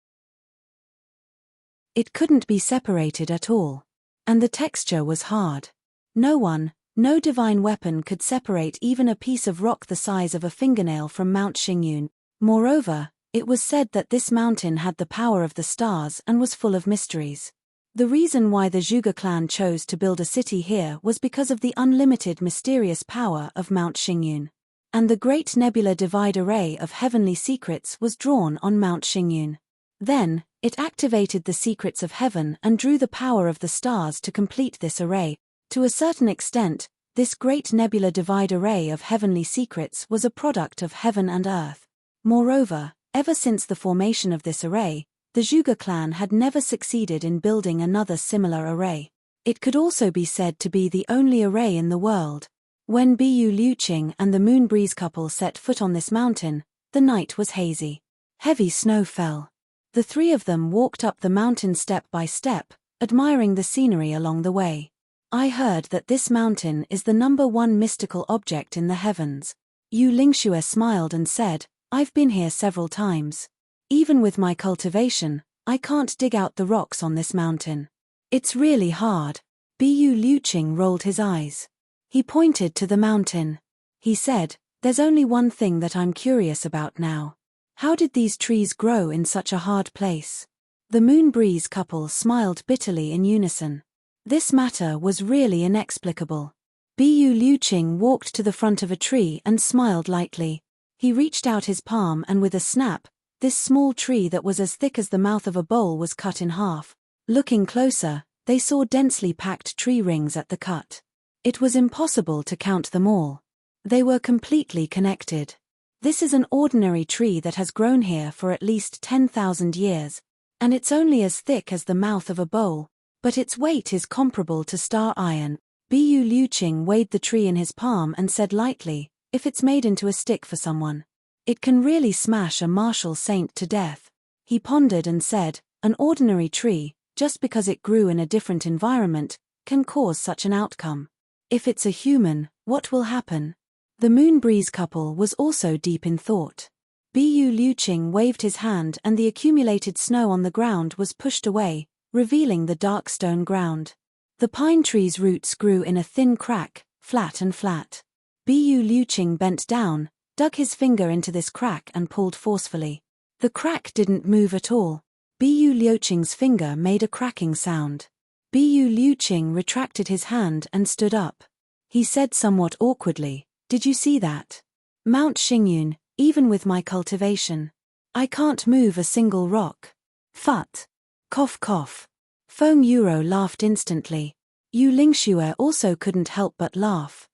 It couldn't be separated at all. And the texture was hard. No divine weapon could separate even a piece of rock the size of a fingernail from Mount Xingyun. Moreover, it was said that this mountain had the power of the stars and was full of mysteries. The reason why the Zhuge clan chose to build a city here was because of the unlimited mysterious power of Mount Xingyun. And the great nebular divide array of heavenly secrets was drawn on Mount Xingyun. Then, it activated the secrets of heaven and drew the power of the stars to complete this array. To a certain extent, this great nebular divide array of heavenly secrets was a product of heaven and earth. Moreover, ever since the formation of this array, the Zhuge clan had never succeeded in building another similar array. It could also be said to be the only array in the world. When Bu Liuqing and the Moon Breeze couple set foot on this mountain, the night was hazy. Heavy snow fell. The three of them walked up the mountain step by step, admiring the scenery along the way. I heard that this mountain is the #1 mystical object in the heavens. Yu Lingxue smiled and said, I've been here several times. Even with my cultivation, I can't dig out the rocks on this mountain. It's really hard. Bu Liuqing rolled his eyes. He pointed to the mountain. He said, there's only one thing that I'm curious about now. How did these trees grow in such a hard place? The Moon Breeze couple smiled bitterly in unison. This matter was really inexplicable. Bu Liuqing walked to the front of a tree and smiled lightly. He reached out his palm and with a snap, this small tree that was as thick as the mouth of a bowl was cut in half. Looking closer, they saw densely packed tree rings at the cut. It was impossible to count them all. They were completely connected. This is an ordinary tree that has grown here for at least 10,000 years, and it's only as thick as the mouth of a bowl, but its weight is comparable to star iron. Bu Liuqing weighed the tree in his palm and said lightly, if it's made into a stick for someone, it can really smash a martial saint to death. He pondered and said, an ordinary tree, just because it grew in a different environment, can cause such an outcome. If it's a human, what will happen? The Moon Breeze couple was also deep in thought. Bu Liuqing waved his hand and the accumulated snow on the ground was pushed away, revealing the dark stone ground. The pine tree's roots grew in a thin crack, flat and flat. Bu Liuqing bent down, dug his finger into this crack and pulled forcefully. The crack didn't move at all. Bu Liuqing's finger made a cracking sound. Bu Liuqing retracted his hand and stood up. He said somewhat awkwardly, did you see that? Mount Xingyun, even with my cultivation, I can't move a single rock. Phut. Cough cough. Feng Yuro laughed instantly. Yu Lingxue also couldn't help but laugh.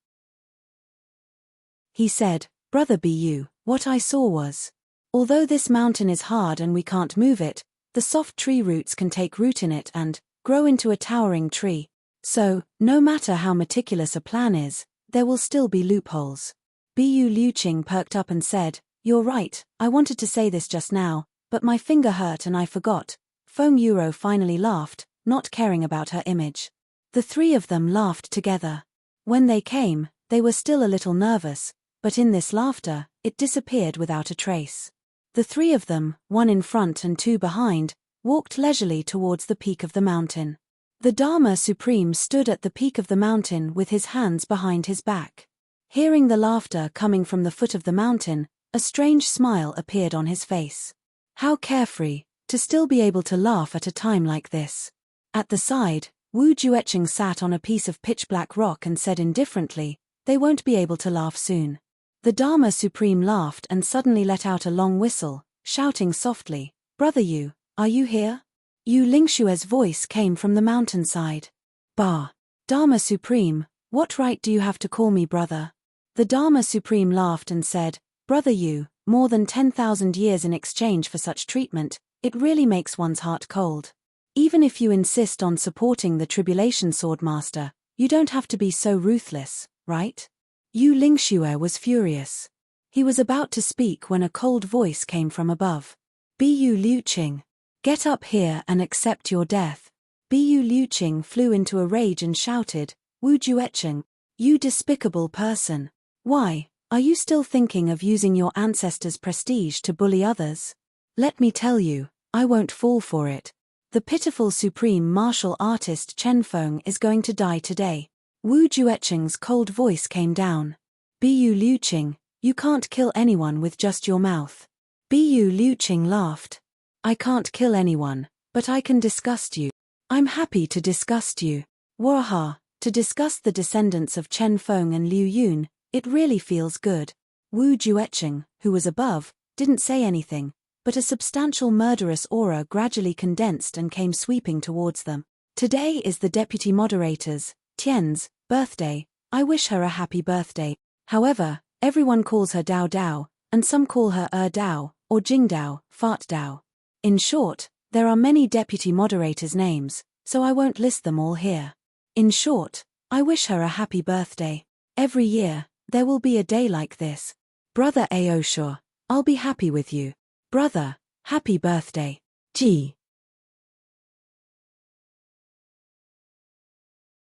He said, Brother Bu, what I saw was, although this mountain is hard and we can't move it, the soft tree roots can take root in it and grow into a towering tree. So, no matter how meticulous a plan is, there will still be loopholes. Bu Liuqing perked up and said, you're right, I wanted to say this just now, but my finger hurt and I forgot. Feng Yuro finally laughed, not caring about her image. The three of them laughed together. When they came, they were still a little nervous, but in this laughter, it disappeared without a trace. The three of them, one in front and two behind, walked leisurely towards the peak of the mountain. The Dharma Supreme stood at the peak of the mountain with his hands behind his back. Hearing the laughter coming from the foot of the mountain, a strange smile appeared on his face. How carefree, to still be able to laugh at a time like this. At the side, Wu Jueqing sat on a piece of pitch-black rock and said indifferently, they won't be able to laugh soon. The Dharma Supreme laughed and suddenly let out a long whistle, shouting softly, Brother Yu, are you here? Yu Lingxue's voice came from the mountainside. Bah! Dharma Supreme, what right do you have to call me brother? The Dharma Supreme laughed and said, Brother Yu, more than 10,000 years in exchange for such treatment, it really makes one's heart cold. Even if you insist on supporting the Tribulation Swordmaster, you don't have to be so ruthless, right? Yu Lingxue was furious. He was about to speak when a cold voice came from above. Bu Liuqing. Get up here and accept your death. Bu Liuqing flew into a rage and shouted, Wu Jueqing, you despicable person. Why, are you still thinking of using your ancestors' prestige to bully others? Let me tell you, I won't fall for it. The pitiful supreme martial artist Chen Feng is going to die today. Wu Jueqing's cold voice came down. Bu Liuqing, you can't kill anyone with just your mouth. Bu Liuqing laughed. I can't kill anyone, but I can disgust you. I'm happy to disgust you. Waha, to disgust the descendants of Chen Feng and Liu Yun, it really feels good. Wu Jueqing, who was above, didn't say anything, but a substantial murderous aura gradually condensed and came sweeping towards them. Today is the deputy moderator's, Tian's, birthday. I wish her a happy birthday. However, everyone calls her Dao Dao, and some call her Dao, or Jing Dao, Fart Dao. In short, there are many deputy moderators' names, so I won't list them all here. In short, I wish her a happy birthday. Every year, there will be a day like this. Brother Aoshur, I'll be happy with you. Brother, happy birthday. G.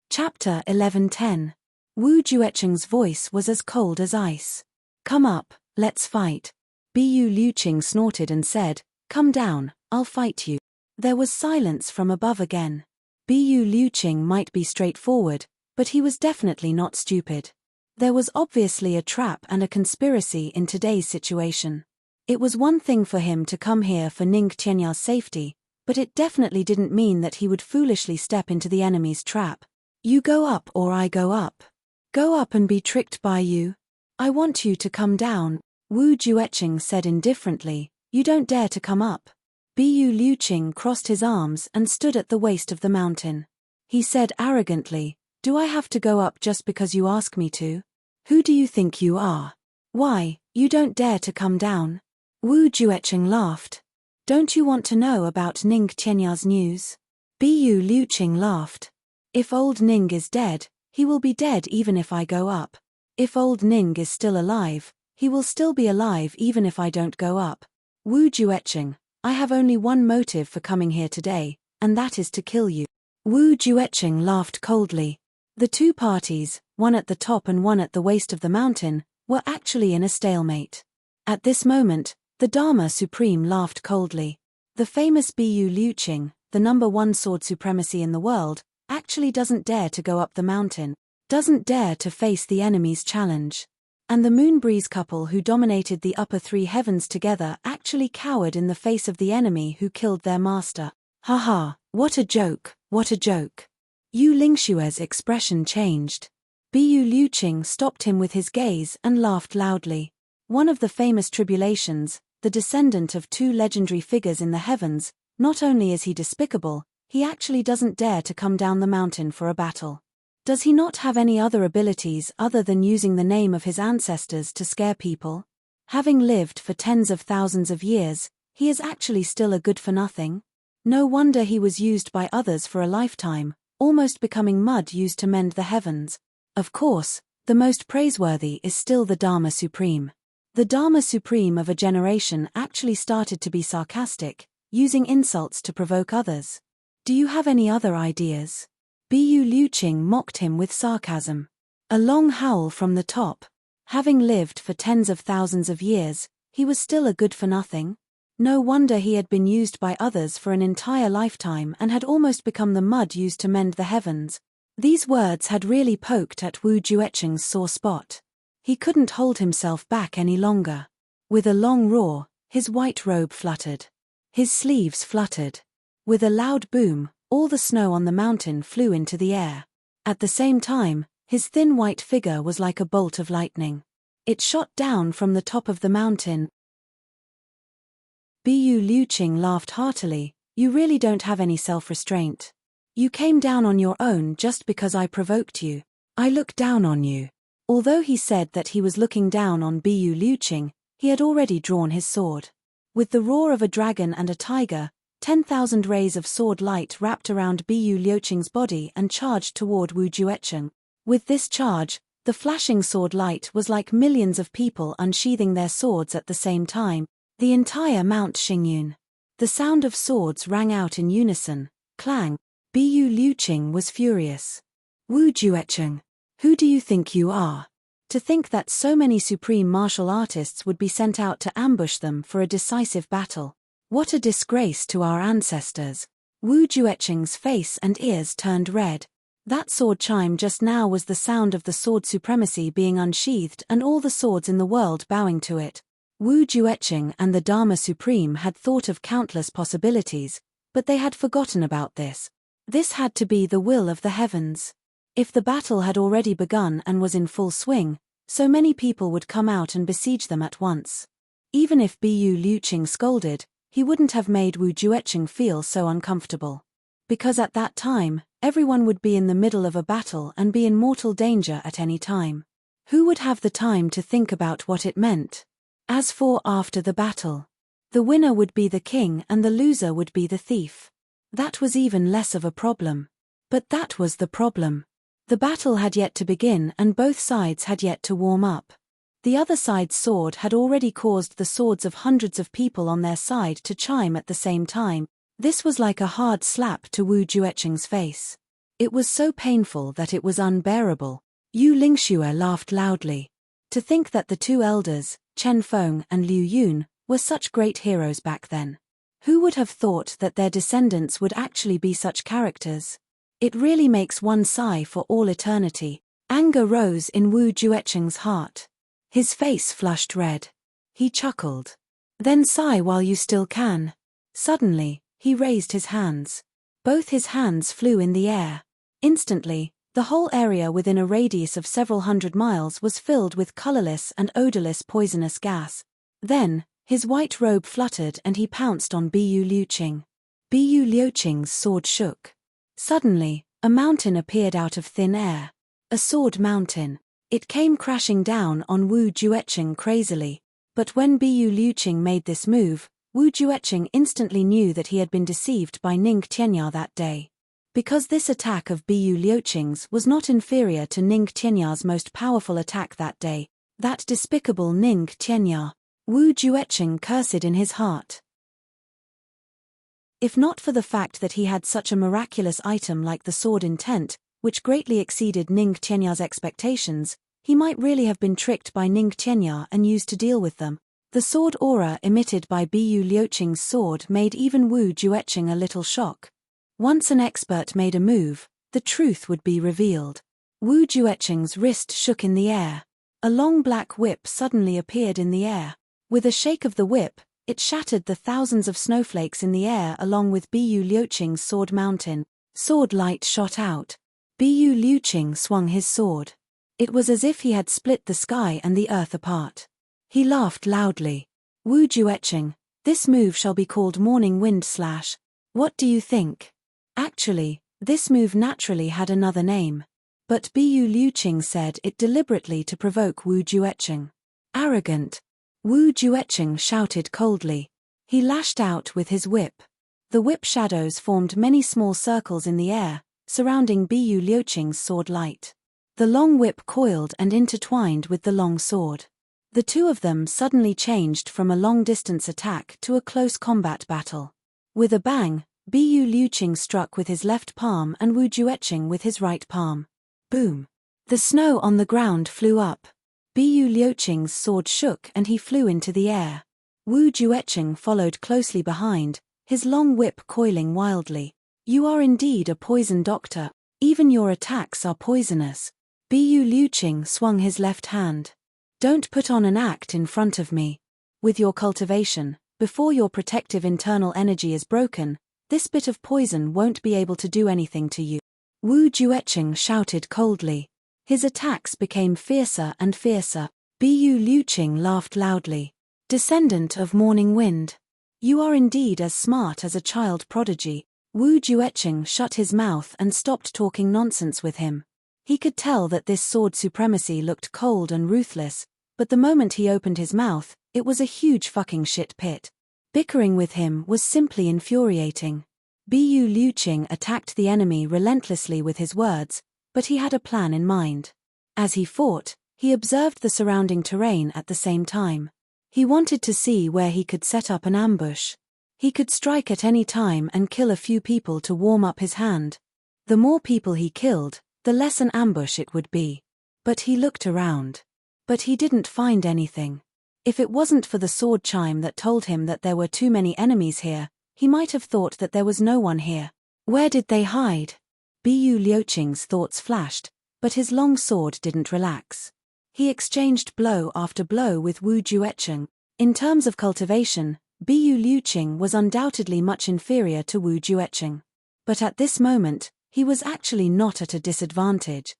Chapter 11:10. Wu Jueqing's voice was as cold as ice. Come up, let's fight. Bu Liuqing snorted and said, Come down, I'll fight you. There was silence from above again. Bu Liuqing might be straightforward, but he was definitely not stupid. There was obviously a trap and a conspiracy in today's situation. It was one thing for him to come here for Ning Tianya's safety, but it definitely didn't mean that he would foolishly step into the enemy's trap. You go up or I go up. Go up and be tricked by you. I want you to come down, Wu Jueqing said indifferently. You don't dare to come up. Bu Liuqing crossed his arms and stood at the waist of the mountain. He said arrogantly, Do I have to go up just because you ask me to? Who do you think you are? Why, you don't dare to come down? Wu Jueqing laughed. Don't you want to know about Ning Tianya's news? Bu Liuqing laughed. If old Ning is dead, he will be dead even if I go up. If old Ning is still alive, he will still be alive even if I don't go up. Wu Jueqing, I have only one motive for coming here today, and that is to kill you. Wu Jueqing laughed coldly. The two parties, one at the top and one at the waist of the mountain, were actually in a stalemate. At this moment, the Dharma Supreme laughed coldly. The famous Bu Liuqing, the #1 sword supremacy in the world, actually doesn't dare to go up the mountain, doesn't dare to face the enemy's challenge. And the Moonbreeze couple who dominated the upper three heavens together actually cowered in the face of the enemy who killed their master. Haha, what a joke, what a joke. Yu Lingshue's expression changed. Bu Liuqing stopped him with his gaze and laughed loudly. One of the famous tribulations, the descendant of two legendary figures in the heavens, not only is he despicable, he actually doesn't dare to come down the mountain for a battle. Does he not have any other abilities other than using the name of his ancestors to scare people? Having lived for tens of thousands of years, he is actually still a good-for-nothing. No wonder he was used by others for a lifetime, almost becoming mud used to mend the heavens. Of course, the most praiseworthy is still the Dharma Supreme. The Dharma Supreme of a generation actually started to be sarcastic, using insults to provoke others. Do you have any other ideas? Bu Liuqing mocked him with sarcasm. A long howl from the top. Having lived for tens of thousands of years, he was still a good-for-nothing. No wonder he had been used by others for an entire lifetime and had almost become the mud used to mend the heavens. These words had really poked at Wu Jueqing's sore spot. He couldn't hold himself back any longer. With a long roar, his white robe fluttered. His sleeves fluttered. With a loud boom, all the snow on the mountain flew into the air. At the same time, his thin white figure was like a bolt of lightning. It shot down from the top of the mountain. Bu Liuqing laughed heartily. You really don't have any self-restraint. You came down on your own just because I provoked you. I look down on you. Although he said that he was looking down on Bu Liuqing, he had already drawn his sword. With the roar of a dragon and a tiger, 10,000 rays of sword light wrapped around Bu Liuqing's body and charged toward Wu Jueqing. With this charge, the flashing sword light was like millions of people unsheathing their swords at the same time. the entire Mount Xingyun. The sound of swords rang out in unison. Clang. Bu Liuqing was furious. Wu Jueqing, who do you think you are? To think that so many supreme martial artists would be sent out to ambush them for a decisive battle. What a disgrace to our ancestors. Wu Jueqing's face and ears turned red. That sword chime just now was the sound of the sword supremacy being unsheathed and all the swords in the world bowing to it. Wu Jueqing and the Dharma Supreme had thought of countless possibilities, but they had forgotten about this. This had to be the will of the heavens. If the battle had already begun and was in full swing, so many people would come out and besiege them at once. Even if Bu Liuqing scolded, he wouldn't have made Wu Jueqing feel so uncomfortable. Because at that time, everyone would be in the middle of a battle and be in mortal danger at any time. Who would have the time to think about what it meant? As for after the battle, the winner would be the king and the loser would be the thief. That was even less of a problem. But that was the problem. The battle had yet to begin and both sides had yet to warm up. The other side's sword had already caused the swords of hundreds of people on their side to chime at the same time. This was like a hard slap to Wu Jueqing's face. It was so painful that it was unbearable. Yu Lingxue laughed loudly. To think that the two elders, Chen Feng and Liu Yun, were such great heroes back then. Who would have thought that their descendants would actually be such characters? It really makes one sigh for all eternity. Anger rose in Wu Jueqing's heart. His face flushed red. He chuckled. Then sigh while you still can. Suddenly, he raised his hands. Both his hands flew in the air. Instantly, the whole area within a radius of several hundred miles was filled with colorless and odorless poisonous gas. Then, his white robe fluttered and he pounced on Bu Liuqing. Bu Liuqing's sword shook. Suddenly, a mountain appeared out of thin air. A sword mountain. It came crashing down on Wu Jueqing crazily. But when Bu Liuqing made this move, Wu Jueqing instantly knew that he had been deceived by Ning Tianya that day. Because this attack of Bu Liuqing's was not inferior to Ning Tianya's most powerful attack that day, that despicable Ning Tianya, Wu Jueqing cursed in his heart. If not for the fact that he had such a miraculous item like the sword intent, which greatly exceeded Ning Tianya's expectations, he might really have been tricked by Ning Tianya and used to deal with them. The sword aura emitted by Bu Liuqing's sword made even Wu Jueqing a little shock. Once an expert made a move, the truth would be revealed. Wu Jueqing's wrist shook in the air. A long black whip suddenly appeared in the air. With a shake of the whip, it shattered the thousands of snowflakes in the air along with Bu Liuqing's sword mountain. Sword light shot out. Bu Liuqing swung his sword. It was as if he had split the sky and the earth apart. He laughed loudly. Wu Jueqing, this move shall be called Morning Wind Slash. What do you think? Actually, this move naturally had another name. But Bu Liuqing said it deliberately to provoke Wu Jueqing. Arrogant. Wu Jueqing shouted coldly. He lashed out with his whip. The whip shadows formed many small circles in the air, surrounding Bu Liuqing's sword light. The long whip coiled and intertwined with the long sword. The two of them suddenly changed from a long-distance attack to a close combat battle. With a bang, Bu Liuqing struck with his left palm and Wu Jueqing with his right palm. Boom! The snow on the ground flew up. Bu Liuqing's sword shook and he flew into the air. Wu Jueqing followed closely behind, his long whip coiling wildly. You are indeed a poison doctor. Even your attacks are poisonous. Bu Liuqing swung his left hand. Don't put on an act in front of me. With your cultivation, before your protective internal energy is broken, this bit of poison won't be able to do anything to you. Wu Jueqing shouted coldly. His attacks became fiercer and fiercer. Bu Liuqing laughed loudly. Descendant of morning wind. You are indeed as smart as a child prodigy. Wu Jueqing shut his mouth and stopped talking nonsense with him. He could tell that this sword supremacy looked cold and ruthless, but the moment he opened his mouth, it was a huge fucking shit pit. Bickering with him was simply infuriating. Bu Liuqing attacked the enemy relentlessly with his words, but he had a plan in mind. As he fought, he observed the surrounding terrain at the same time. He wanted to see where he could set up an ambush. He could strike at any time and kill a few people to warm up his hand. The more people he killed, the less an ambush it would be. But he looked around. But he didn't find anything. If it wasn't for the sword chime that told him that there were too many enemies here, he might have thought that there was no one here. Where did they hide? Bu Liuqing's thoughts flashed, but his long sword didn't relax. He exchanged blow after blow with Wu Jueqing. In terms of cultivation, Bu Liuqing was undoubtedly much inferior to Wu Jueqing. But at this moment, he was actually not at a disadvantage.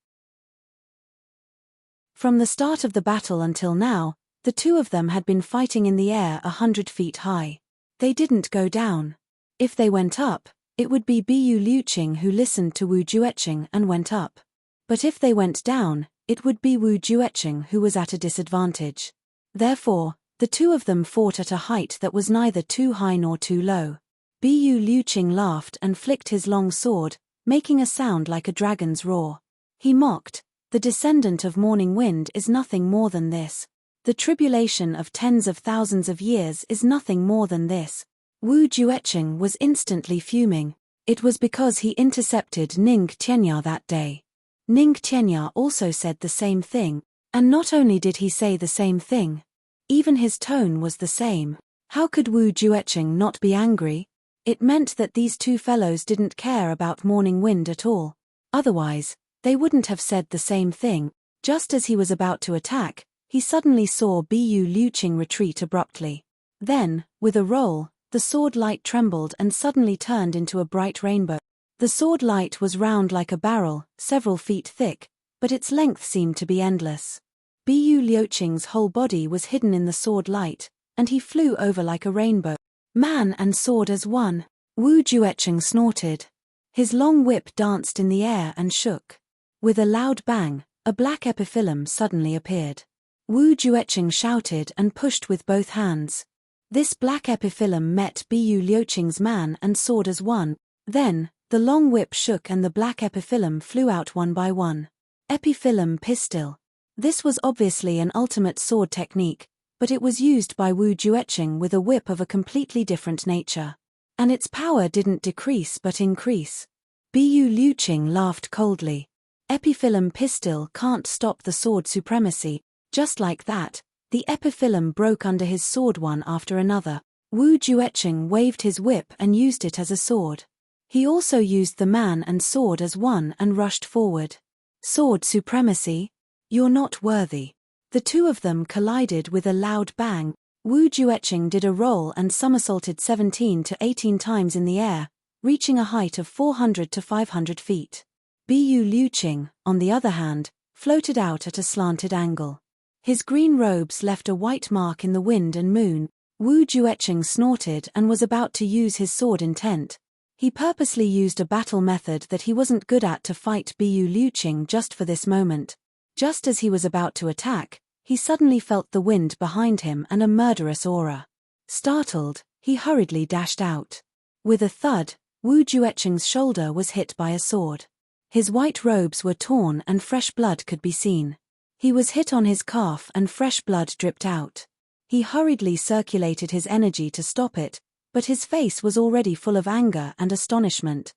From the start of the battle until now, the two of them had been fighting in the air 100 feet high. They didn't go down. If they went up, it would be Bu Liuqing who listened to Wu Jueqing and went up. But if they went down, it would be Wu Jueqing who was at a disadvantage. Therefore, the two of them fought at a height that was neither too high nor too low. Bu Liuqing laughed and flicked his long sword, making a sound like a dragon's roar. He mocked, "The descendant of morning wind is nothing more than this. The tribulation of tens of thousands of years is nothing more than this." Wu Jueqing was instantly fuming. It was because he intercepted Ning Tianya that day. Ning Tianya also said the same thing, and not only did he say the same thing, even his tone was the same. How could Wu Jueqing not be angry? It meant that these two fellows didn't care about morning wind at all. Otherwise, they wouldn't have said the same thing. Just as he was about to attack, he suddenly saw Bu Liuqing retreat abruptly. Then, with a roll, the sword light trembled and suddenly turned into a bright rainbow. The sword light was round like a barrel, several feet thick, but its length seemed to be endless. Bu Liuqing's whole body was hidden in the sword light, and he flew over like a rainbow. Man and sword as one. Wu Jueqing snorted. His long whip danced in the air and shook. With a loud bang, a black epiphyllum suddenly appeared. Wu Jueqing shouted and pushed with both hands. This black epiphyllum met Bu Liuqing's man and sword as one. Then, the long whip shook and the black epiphyllum flew out one by one. Epiphyllum pistol. This was obviously an ultimate sword technique, but it was used by Wu Jueqing with a whip of a completely different nature. And its power didn't decrease but increase. Bu Liuqing laughed coldly. Epiphyllum pistol can't stop the sword supremacy. Just like that, the epiphyllum broke under his sword one after another. Wu Jueqing waved his whip and used it as a sword. He also used the man and sword as one and rushed forward. Sword supremacy? You're not worthy. The two of them collided with a loud bang. Wu Jueqing did a roll and somersaulted 17 to 18 times in the air, reaching a height of 400 to 500 feet. Bu Liuqing, on the other hand, floated out at a slanted angle. His green robes left a white mark in the wind and moon. Wu Jueqing snorted and was about to use his sword intent. He purposely used a battle method that he wasn't good at to fight Bu Liuqing just for this moment. Just as he was about to attack, he suddenly felt the wind behind him and a murderous aura. Startled, he hurriedly dashed out. With a thud, Wu Jueqing's shoulder was hit by a sword. His white robes were torn and fresh blood could be seen. He was hit on his calf and fresh blood dripped out. He hurriedly circulated his energy to stop it, but his face was already full of anger and astonishment.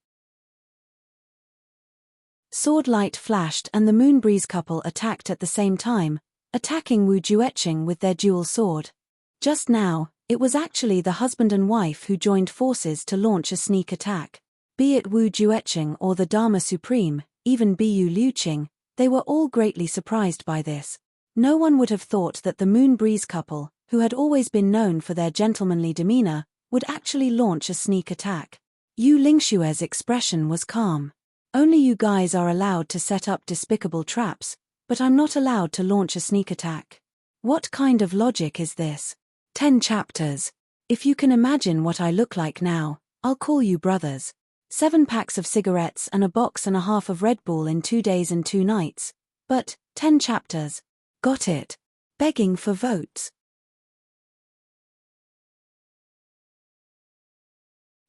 Sword light flashed and the Moonbreeze couple attacked at the same time, attacking Wu Jueqing with their dual sword. Just now, it was actually the husband and wife who joined forces to launch a sneak attack. Be it Wu Jueqing or the Dharma Supreme, even Bu Liuqing, they were all greatly surprised by this. No one would have thought that the Moonbreeze couple, who had always been known for their gentlemanly demeanor, would actually launch a sneak attack. Yu Lingshue's expression was calm. Only you guys are allowed to set up despicable traps, but I'm not allowed to launch a sneak attack. What kind of logic is this? 10 chapters. If you can imagine what I look like now, I'll call you brothers. 7 packs of cigarettes and a box and a half of Red Bull in 2 days and 2 nights. But, 10 chapters. Got it. Begging for votes.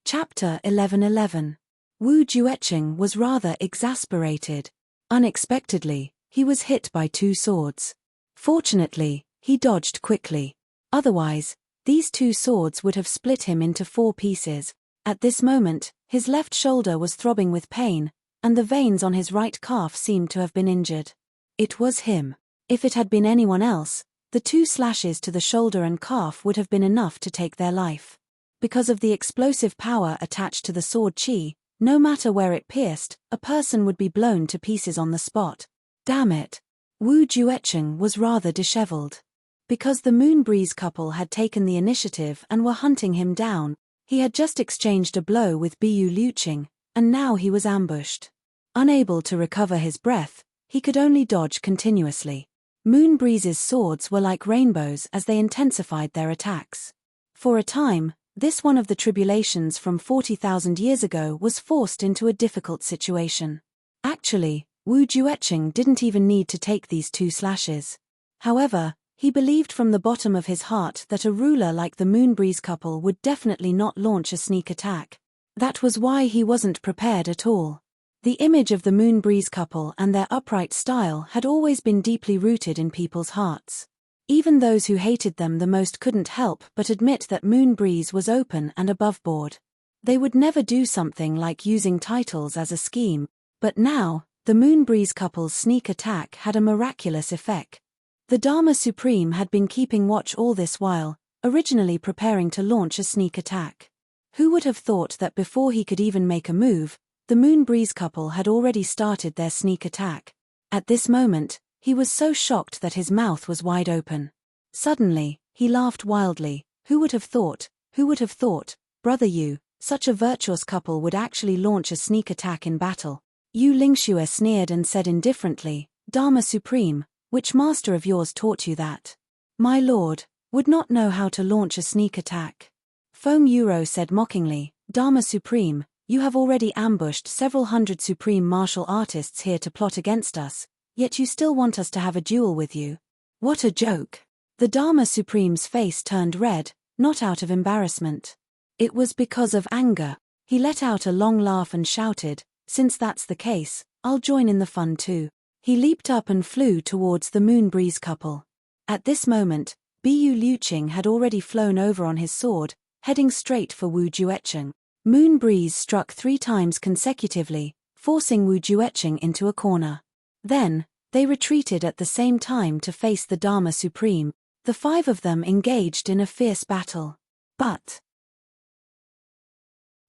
Chapter 11:11. Wu Jueqing was rather exasperated. Unexpectedly, he was hit by 2 swords. Fortunately, he dodged quickly. Otherwise, these two swords would have split him into 4 pieces. At this moment, his left shoulder was throbbing with pain, and the veins on his right calf seemed to have been injured. It was him. If it had been anyone else, the 2 slashes to the shoulder and calf would have been enough to take their life. Because of the explosive power attached to the sword chi, no matter where it pierced, a person would be blown to pieces on the spot. Damn it. Wu Juecheng was rather disheveled. Because the Moonbreeze couple had taken the initiative and were hunting him down, he had just exchanged a blow with Biyu Liuqing, and now he was ambushed. Unable to recover his breath, he could only dodge continuously. Moonbreeze's swords were like rainbows as they intensified their attacks. For a time, this one of the tribulations from 40,000 years ago was forced into a difficult situation. Actually, Wu Juecheng didn't even need to take these 2 slashes. However, he believed from the bottom of his heart that a ruler like the Moonbreeze couple would definitely not launch a sneak attack. That was why he wasn't prepared at all. The image of the Moonbreeze couple and their upright style had always been deeply rooted in people's hearts. Even those who hated them the most couldn't help but admit that Moonbreeze was open and aboveboard. They would never do something like using titles as a scheme, but now, the Moonbreeze couple's sneak attack had a miraculous effect. The Dharma Supreme had been keeping watch all this while, originally preparing to launch a sneak attack. Who would have thought that before he could even make a move, the Moonbreeze couple had already started their sneak attack? At this moment, he was so shocked that his mouth was wide open. Suddenly, he laughed wildly. Who would have thought, brother Yu, such a virtuous couple would actually launch a sneak attack in battle? Yu Lingxue sneered and said indifferently, Dharma Supreme, which master of yours taught you that? My lord, would not know how to launch a sneak attack. Feng Yuro said mockingly, Dharma Supreme, you have already ambushed several hundred supreme martial artists here to plot against us, yet you still want us to have a duel with you. What a joke. The Dharma Supreme's face turned red, not out of embarrassment. It was because of anger. He let out a long laugh and shouted, since that's the case, I'll join in the fun too. He leaped up and flew towards the Moonbreeze couple. At this moment, Biyu Liuqing had already flown over on his sword, heading straight for Wu Juecheng. Moonbreeze struck 3 times consecutively, forcing Wu Juecheng into a corner. Then, they retreated at the same time to face the Dharma Supreme. The 5 of them engaged in a fierce battle. But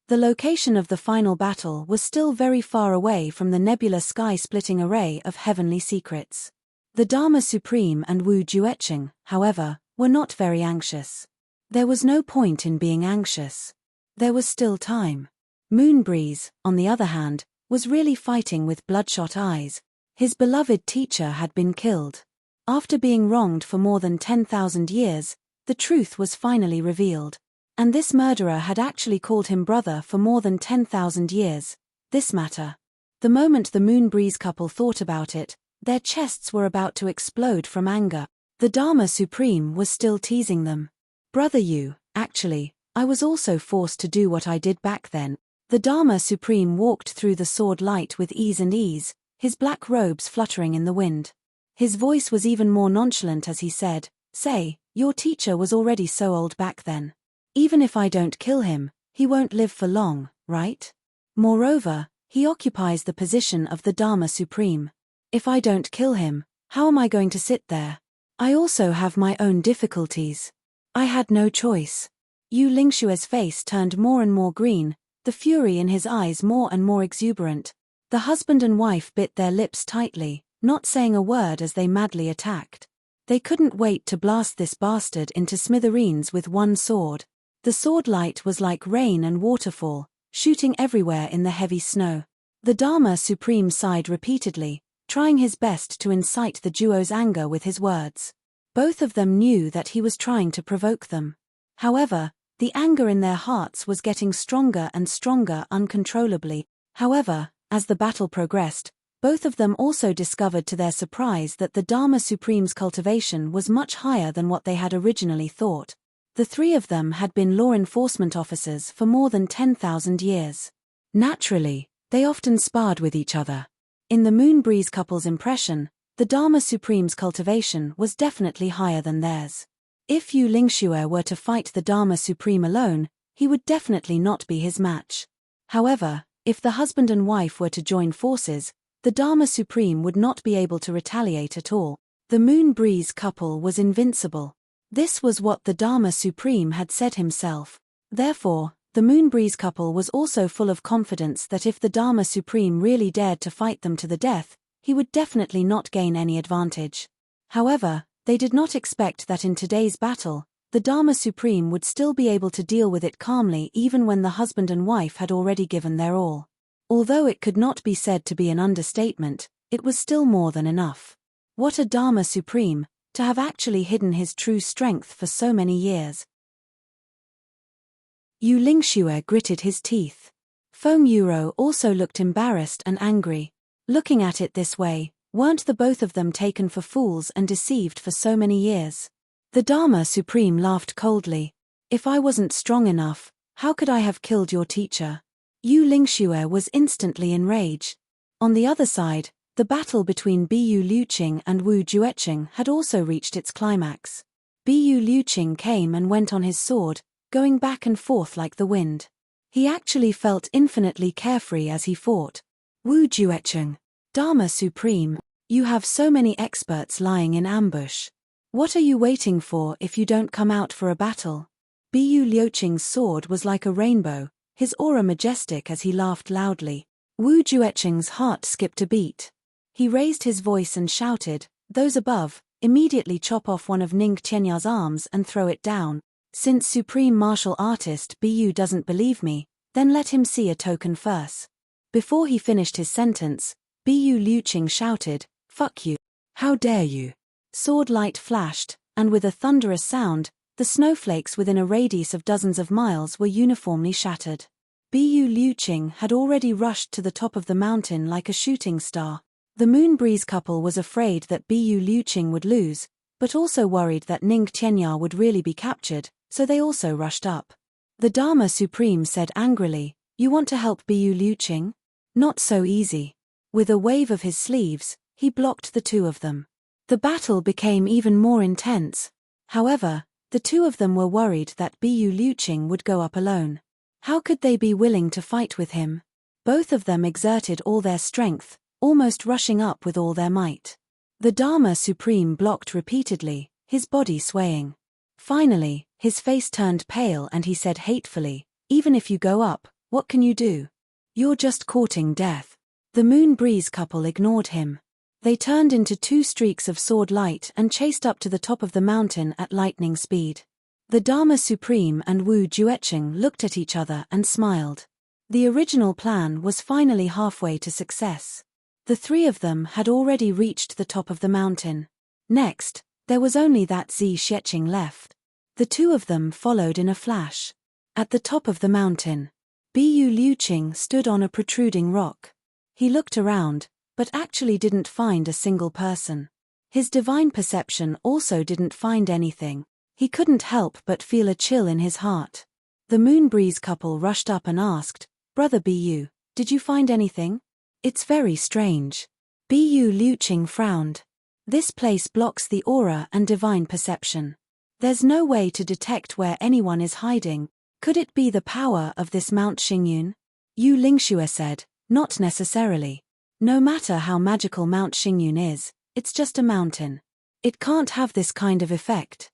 the location of the final battle was still very far away from the nebulous sky-splitting array of heavenly secrets. The Dharma Supreme and Wu Juecheng, however, were not very anxious. There was no point in being anxious. There was still time. Moonbreeze, on the other hand, was really fighting with bloodshot eyes. His beloved teacher had been killed. After being wronged for more than 10,000 years, the truth was finally revealed. And this murderer had actually called him brother for more than 10,000 years. This matter. The moment the Moonbreeze couple thought about it, their chests were about to explode from anger. The Dharma Supreme was still teasing them. Brother Yu, actually, I was also forced to do what I did back then. The Dharma Supreme walked through the sword light with ease, his black robes fluttering in the wind. His voice was even more nonchalant as he said, Say, your teacher was already so old back then. Even if I don't kill him, he won't live for long, right? Moreover, he occupies the position of the Dharma Supreme. If I don't kill him, how am I going to sit there? I also have my own difficulties. I had no choice. Yu Lingshue's face turned more and more green, the fury in his eyes more and more exuberant. The husband and wife bit their lips tightly, not saying a word as they madly attacked. They couldn't wait to blast this bastard into smithereens with one sword. The sword light was like rain and waterfall, shooting everywhere in the heavy snow. The Dharma Supreme sighed repeatedly, trying his best to incite the duo's anger with his words. Both of them knew that he was trying to provoke them. However, the anger in their hearts was getting stronger and stronger uncontrollably. However, as the battle progressed, both of them also discovered to their surprise that the Dharma Supreme's cultivation was much higher than what they had originally thought. The 3 of them had been law enforcement officers for more than 10,000 years. Naturally, they often sparred with each other. In the Moonbreeze couple's impression, the Dharma Supreme's cultivation was definitely higher than theirs. If Yu Lingxue were to fight the Dharma Supreme alone, he would definitely not be his match. However, if the husband and wife were to join forces, the Dharma Supreme would not be able to retaliate at all. The Moon Breeze couple was invincible. This was what the Dharma Supreme had said himself. Therefore, the Moon Breeze couple was also full of confidence that if the Dharma Supreme really dared to fight them to the death, he would definitely not gain any advantage. However, they did not expect that in today's battle, the Dharma Supreme would still be able to deal with it calmly even when the husband and wife had already given their all. Although it could not be said to be an understatement, it was still more than enough. What a Dharma Supreme, to have actually hidden his true strength for so many years. Yu Lingxue gritted his teeth. Feng Yuro also looked embarrassed and angry. Looking at it this way, weren't the both of them taken for fools and deceived for so many years? The Dharma Supreme laughed coldly. If I wasn't strong enough, how could I have killed your teacher? Yu Lingxue was instantly enraged. On the other side, the battle between Bu Liuqing and Wu Jueqing had also reached its climax. Bu Liuqing came and went on his sword, going back and forth like the wind. He actually felt infinitely carefree as he fought. Wu Jueqing, Dharma Supreme, you have so many experts lying in ambush. What are you waiting for if you don't come out for a battle? Bu Liuqing's sword was like a rainbow, his aura majestic as he laughed loudly. Wu Jueqing's heart skipped a beat. He raised his voice and shouted, "Those above, immediately chop off one of Ning Qianya's arms and throw it down. Since supreme martial artist Bu doesn't believe me, then let him see a token first." Before he finished his sentence, Bu Liuqing shouted, "Fuck you. How dare you?" Sword light flashed, and with a thunderous sound, the snowflakes within a radius of dozens of miles were uniformly shattered. Bu Liuqing had already rushed to the top of the mountain like a shooting star. The Moon Breeze couple was afraid that Bu Liuqing would lose, but also worried that Ning Qianya would really be captured, so they also rushed up. The Dharma Supreme said angrily, "You want to help Bu Liuqing? Not so easy." With a wave of his sleeves, he blocked the two of them. The battle became even more intense. However, the two of them were worried that Bu Liuqing would go up alone. How could they be willing to fight with him? Both of them exerted all their strength, almost rushing up with all their might. The Dharma Supreme blocked repeatedly, his body swaying. Finally, his face turned pale and he said hatefully, "Even if you go up, what can you do? You're just courting death." The Moon Breeze couple ignored him. They turned into two streaks of sword light and chased up to the top of the mountain at lightning speed. The Dharma Supreme and Wu Jueqing looked at each other and smiled. The original plan was finally halfway to success. The three of them had already reached the top of the mountain. Next, there was only that Zi Xieching left. The two of them followed in a flash. At the top of the mountain, Bu Liuqing stood on a protruding rock. He looked around, but actually didn't find a single person. His divine perception also didn't find anything. He couldn't help but feel a chill in his heart. The Moon Breeze couple rushed up and asked, "Brother Bu, did you find anything? It's very strange." Bu Liuqing frowned. "This place blocks the aura and divine perception. There's no way to detect where anyone is hiding. Could it be the power of this Mount Xingyun?" Yu Lingxue said, "Not necessarily. No matter how magical Mount Xingyun is, it's just a mountain. It can't have this kind of effect."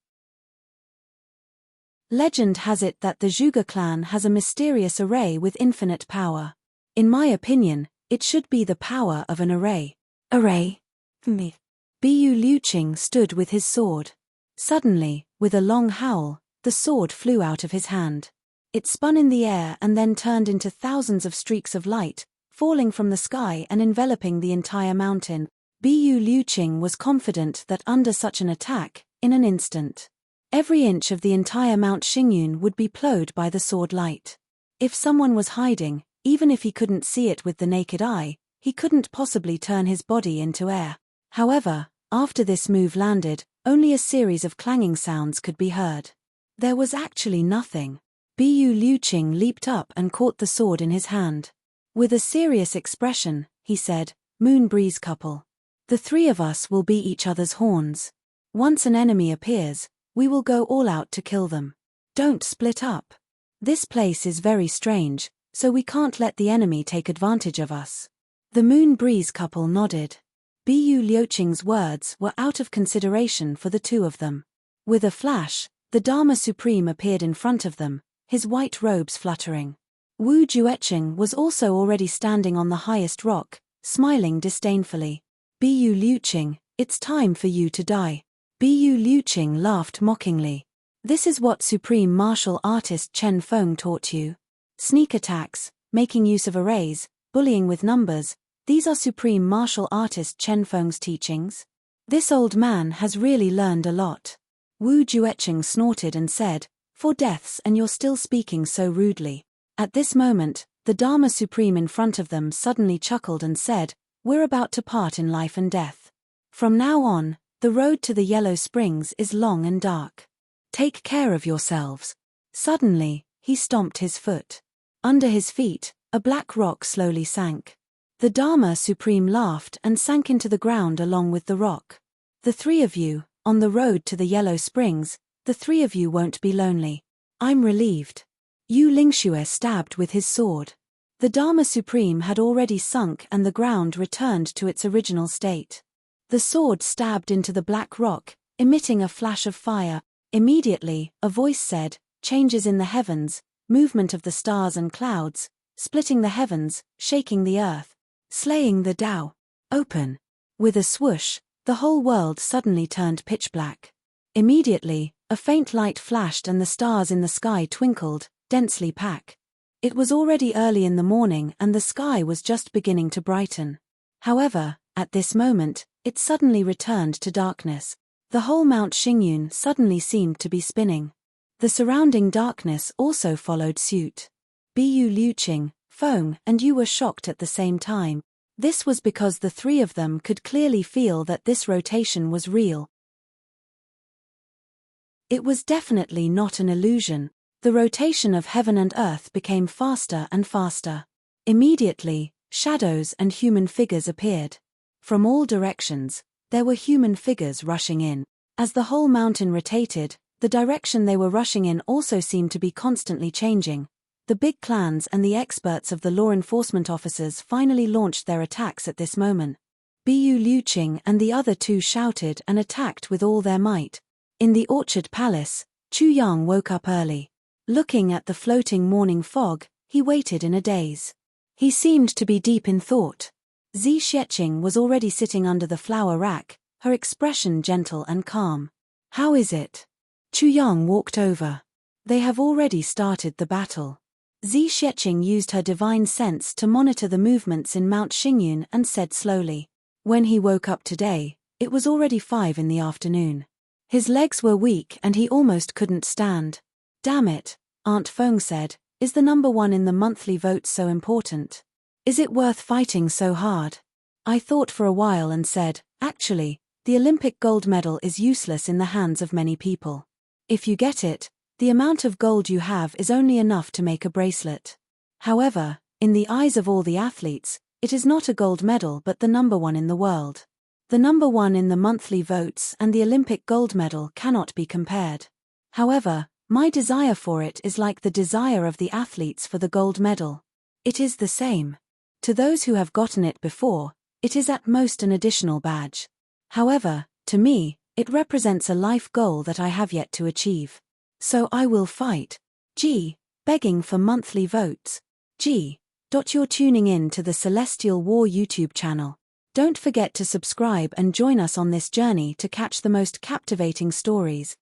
Legend has it that the Zhuge clan has a mysterious array with infinite power. In my opinion, it should be the power of an array. Array? Me. Bu Liuqing stood with his sword. Suddenly, with a long howl, the sword flew out of his hand. It spun in the air and then turned into thousands of streaks of light, falling from the sky and enveloping the entire mountain. Bu Liuqing was confident that under such an attack, in an instant, every inch of the entire Mount Xingyun would be plowed by the sword light. If someone was hiding, even if he couldn't see it with the naked eye, he couldn't possibly turn his body into air. However, after this move landed, only a series of clanging sounds could be heard. There was actually nothing. Bu Liuqing leaped up and caught the sword in his hand. With a serious expression, he said, "Moon Breeze couple. The three of us will be each other's horns. Once an enemy appears, We will go all out to kill them. Don't split up. This place is very strange, so we can't let the enemy take advantage of us. The Moon Breeze couple nodded. Bu Liuqing's words were out of consideration for the two of them. With a flash, the Dharma Supreme appeared in front of them, his white robes fluttering. Wu Jueqing was also already standing on the highest rock, smiling disdainfully. Bu Liuqing, it's time for you to die. Bu Liuqing laughed mockingly. This is what Supreme Martial Artist Chen Feng taught you. Sneak attacks, making use of arrays, bullying with numbers, these are Supreme Martial Artist Chen Feng's teachings? This old man has really learned a lot. Wu Jueqing snorted and said, "For deaths, and you're still speaking so rudely." At this moment, the Dharma Supreme in front of them suddenly chuckled and said, "We're about to part in life and death. From now on, the road to the Yellow Springs is long and dark. Take care of yourselves." Suddenly, he stomped his foot. Under his feet, a black rock slowly sank. The Dharma Supreme laughed and sank into the ground along with the rock. "The three of you, on the road to the Yellow Springs, the three of you won't be lonely. I'm relieved." Yu Lingxue stabbed with his sword. The Dharma Supreme had already sunk and the ground returned to its original state. The sword stabbed into the black rock, emitting a flash of fire. Immediately, a voice said, "Changes in the heavens, movement of the stars and clouds, splitting the heavens, shaking the earth, slaying the Tao. Open." With a swoosh, the whole world suddenly turned pitch black. Immediately, a faint light flashed and the stars in the sky twinkled, densely packed. It was already early in the morning and the sky was just beginning to brighten. However, at this moment, it suddenly returned to darkness. The whole Mount Xingyun suddenly seemed to be spinning. The surrounding darkness also followed suit. Bu Liuqing, Feng, and Yu were shocked at the same time. This was because the three of them could clearly feel that this rotation was real. It was definitely not an illusion. The rotation of heaven and earth became faster and faster. Immediately, shadows and human figures appeared. From all directions, there were human figures rushing in. As the whole mountain rotated, the direction they were rushing in also seemed to be constantly changing. The big clans and the experts of the law enforcement officers finally launched their attacks at this moment. Bu Liuqing and the other two shouted and attacked with all their might. In the Orchard Palace, Chu Yang woke up early. Looking at the floating morning fog, he waited in a daze. He seemed to be deep in thought. Zi Xieching was already sitting under the flower rack, her expression gentle and calm. "How is it?" Chu Yang walked over. "They have already started the battle." Zi Xieching used her divine sense to monitor the movements in Mount Xingyun and said slowly. When he woke up today, it was already 5 in the afternoon. His legs were weak and he almost couldn't stand. "Damn it," Aunt Feng said, "is the number 1 in the monthly votes so important? Is it worth fighting so hard?" I thought for a while and said, "Actually, the Olympic gold medal is useless in the hands of many people. If you get it, the amount of gold you have is only enough to make a bracelet. However, in the eyes of all the athletes, it is not a gold medal but the number 1 in the world. The number 1 in the monthly votes and the Olympic gold medal cannot be compared. However, my desire for it is like the desire of the athletes for the gold medal. It is the same. To those who have gotten it before, it is at most an additional badge. However, to me, it represents a life goal that I have yet to achieve. So I will fight." Begging for monthly votes. You're tuning in to the Celestial War YouTube channel. Don't forget to subscribe and join us on this journey to catch the most captivating stories.